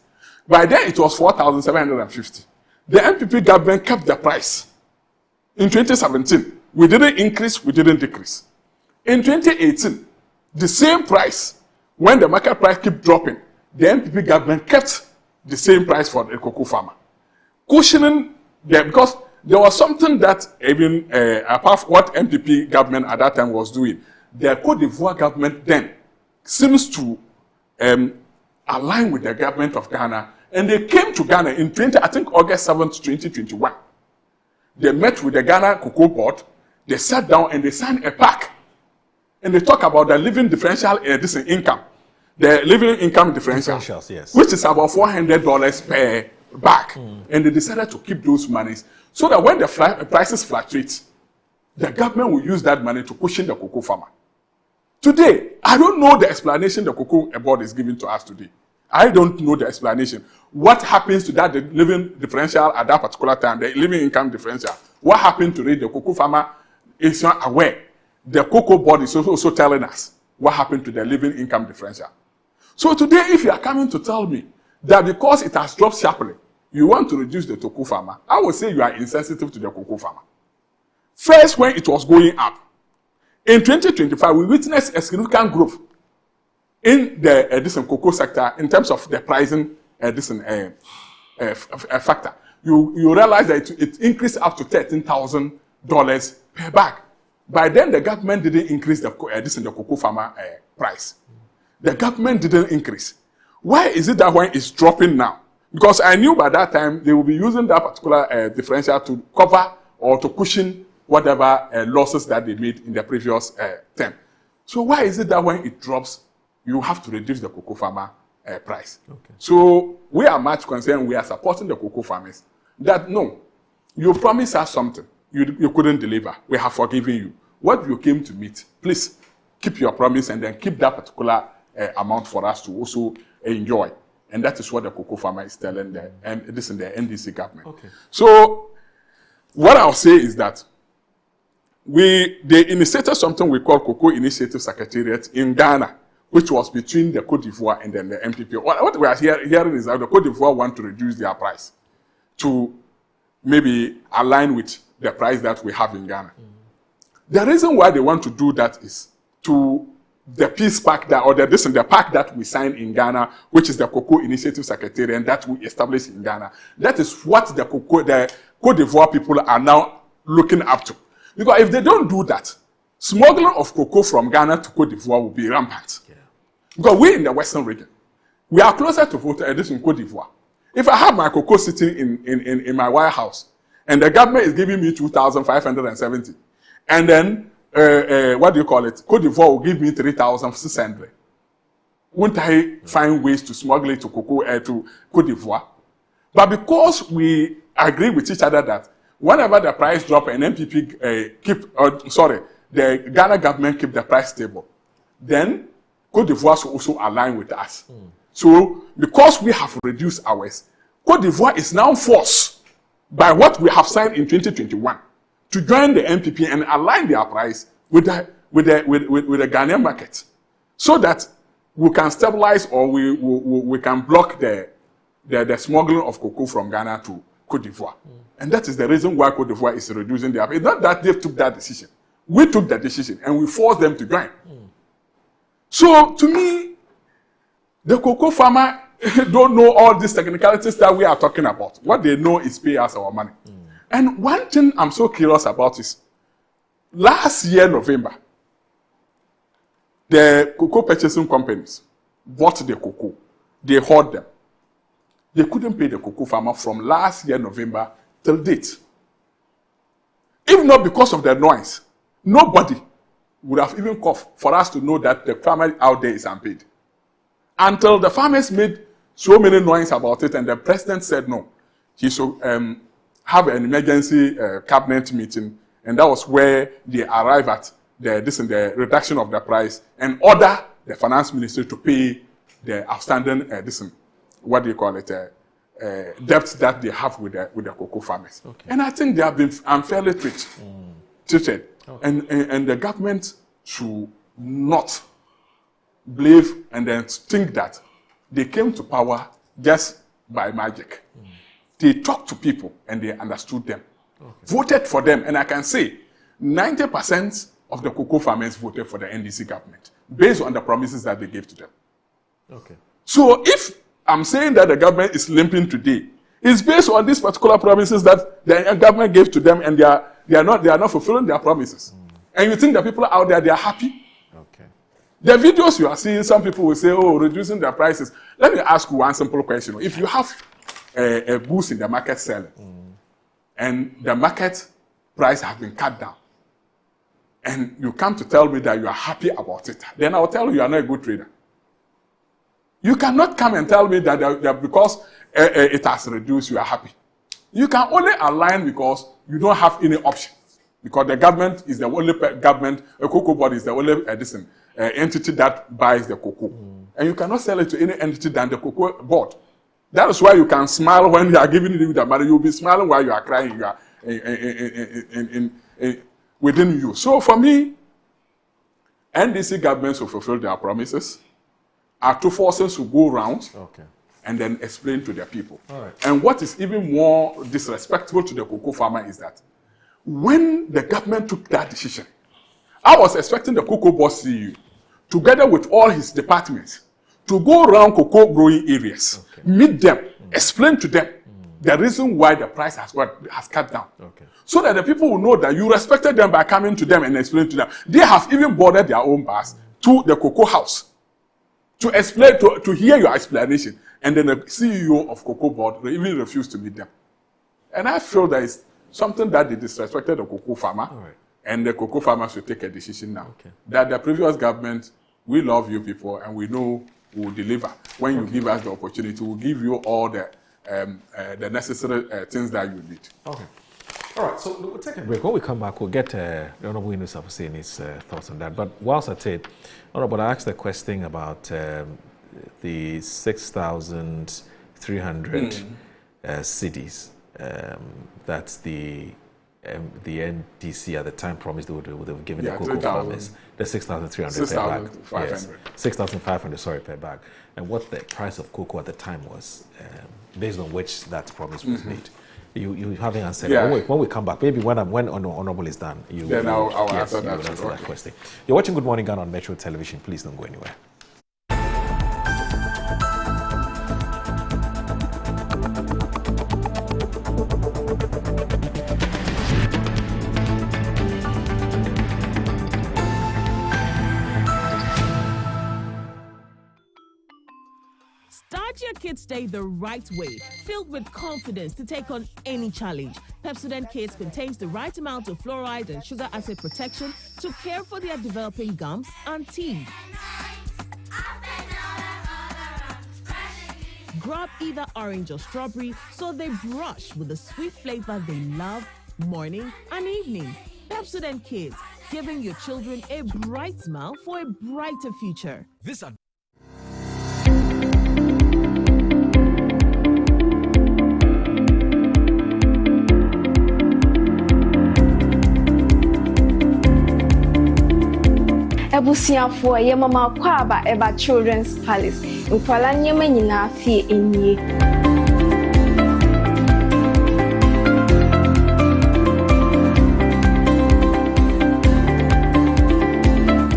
By then, it was 4,750. The MPP government kept the price. In 2017, we didn't increase, we didn't decrease. In 2018, the same price, when the market price kept dropping, the MPP government kept the same price for the cocoa farmer. Cushioning them, because there was something that even apart from what MPP government at that time was doing, the Côte d'Ivoire government then seems to align with the government of Ghana, and they came to Ghana in August 7th, 2021. They met with the Ghana Cocoa Board, they sat down and they signed a pact, and they talk about the living differential income. The living income differential, yes, which is about $400 per bag. And they decided to keep those monies so that when the prices fluctuate, the government will use that money to cushion the cocoa farmer. Today, I don't know the explanation the cocoa board is giving to us today. I don't know the explanation. What happens to that living differential at that particular time, the living income differential? What happened to it? The cocoa farmer is not aware. The cocoa board is also telling us what happened to the living income differential. So today, if you are coming to tell me that because it has dropped sharply, you want to reduce the cocoa farmer, I would say you are insensitive to the cocoa farmer. First, when it was going up, in 2025, we witnessed a significant growth in the cocoa sector in terms of the pricing factor. You realize that it increased up to $13,000 per bag. By then, the government didn't increase the cocoa farmer price. The government didn't increase. Why is it that when it's dropping now? Because I knew by that time they will be using that particular differential to cover or to cushion whatever losses that they made in the previous term. So why is it that when it drops, you have to reduce the cocoa farmer price? Okay. So we are much concerned, we are supporting the cocoa farmers, that no, you promised us something, you couldn't deliver, we have forgiven you. What you came to meet, please keep your promise and then keep that particular amount for us to also enjoy. And that is what the cocoa farmer is telling the NDC government. Okay. So what I'll say is that they initiated something we call Cocoa Initiative Secretariat in Ghana, which was between the Cote d'Ivoire and then the MPP. What we are hearing is that the Cote d'Ivoire want to reduce their price to maybe align with the price that we have in Ghana. The reason why they want to do that is to the peace pact that, or the pact that we signed in Ghana, which is the Cocoa Initiative Secretariat that we established in Ghana. That is what the Cote d'Ivoire people are now looking up to. Because if they don't do that, smuggling of cocoa from Ghana to Cote d'Ivoire will be rampant. Yeah. Because we in the Western region, we are closer to Cote d'Ivoire. If I have my cocoa sitting in my warehouse, and the government is giving me 2,570, and then, what do you call it? Cote d'Ivoire will give me 3,600. Won't I find ways to smuggle it to to Cote d'Ivoire? But because we agree with each other that whenever the price drop and MPP the Ghana government keep the price stable, then Cote d'Ivoire should also align with us. So because we have reduced ours, Cote d'Ivoire is now forced by what we have signed in 2021 to join the MPP and align their price with the Ghanaian market, so that we can stabilize or we can block the smuggling of cocoa from Ghana to Cote d'Ivoire. And that is the reason why Cote d'Ivoire is reducing their price. It's not that they took that decision. We took that decision and we forced them to join. So to me, the cocoa farmer don't know all these technicalities that we are talking about. What they know is pay us our money. And one thing I'm so curious about is, last year, November, the cocoa purchasing companies bought the cocoa. They hoard them. They couldn't pay the cocoa farmer from last year, November, till date. If not because of the noise, nobody would have even called for us to know that the farmer out there is unpaid. Until the farmers made so many noise about it and the president said no. He should have an emergency cabinet meeting, and that was where they arrived at the reduction of the price and order the finance ministry to pay the outstanding what do you call it, debts that they have with the cocoa farmers. Okay. And I think they have been unfairly treated. Okay. And the government should not believe and then think that they came to power just by magic. They talked to people and they understood them, voted for them. And I can say 90% of the cocoa farmers voted for the NDC government based on the promises that they gave to them. Okay. So if I'm saying that the government is limping today, it's based on these particular promises that the government gave to them, and they are not fulfilling their promises. And you think the people out there, they are happy? Okay. The videos you are seeing, some people will say, oh, reducing their prices. Let me ask you one simple question. If you have a goods in the market selling, and the market price has been cut down, and you come to tell me that you are happy about it, then I'll tell you are not a good trader. You cannot come and tell me that because it has reduced, you are happy. You can only align because you don't have any option. Because the government is the only government, a cocoa board is the only entity that buys the cocoa. And you cannot sell it to any entity than the cocoa board. That is why you can smile when you are giving it the money. You'll be smiling while you are crying. You are within you. So for me, NDC governments will fulfill their promises. Our two forces will go around and then explain to their people. And what is even more disrespectful to the cocoa farmer is that when the government took that decision, I was expecting the cocoa board CEO, together with all his departments, to go around cocoa growing areas, meet them, explain to them the reason why the price has cut down. So that the people will know that you respected them by coming to them and explaining to them. They have even boarded their own bus to the cocoa house to explain, to hear your explanation. And then the CEO of cocoa board even refused to meet them. And I feel that it's something that they disrespected the cocoa farmer. And the cocoa farmers will take a decision now. That the previous government, we love you people and we know we will deliver. When you give us the opportunity, we'll give you all the necessary things that you need. All right, so we'll take a break. When we come back, we'll get the Honorable Yunus saying his thoughts on that. But whilst at it, Honorable, I asked a question about the 6,300 cities that the NDC at the time promised they would have given the cocoa farmers. The 6,300 per bag. 6,500, sorry, per bag. And what the price of cocoa at the time was, based on which that promise was made. You haven't answered. When we come back, maybe when Honorable is done, I'll answer that question. You're watching Good Morning Ghana on Metro Television. Please don't go anywhere. Start your Kids Day the right way, filled with confidence to take on any challenge. Pepsodent Kids contains the right amount of fluoride and sugar acid protection to care for their developing gums and teeth. Grab either orange or strawberry so they brush with the sweet flavor they love morning and evening. Pepsodent Kids, giving your children a bright smile for a brighter future. Ebusiafo ye mama kwaba eba Children's Palace. Nkwala nyema nyina fie enye.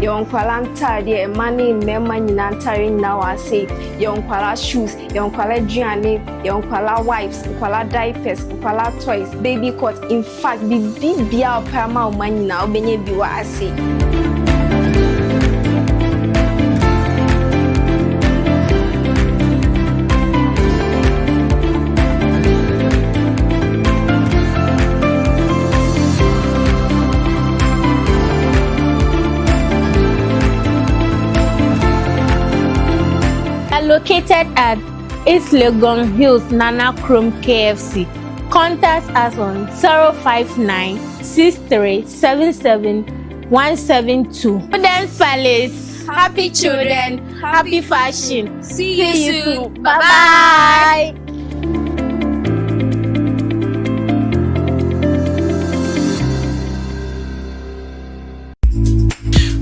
Yonkwala ntade mani mema nyina ntare nyina wase. Yonkwala shoes, yonkwala aduane, yonkwala wipes, yonkwala diapers, yonkwala toys, baby coat. In fact, bibia opama omanyina obenye biwa ase. Located at East Legon Hills, Nana Chrome KFC. Contact us on 059 6377 172. Children's Palace. Happy children, happy fashion. See you soon. Bye-bye.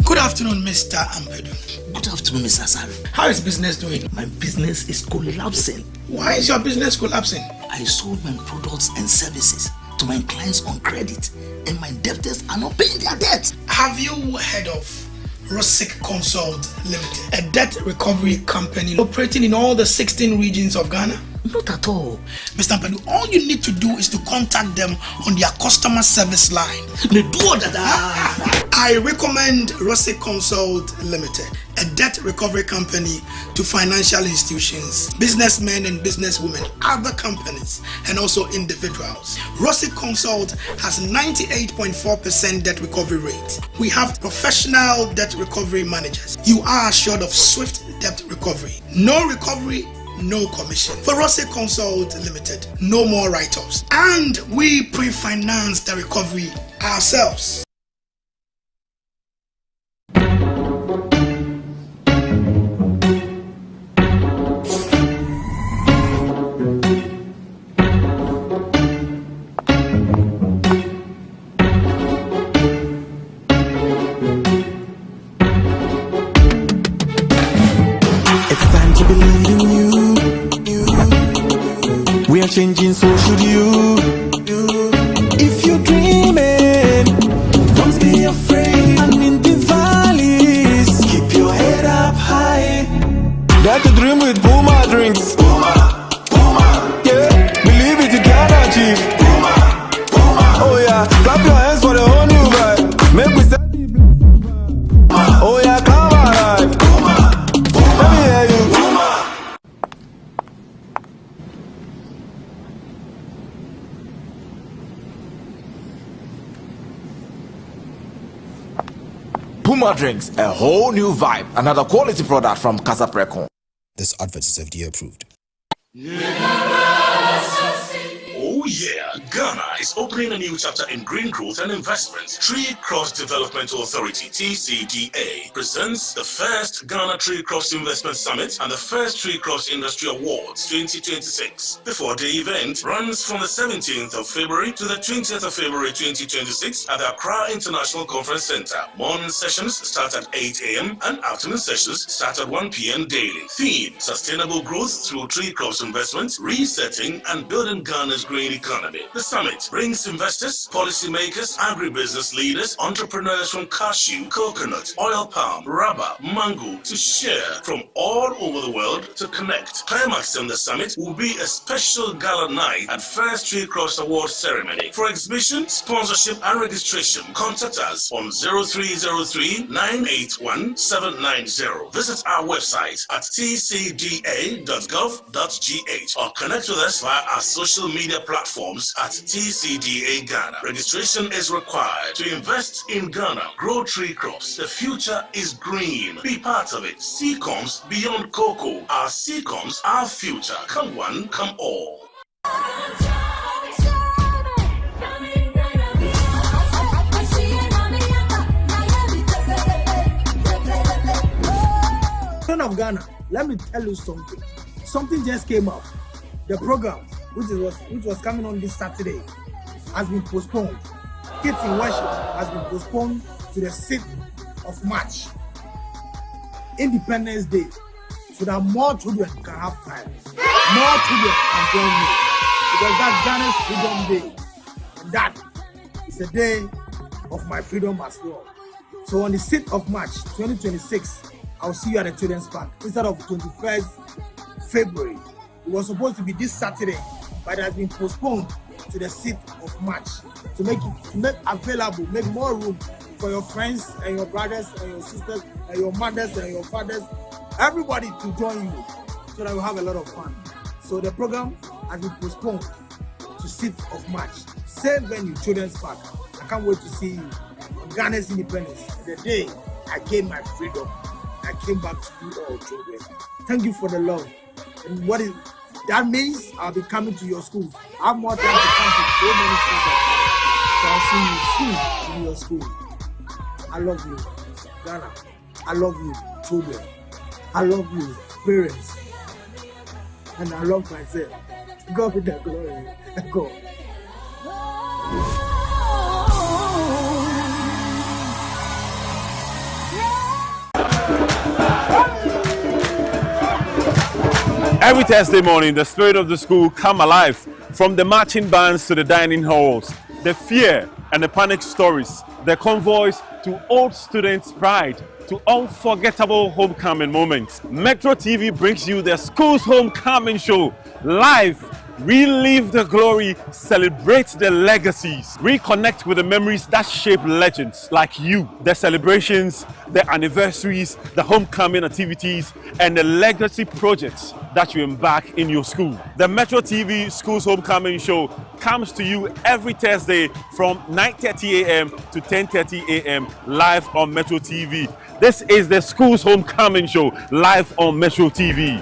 Good afternoon, Mr. Ampedu. Good afternoon, Mr. Asari. How is business doing? My business is collapsing. Why is your business collapsing? I sold my products and services to my clients on credit, and my debtors are not paying their debts. Have you heard of Rosic Consult Limited, a debt recovery company operating in all the 16 regions of Ghana? Not at all. Mr. Ampedu, all you need to do is to contact them on their customer service line. I recommend Rosic Consult Limited, a debt recovery company to financial institutions, businessmen and businesswomen, other companies, and also individuals. Rosic Consult has 98.4% debt recovery rate. We have professional debt recovery managers. You are assured of swift debt recovery. No recovery, no commission. For Rosic Consult Limited, no more write-offs. And we pre-finance the recovery ourselves. We are changing, so should you. If you're dreaming, don't be afraid. And in the valleys, keep your head up high. Dare to dream with Puma drinks. Puma, Puma. Yeah, believe it, you can achieve. Puma, Puma. Oh yeah, clap your hands for the whole new vibe. Make we start the Puma. Oh yeah, come alive. Puma, Puma. Let me hear you. Puma Drinks, a whole new vibe. Another quality product from Casa Precon. This advert is FDA approved. Oh yeah, Ghana is opening a new chapter in green growth and investments. Tree Cross Developmental Authority, TCDA, presents the first Ghana Tree Cross Investment Summit and the first Tree Cross Industry Awards 2026. The four-day event runs from the 17th of February to the 20th of February 2026 at the Accra International Conference Center. Morning sessions start at 8 a.m. and afternoon sessions start at 1 p.m. daily. Theme: Sustainable Growth through Tree Cross Investments, Resetting and Building Ghana's Green Economy. The summit brings investors, policymakers, agribusiness leaders, entrepreneurs from cashew, coconut, oil palm, rubber, mango to share from all over the world to connect. Climax in the summit will be a special gala night at First Tree Cross Award ceremony. For exhibition, sponsorship and registration, contact us on 0303 981 790. Visit our website at tcda.gov.gh or connect with us via our social media platforms at TCDA Ghana. Registration is required. To invest in Ghana, grow tree crops. The future is green. Be part of it. Seacoms beyond cocoa. Our Seacoms, our future. Come one, come all. Son of Ghana, let me tell you something. Something just came up. The program, which was coming on this Saturday, has been postponed. Kids in Worship has been postponed to the 6th of March, Independence Day, so that more children can have time. More children can join me, because that's Ghana's Freedom Day, and that is a day of my freedom as well. So on the 6th of March 2026, I'll see you at the Children's Park instead of 21st February. It was supposed to be this Saturday, but it has been postponed to the 6th of March to make available, make more room for your friends and your brothers and your sisters and your mothers and your fathers, everybody to join you, so that we'll have a lot of fun. So the program has been postponed to 6th of March. Same venue, Children's Park. I can't wait to see you on Ghana's independence, the day I gained my freedom. I came back to you all children. Thank you for the love. And that means I'll be coming to your schools. I have more time to come to so many schools. So I'll see you soon in your school. I love you, Ghana. I love you, children. I love you, parents. And I love myself. God be the glory. God. Every Thursday morning, the spirit of the school come alive. From the marching bands to the dining halls, the fear and the panic stories, the convoys to old students' pride, to unforgettable homecoming moments. Metro TV brings you the school's homecoming show live. Relive the glory, celebrate the legacies, reconnect with the memories that shape legends like you. The celebrations, the anniversaries, the homecoming activities, and the legacy projects that you embark in your school. The Metro TV School's Homecoming Show comes to you every Thursday from 9:30 a.m. to 10:30 a.m. live on Metro TV. This is the School's Homecoming Show live on Metro TV.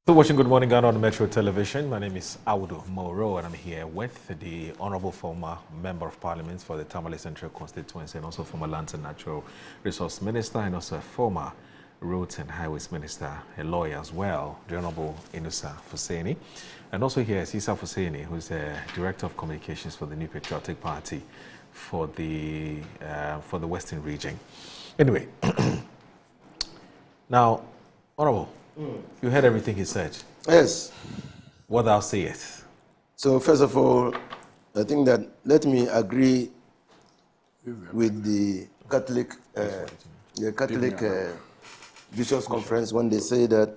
So watching Good Morning Ghana on Metro Television, my name is Audu Moro and I'm here with the Honorable former Member of Parliament for the Tamale Central Constituency and also former Lands and Natural Resource Minister and also a former Roads and Highways Minister, a lawyer as well, the Honorable Inusa Fuseni. And also here is Isa Fuseni, who is the Director of Communications for the New Patriotic Party for the Western region. Anyway, now, Honorable, you heard everything he said. Yes. What thou sayest? So first of all, I think that let me agree with the Catholic Bishops' Conference when they say that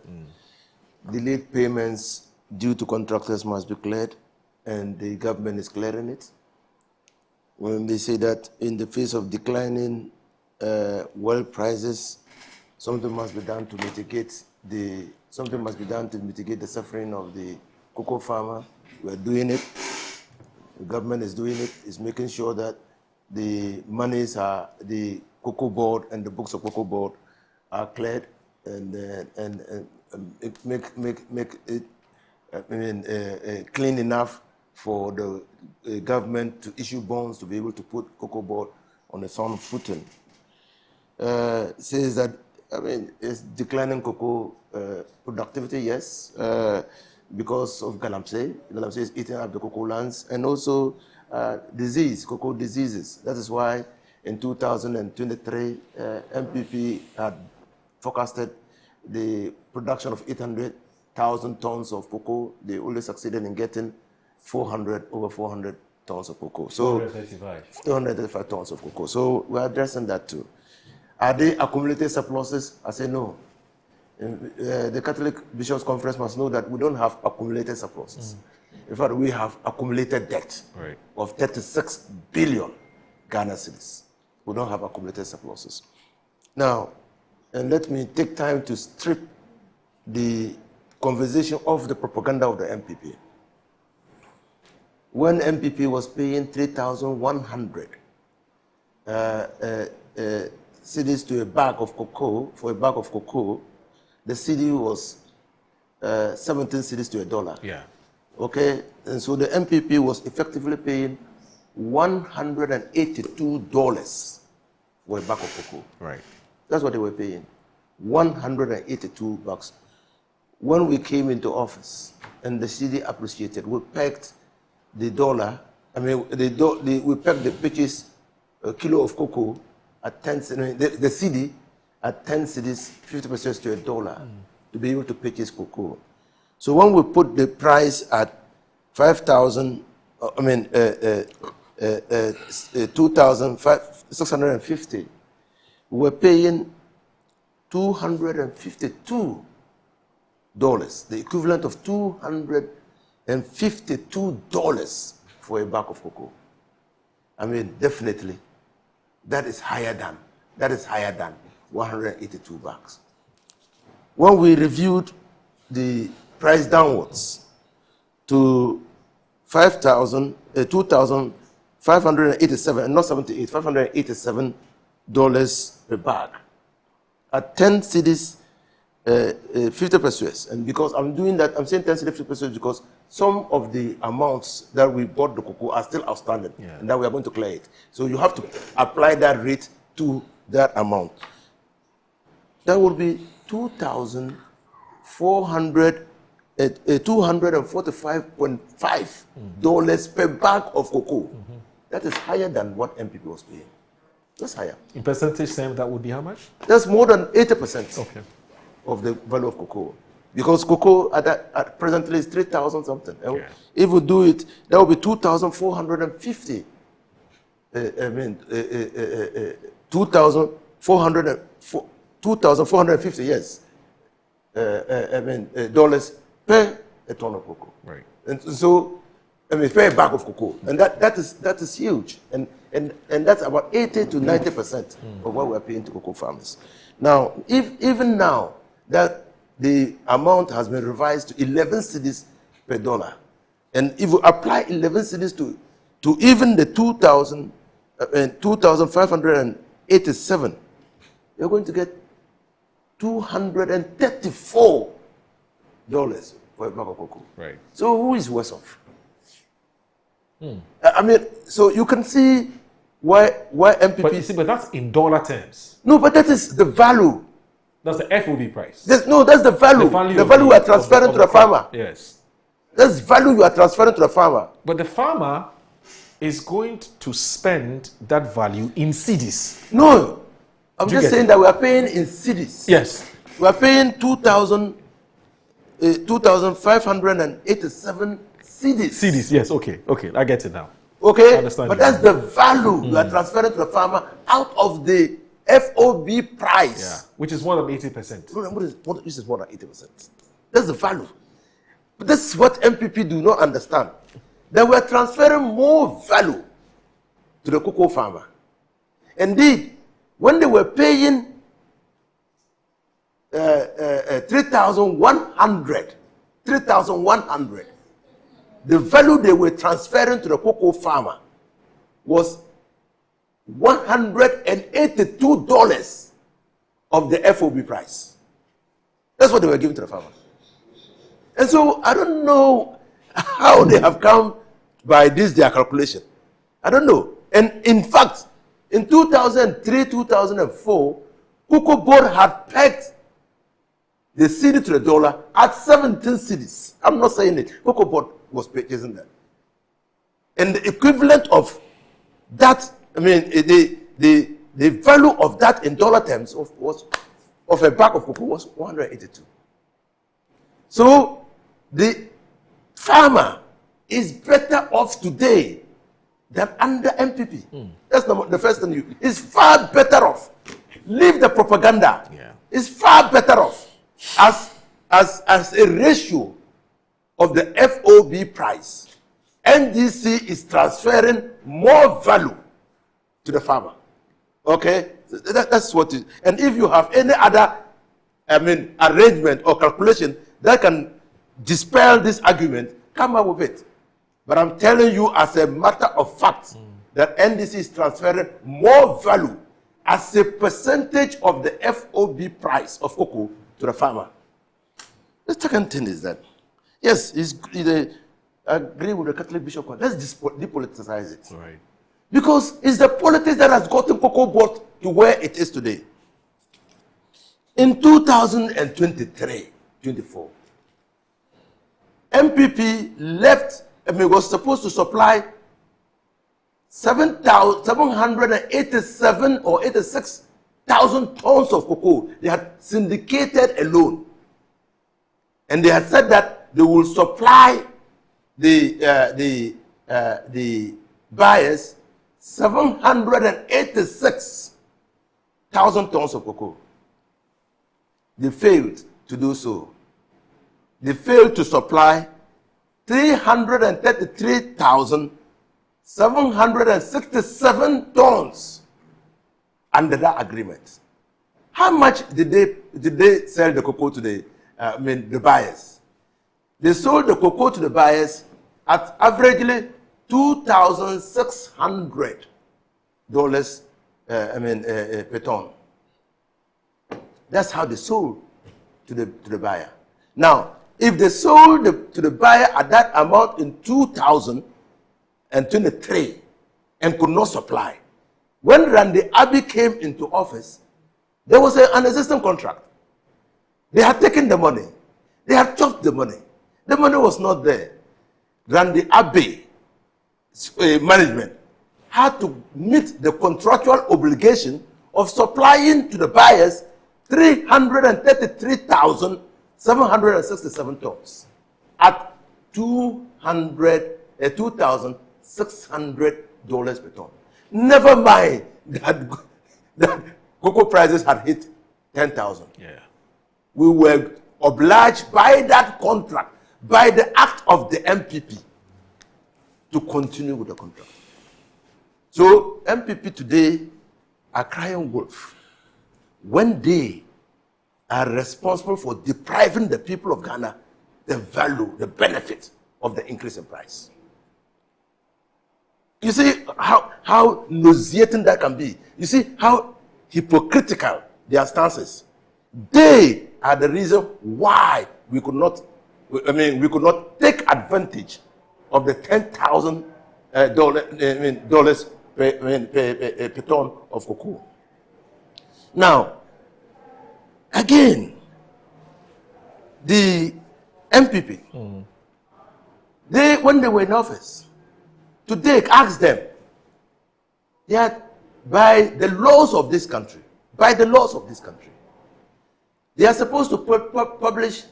delayed payments due to contractors must be cleared, and the government is clearing it. When they say that in the face of declining world prices, something must be done to mitigate the suffering of the cocoa farmer. We are doing it. The government is doing it. It's making sure that the monies are the cocoa board and the books of cocoa board are cleared and make it clean enough for the government to issue bonds to be able to put cocoa board on a sound footing. Says that it's declining cocoa productivity, yes, because of galamsey. Galamsey is eating up the cocoa lands, and also cocoa diseases. That is why in 2023, MPP had forecasted the production of 800,000 tons of cocoa. They only succeeded in getting over 400 tons of cocoa. So 235 tons of cocoa. So we're addressing that too. Are they accumulated surpluses? I say no. The Catholic Bishops' Conference must know that we don't have accumulated surpluses. In fact, we have accumulated debt of 36 billion Ghana cedis. We don't have accumulated surpluses. Now, and let me take time to strip the conversation of the propaganda of the MPP. When MPP was paying 3,100 cedis to a bag of cocoa, for a bag of cocoa, the cedi was 17 cedis to $1. Yeah. Okay, and so the MPP was effectively paying $182 for a bag of cocoa. Right. That's what they were paying, $182. When we came into office and the cedi appreciated, we pegged the dollar. I mean, we pegged the purchase a kilo of cocoa at 10 cedis, the cedi at 10 cedis, 50% to $1 to be able to purchase cocoa. So when we put the price at 2,650, we were paying $252, the equivalent of $252 for a bag of cocoa. I mean, definitely, that is higher than 182 bags. When we reviewed the price downwards to 2,587, and not 78, $587 per bag at 10 cedis, 50 pesos. And because I'm doing that, I'm saying 10 cedis, 50 pesos because some of the amounts that we bought the cocoa are still outstanding, and that we are going to clear it. So you have to apply that rate to that amount. That would be $245.5 per bag of cocoa. That is higher than what MPP was paying. That's higher. In percentage terms, that would be how much? That's more than 80% of the value of cocoa. Because cocoa at presently is 3,000 something. If we do it, that would be 2,450. 2,450, yes. Dollars per a ton of cocoa. Right. And so, per bag of cocoa. And that is huge. And that's about 80 to 90% of what we're paying to cocoa farmers. Now, even now that the amount has been revised to 11 cedis per dollar, and if we apply 11 cedis to even the 2,587, you're going to get $234 for a bag of cocoa. Right. So who is worse off? I mean, so you can see why MPP. But you see, but that's in dollar terms. No, but that is the value. That's the FOB price. That's the value. The value you are transferring to the farmer. Yes. That's value you are transferring to the farmer. But the farmer is going to spend that value in cedis. No, I'm just saying that we are paying in cedis. Yes. We are paying 2,587 cedis. Cedis, yes, okay, I get it now. Okay, I understand. But that's the value you are transferring to the farmer out of the FOB price. Yeah, which is more than 80%. This is more than 80%. That's the value. But this is what MPP do not understand. That we are transferring more value to the cocoa farmer. Indeed, when they were paying 3,100, the value they were transferring to the cocoa farmer was $182 of the FOB price. That's what they were giving to the farmer. And so I don't know how they have come by their calculation. I don't know. And in fact, in 2003, 2004, Cocoa Board had pegged the cedi to the dollar at 17 cedis. I'm not saying it. Cocoa Board was purchasing that. And the equivalent of that, I mean, the value of that in dollar terms of a bag of cocoa was 182. So the farmer is better off today than under MPP. That's the first thing. Is far better off. Leave the propaganda. Yeah. It's far better off as a ratio of the FOB price. NDC is transferring more value to the farmer. Okay, that's what it is. And if you have any other, arrangement or calculation that can dispel this argument, come up with it. But I'm telling you as a matter of fact that NDC is transferring more value as a percentage of the FOB price of cocoa to the farmer. The second thing is that, yes, I agree with the Catholic Bishop. Let's depoliticize it. Right. Because it's the politics that has gotten Cocoa Board to where it is today. In 2023-24, MPP was supposed to supply 787 or 86,000 tons of cocoa. They had syndicated a loan. And they had said that they will supply the buyers 786,000 tons of cocoa. They failed to do so. They failed to supply 333,767 tons under that agreement. How much did they sell the cocoa to the buyers? They sold the cocoa to the buyers at averagely $2,600 per ton. That's how they sold to the buyer. Now, if they sold to the buyer at that amount in 2023 and could not supply, when Randy Abbey came into office, there was an existing contract. They had taken the money. They had chopped the money. The money was not there. Randy Abbey management had to meet the contractual obligation of supplying to the buyers 333,767 tons at $2,600 per ton. Never mind that cocoa prices had hit 10,000. Yeah. We were obliged by that contract, by the act of the MPP, to continue with the contract. So MPP today are crying wolf when they are responsible for depriving the people of Ghana the value, the benefit of the increase in price. You see how nauseating that can be. You see how hypocritical their stances. They are the reason why we could not we could not take advantage of the $10,000 dollars per ton of cocoa. Now, again, the MPP, when they were in office, today ask them that by the laws of this country, they are supposed to publish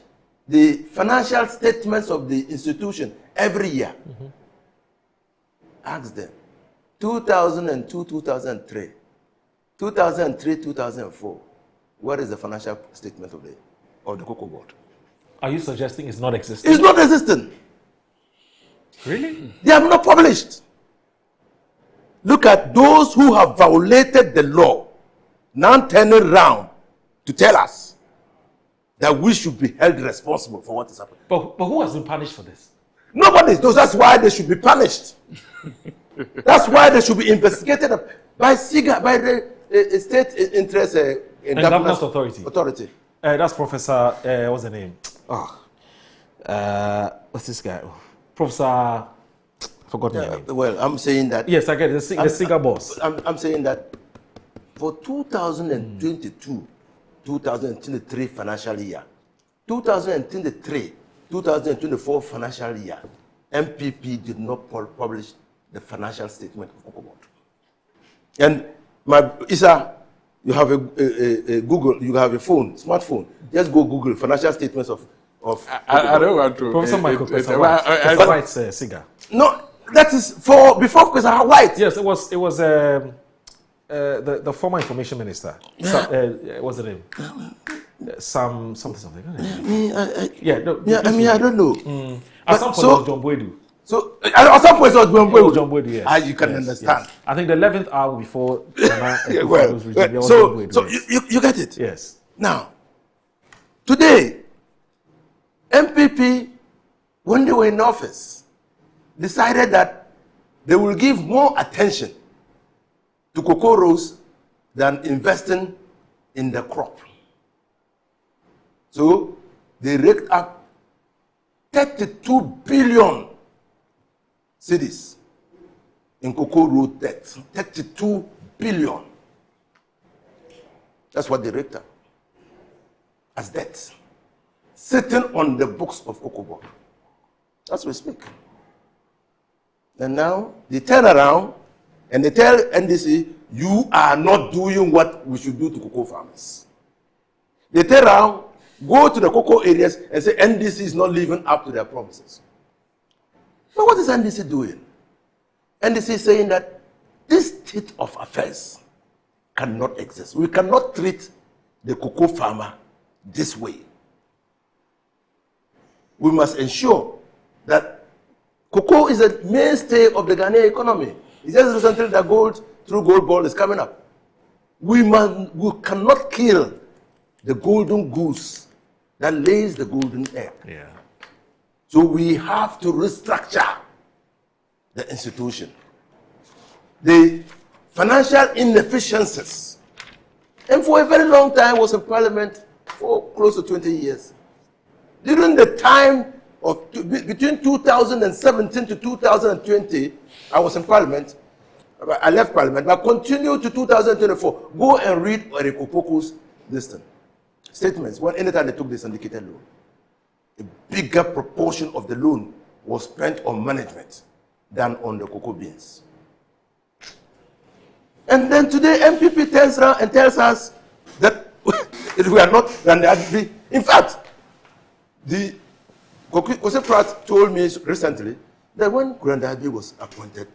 the financial statements of the institution every year. Ask them. 2002, 2003, 2003, 2004. What is the financial statement of the Cocoa Board? Are you suggesting it's not existing? It's not existing. Really? They have not published. Look at those who have violated the law, now turning around to tell us that we should be held responsible for what is happening. But who has been punished for this? Nobody. That's why they should be punished. That's why they should be investigated by SIGA, by the State Interest and Governance Authority. That's Professor, what's the name? What's this guy? Professor, forgot the name. Well, I'm saying that. Yes, I get it. The SIGA boss. I'm saying that for 2022, 2023 financial year, 2023, 2024 financial year, MPP did not publish the financial statement of Cocoa Board. And Isa, you have a Google, you have a phone, smartphone. Just go Google financial statements of I don't want to. Professor Michael White's SIGA. No, that is before Professor White. Yes, it was the former information minister. What's the name? Something. I don't know. At some point, it was John Boydu. So at some point, it was John Boydu. John Boydu, yes. You can understand. Yes. I think the 11th hour before. So you get it. Yes. Now, today, MPP, when they were in office, decided that they will give more attention to cocoa rows than investing in the crop. So they raked up 32 billion cedis in cocoa row debt. 32 billion. That's what they raked up as debt, sitting on the books of Cocoa Board. As we speak. And now they turn around and they tell NDC, you are not doing what we should do to cocoa farmers. They turn around, go to the cocoa areas and say NDC is not living up to their promises. So what is NDC doing? NDC is saying that this state of affairs cannot exist. We cannot treat the cocoa farmer this way. We must ensure that cocoa is a mainstay of the Ghanaian economy. It's just recently that gold ball is coming up. We cannot kill the golden goose that lays the golden egg. Yeah. So we have to restructure the institution. The financial inefficiencies, and for a very long time was in Parliament for close to 20 years. During the time of between 2017 to 2020, I was in Parliament. I left Parliament, but continued to 2024. Go and read Eriko Poku's statements. Anytime they took the syndicated loan, a bigger proportion of the loan was spent on management than on the cocoa beans. And then today, MPP turns around and tells us that we are not Grandadby. In fact, the Kose Pratt told me recently that when Grandadby was appointed,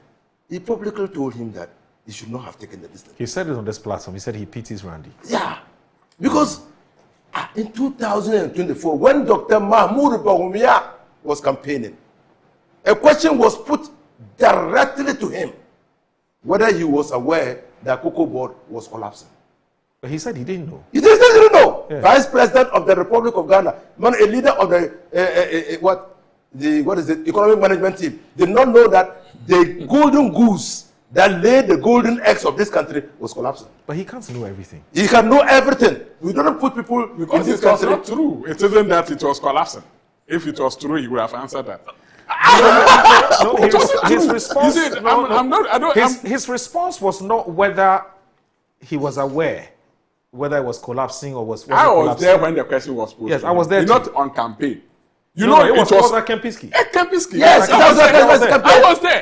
he publicly told him that he should not have taken the distance. He said it on this platform. He said he pities Randy. Yeah, because in 2024, when Dr. Mahmoud Bawumia was campaigning, a question was put directly to him whether he was aware that Cocoa Board was collapsing. But he said he didn't know. He didn't know. Yeah. Vice President of the Republic of Ghana, a leader of the economic management team, did not know that the golden goose that laid the golden eggs of this country was collapsing. But he can't know everything. He can know everything. We don't put people because in this it was country. not true. It isn't that it was collapsing. If it was true, he would have answered that. No, his response. You see, I'm not. His response was not whether he was aware whether it was collapsing or was. I was there when the question was posed. Yes, I was there. Not on campaign. You No, know, it was Kempinski. Kempinski. Yes, I was there.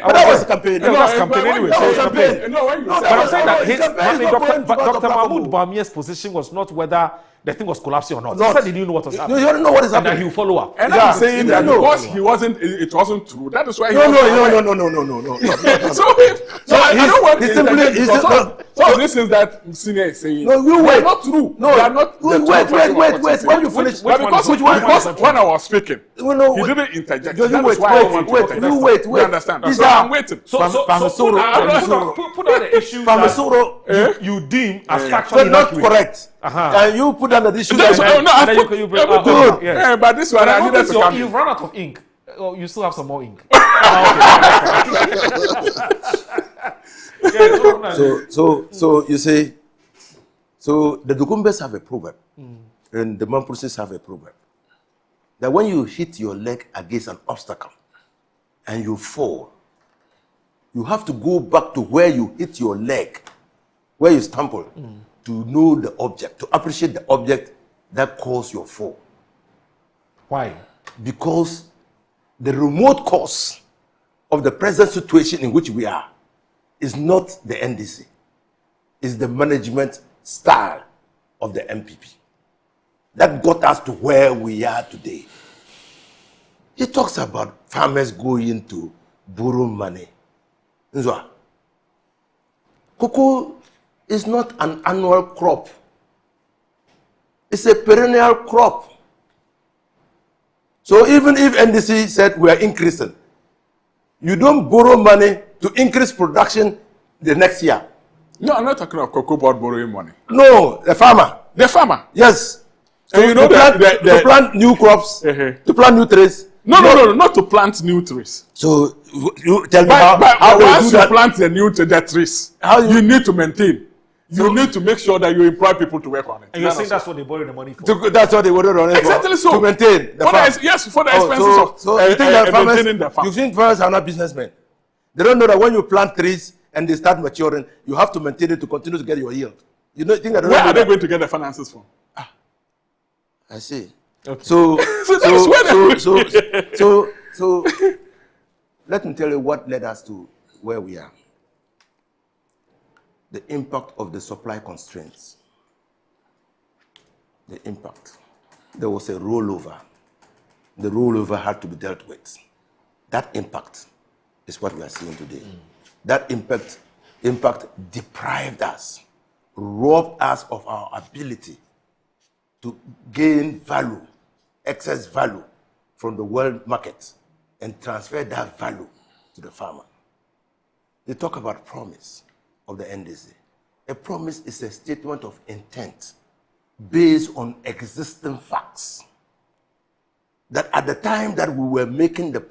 But that was the campaign. That was campaign anyway. So campaign. No, when you But I'm saying that Dr. Mahmoud Bamia's position was not whether the thing was collapsing or not. He said he didn't know what was happening. You don't know what is happening. And that he will follow up. And I'm saying that because he wasn't, it wasn't true. That is why he No. So I don't want to interject because some of these things that Senior is saying, no, you they wait. are not true. No, they are not. Wait. When you finish, Because when I was speaking, he didn't interject. That is why I don't want to interject. You wait. You understand? So I'm waiting. So put out the issue that you deem as factually not correct. And you put down the issue. Good. Yeah, but this one I needed to come. You've run out of ink. Oh, you still have some more ink. So you say, so the Dugumbes have a proverb, and the Mampuses have a proverb, that when you hit your leg against an obstacle and you fall, you have to go back to where you hit your leg, where you stumbled, to know the object, to appreciate the object that caused your fall. Why? Because the remote cause of the present situation in which we are is not the NDC. It's the management style of the MPP that got us to where we are today. He talks about farmers going to borrow money. Cocoa is not an annual crop. It's a perennial crop. So even if NDC said we are increasing, you don't borrow money to increase production the next year. No, I'm not talking about cocoa board borrowing money. No, the farmer. The farmer. Yes. So you know to plant new crops, to plant new trees. No, not to plant new trees. So you tell me how once do you that? plant the trees, you need to maintain. You need to make sure that you employ people to work on it. And you're saying that's what they borrow the money for? That's what they borrow on it Exactly for. so. To maintain the farm. Yes, for the expenses So of you think that maintaining the farm. You think farmers are not businessmen? They don't know that when you plant trees and they start maturing, you have to maintain it to continue to get your yield. You know, think that where are they going to get the finances from? I see. Okay. So let me tell you what led us to where we are. The impact of the supply constraints. The impact. There was a rollover. The rollover had to be dealt with. That impact is what we are seeing today. That impact deprived us, robbed us of our ability to gain value, excess value from the world market and transfer that value to the farmer. They talk about promise of the NDC. A promise is a statement of intent based on existing facts. That at the time that we were making the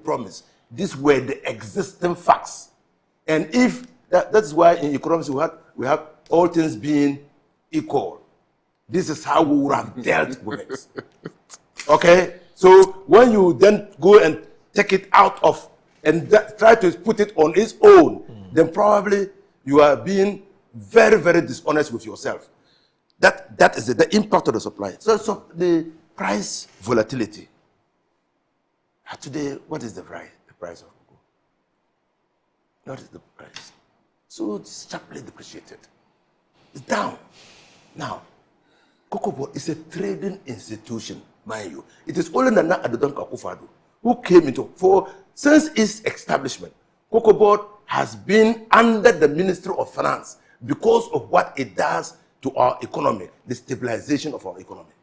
promise, these were the existing facts. And if that's why in economics we have all things being equal. This is how we would have dealt with it. Okay? So when you then go and take it out of and try to put it on its own, then probably you are being very, very dishonest with yourself. That is the impact of the supply. So the price volatility. Today, what is the price? The price of cocoa. What is the price? So it's sharply depreciated. It's down. Now, Cocoa Board is a trading institution, mind you. It is only Nana Addo Dankwa Akufo-Addo who came into, since its establishment, Cocoa Board has been under the Ministry of Finance because of what it does to our economy, the stabilization of our economy.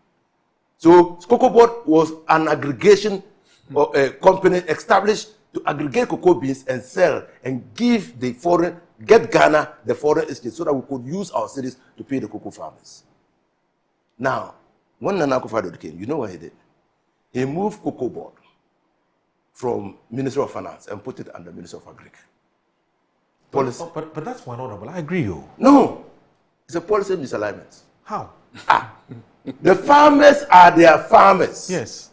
So Cocoa Board was an aggregation of a company established to aggregate cocoa beans and sell and give the foreign, get Ghana the foreign exchange so that we could use our cities to pay the cocoa farmers. Now, when Nana Akufo-Addo came, you know what he did? He moved Cocoa Board from Ministry of Finance and put it under Ministry of Agriculture. But that's one honorable. I agree. No, it's a policy misalignment. How? The farmers are their farmers. Yes.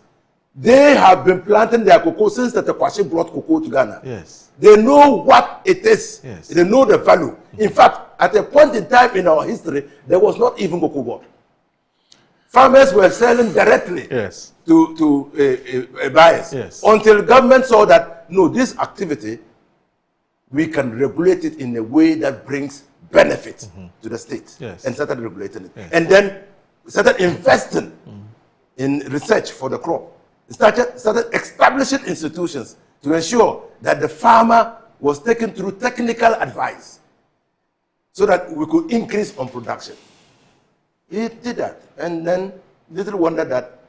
They have been planting their cocoa since the Kwashi brought cocoa to Ghana. Yes. They know what it is. Yes. They know the value. In fact, at a point in time in our history, there was not even cocoa board. Farmers were selling directly yes. to buyers. Yes. Until government saw that, no, this activity, we can regulate it in a way that brings benefit to the state. Yes. And started regulating it. Yes. And then started investing in research for the crop. Started establishing institutions to ensure that the farmer was taken through technical advice so that we could increase on production. He did that, and then little wonder that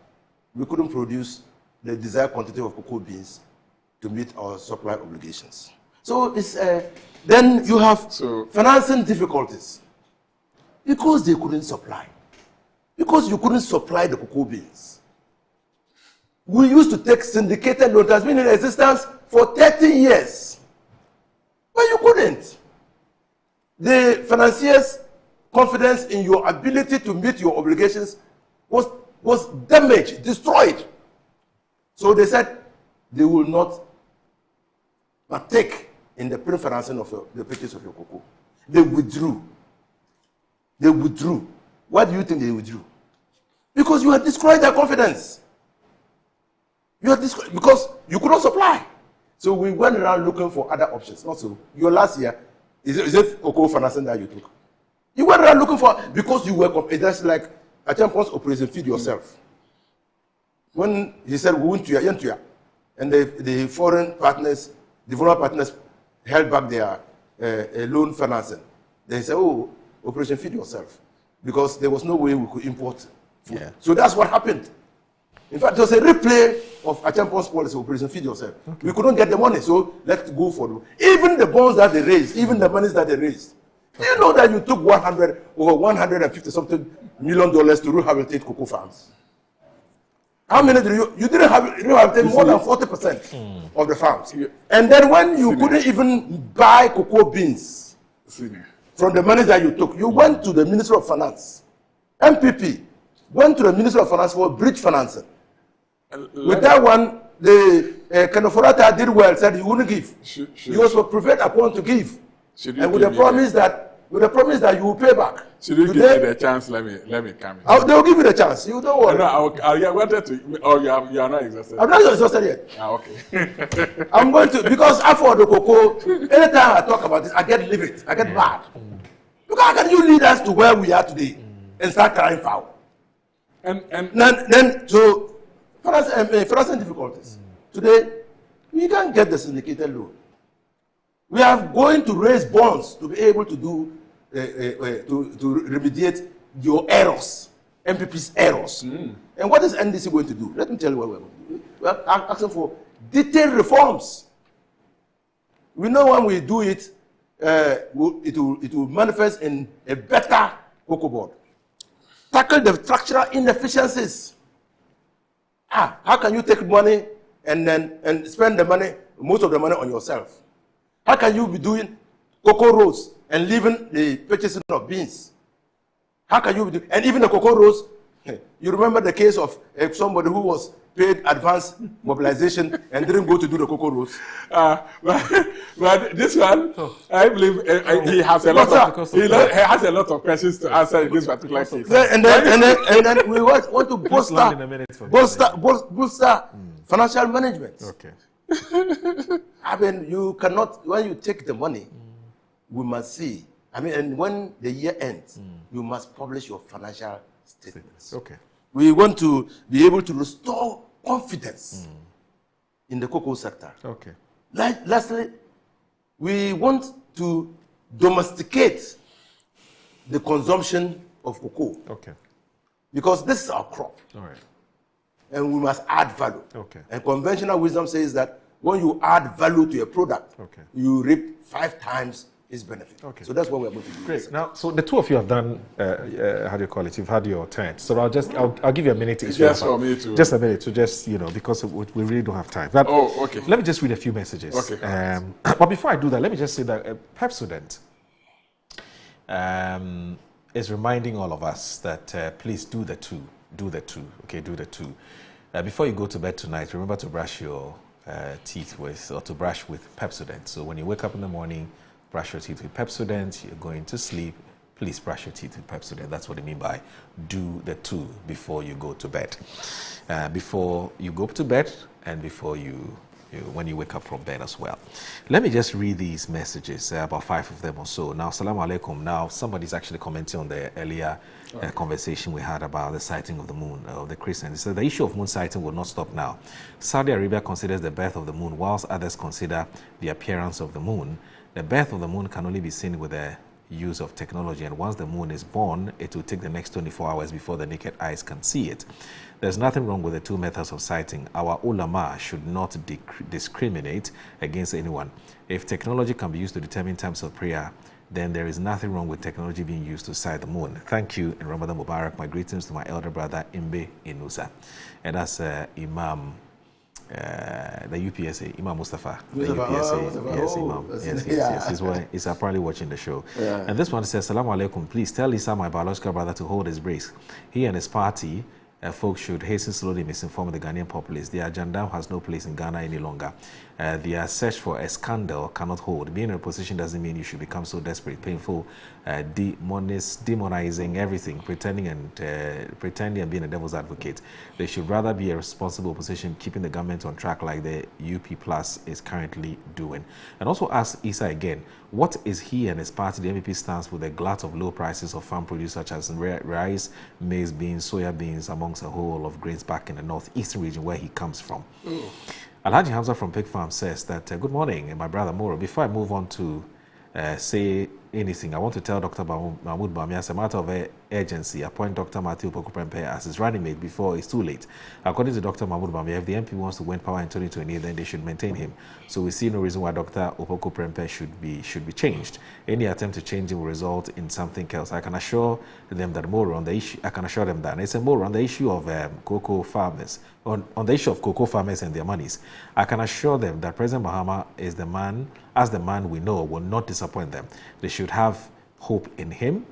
we couldn't produce the desired quantity of cocoa beans to meet our supply obligations. So it's then you have financing difficulties because they couldn't supply, because you couldn't supply the cocoa beans. We used to take syndicated loan. It has been in existence for 30 years. But you couldn't. The financiers' confidence in your ability to meet your obligations was damaged, destroyed. So they said they will not partake in the pre-financing of the purchase of your cocoa. They withdrew. They withdrew. Why do you think they withdrew? Because you had destroyed their confidence. You had destroyed because you could not supply. So we went around looking for other options. Also, your last year, is it cocoa financing that you took? You went around looking for, because you were, that's like a champion's operation, feed yourself. When he said, we went to ya, and the foreign partners, the foreign partners held back their loan financing. They said, oh, operation feed yourself. Because there was no way we could import food. Yeah. So that's what happened. In fact, there was a replay of a champion's policy, operation feed yourself. Okay. We couldn't get the money, so let's go for it. Even the bonds that they raised, even the monies that they raised. Do you know that you took over $150-something million to rehabilitate cocoa farms? How many did you didn't rehabilitate more than 40% of the farms. And then when you couldn't even buy cocoa beans from the money that you took, you went to the Ministry of Finance. MPP went to the Ministry of Finance for bridge financing. With that one, the Kenoforata did well, said he wouldn't give. He was prepared upon to give. And with the promise that you will pay back. Should you give me the chance? Let me come in. They will give you the chance. You don't worry. No, I wanted to. Oh, you are not exhausted. I'm not exhausted yet. Ah, okay. I'm going to, because after the cocoa, anytime I talk about this, I get livid. I get mad. Because how can you lead us to where we are today and start crying foul? And then so financing difficulties. Today, we can't get the syndicated loan. We are going to raise bonds to be able to do to remediate your errors, MPP's errors. And what is NDC going to do? Let me tell you what we're going to do. We are asking for detailed reforms. We know when we do it, it will manifest in a better cocoa board. Tackle the structural inefficiencies. How can you take money and spend the money, most of the money on yourself? How can you be doing cocoa rows and leaving the purchasing of beans? How can you be doing, and even the cocoa rows, you remember the case of somebody who was paid advance mobilization and didn't go to do the cocoa rows? But this one, I believe he has a lot of questions to answer in this particular case. And then we want to booster financial management. Okay. I mean, you cannot, when you take the money, we must see. I mean, and when the year ends, you must publish your financial statements. Okay. We want to be able to restore confidence in the cocoa sector. Okay. Lastly, we want to domesticate the consumption of cocoa. Okay. Because this is our crop. All right. And we must add value. Okay. And conventional wisdom says that when you add value to a product, okay, you reap 5 times its benefit. Okay. So that's what we're going to do. Great. Now, so the two of you have done, how do you call it? You've had your turn. So I'll give you a minute. Just for me to. Just a minute to just, because we really don't have time. But okay. Let me just read a few messages. Okay. But before I do that, let me just say that Pepsodent is reminding all of us that please do the two. Okay, do the two. Before you go to bed tonight, remember to brush your teeth with, or to brush with Pepsodent. So when you wake up in the morning, brush your teeth with Pepsodent. You're going to sleep, please brush your teeth with Pepsodent. That's what I mean by do the two before you go to bed. Before you go to bed and before when you wake up from bed as well. Let me just read these messages, about 5 of them or so. Now, Assalamu alaikum. Now, somebody's actually commenting on the earlier conversation we had about the sighting of the moon, of the Christians. He said the issue of moon sighting will not stop now. Saudi Arabia considers the birth of the moon, whilst others consider the appearance of the moon. The birth of the moon can only be seen with the use of technology, and once the moon is born, it will take the next 24 hours before the naked eyes can see it. There's nothing wrong with the two methods of sighting. Our ulama should not discriminate against anyone. If technology can be used to determine times of prayer, then there is nothing wrong with technology being used to sight the moon. Thank you, and Ramadan Mubarak. My greetings to my elder brother, Imbe Inusa. And that's Imam, the UPSA, Imam Mustafa. The UPSA, yes, Imam. Yes. He's apparently watching the show. Yeah. And this one says, Assalamu alaikum. Please tell Lisa, my biological brother, to hold his brace. He and his party, folks should hasten slowly misinform the Ghanaian populace. The agenda has no place in Ghana any longer. Their search for a scandal cannot hold. Being in a position doesn't mean you should become so desperate, painful, demonizing everything, pretending and being a devil's advocate. They should rather be a responsible opposition, keeping the government on track like the UP Plus is currently doing. And also ask Isa again, what is he and his party, the MPP, stands with a glut of low prices of farm produce such as rice, maize, beans, soya beans, amongst a whole of grains back in the northeastern region where he comes from. Alhaji Hamza from Pig Farm says that, good morning, my brother Moro. Before I move on to say anything, I want to tell Dr. Mahmoud Bami, as a matter of urgency, appoint Dr. Matthew Opoku-Prempeh as his running mate before it's too late. According to Dr. Mahmoud Bami, if the MP wants to win power in 2028, then they should maintain him. So we see no reason why Dr. Opoku-Prempeh should be changed. Any attempt to change him will result in something else. I can assure them that Moro on the issue, and it's a Moro on the issue of cocoa farmers, on the issue of cocoa farmers and their monies. I can assure them that President Mahama is the man, as the man we know, will not disappoint them. They should have hope in him,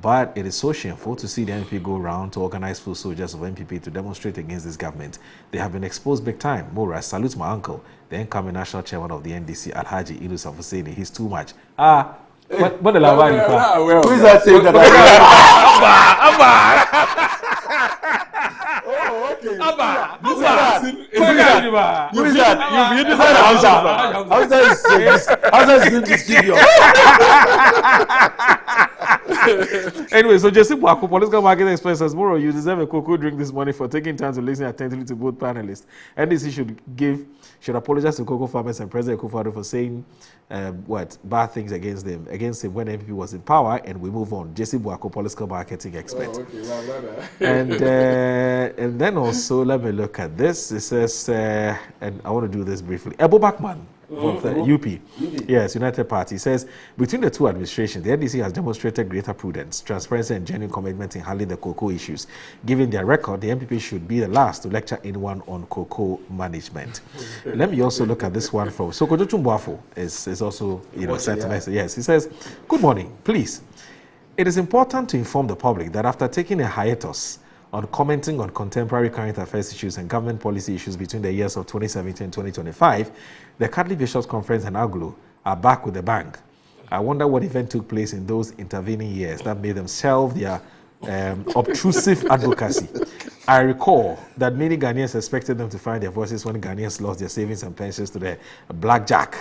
but it is so shameful to see the NPP go around to organize full soldiers of NPP to demonstrate against this government. They have been exposed big time. Mora, salute my uncle, the incoming national chairman of the NDC, Alhaji Idris Afuseni. He's too much. What the lavani? Who is that saying that? Anyway, so Jesse Bwako, political market expert, says, Moro, you deserve a cocoa drink this morning for taking time to listen attentively to both panelists. NDC should apologize to cocoa farmers and President Akufo-Addo for saying bad things against him when NPP was in power, and we move on. Jesse Bwako, political marketing expert. And then also, let me look at this. It says, and I want to do this briefly. Ebo Bakman from UP. Yes, United Party says, between the two administrations, the NDC has demonstrated greater prudence, transparency, and genuine commitment in handling the cocoa issues. Given their record, the MPP should be the last to lecture anyone on cocoa management. Let me also look at this one from Sokojo Chumbuafo. Is also, sent a message. Yes, he says, good morning. Please, it is important to inform the public that after taking a hiatus on commenting on contemporary current affairs issues and government policy issues between the years of 2017 and 2025, the Catholic Bishops' Conference and AGLU are back with a bang. I wonder what event took place in those intervening years that made them shelve their obtrusive advocacy. I recall that many Ghanaians expected them to find their voices when Ghanaians lost their savings and pensions to the blackjack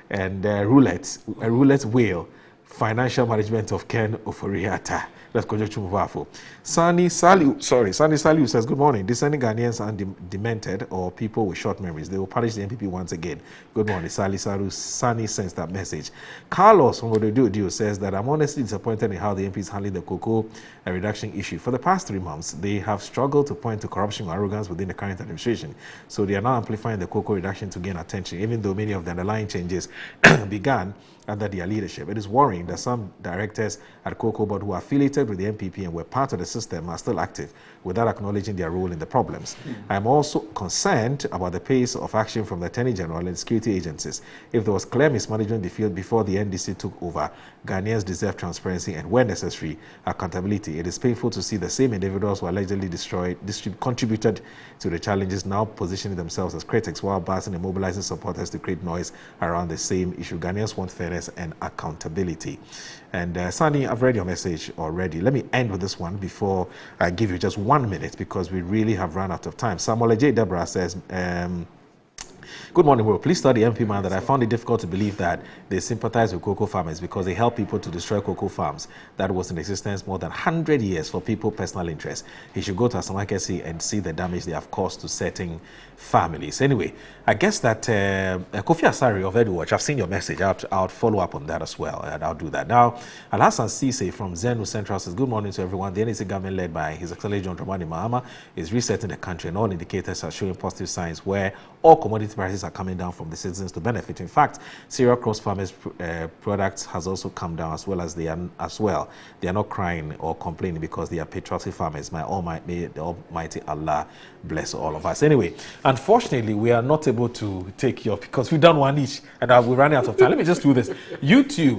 and roulette wheel financial management of Ken Ofori-Atta. That's Kojo Chumbuafo. Sani Saliu says, good morning. Discerning Ghanaians are demented or people with short memories. They will punish the NPP once again. Good morning. Sani sends that message. Carlos from Ododio says that I'm honestly disappointed in how the MP is handling the cocoa reduction issue. For the past 3 months, they have struggled to point to corruption or arrogance within the current administration. So they are now amplifying the cocoa reduction to gain attention, even though many of the underlying changes began under their leadership. It is worrying that some directors at Cocoa Board who are affiliated voted with the NPP and were part of the system are still active without acknowledging their role in the problems. I'm also concerned about the pace of action from the Attorney General and security agencies. If there was clear mismanagement in the field before the NDC took over, Ghanaians deserve transparency and, where necessary, accountability. It is painful to see the same individuals who allegedly contributed to the challenges now positioning themselves as critics while bashing and mobilizing supporters to create noise around the same issue. Ghanaians want fairness and accountability. And Sani, I've read your message already. Let me end with this one before I give you just 1 minute because we really have run out of time. Samuel J. Deborah says, good morning, world. Please tell the MP man that I found it difficult to believe that they sympathize with cocoa farmers because they help people to destroy cocoa farms that was in existence more than 100 years for people's personal interest. He should go to Asamakesi and see the damage they have caused to certain families. Anyway, I guess that Kofi Asari of EduWatch, I've seen your message. I'll follow up on that as well, and I'll do that. Now, Alhassan Sise from Zenu Central says, good morning to everyone. The NEC government led by His Excellency John Dramani Mahama is resetting the country, and all indicators are showing positive signs where all commodity prices are coming down from the citizens to benefit. In fact, cereal cross farmers products has also come down as well. They are not crying or complaining because they are patriotic farmers. May the Almighty Allah bless all of us. Anyway, unfortunately, we are not able to take your, because we've done one each and we're running out of time. Let me just do this. YouTube,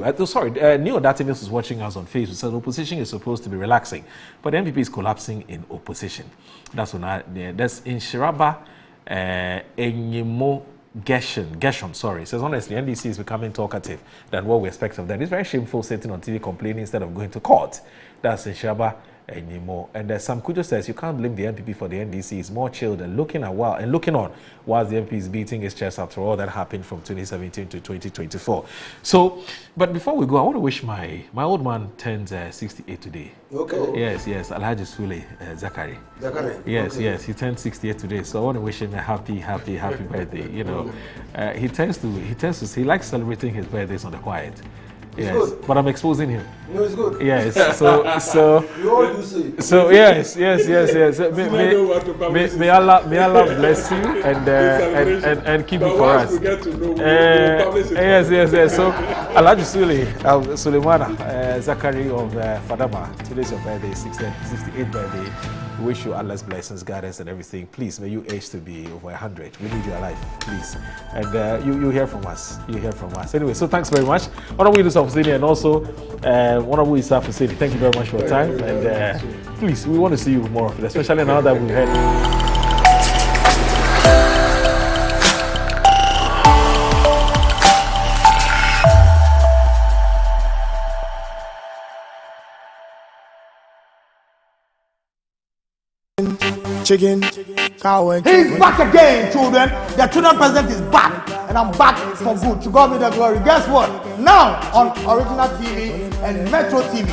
Neo Datimus is watching us on Facebook. Says opposition is supposed to be relaxing, but the NPP is collapsing in opposition. That's in Shiraba, Enyimo Gershom, sorry, says honestly, NDC is becoming talkative than what we expect of them. It's very shameful sitting on TV complaining instead of going to court. That's in Shiraba anymore. And Sam Kujo says you can't blame the NPP for the NDC. It's more chilled and looking on while the MP is beating his chest after all that happened from 2017 to 2024. So, but before we go, I want to wish my old man turns 68 today. Okay. Yes, Alhaji Sule Zakari. Yes, he turned 68 today. So I want to wish him a happy birthday. You know, he likes celebrating his birthdays on the quiet. Yes, good. But I'm exposing him. No, it's good. Yes, so you all do so yes. May Allah bless you and keep it for us. Yes. So Alhaji Suleimana Zakari of Fadama. Today's your birthday, 68th birthday. We wish you Allah's blessings, guidance, and everything. Please, may you age to be over 100. We need you alive, please. And you hear from us. Anyway, so thanks very much. Honorable Yusuf Husseini and also Honorable Isaf Husseini. Thank you very much for your time. And please, we want to see you more often, especially now that we've had. Chicken, cow and chicken. He's back again, children. The children president is back. And I'm back for good. To God be the glory. Guess what? Now on Original TV and Metro TV.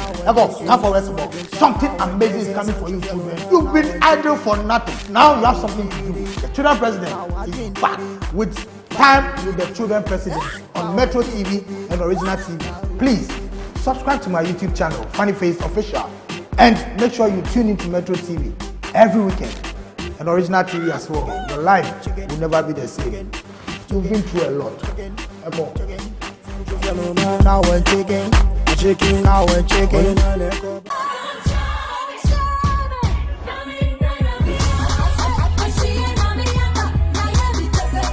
Come for Westbrook. Something amazing is coming for you, children. You've been idle for nothing. Now you have something to do. The children president is back with Time with the Children President on Metro TV and Original TV. Please subscribe to my YouTube channel, Funny Face Official, and make sure you tune into Metro TV every weekend and Original TV as well. Your life will never be the same. You've been through a lot. Now we're chicken, cow and chicken.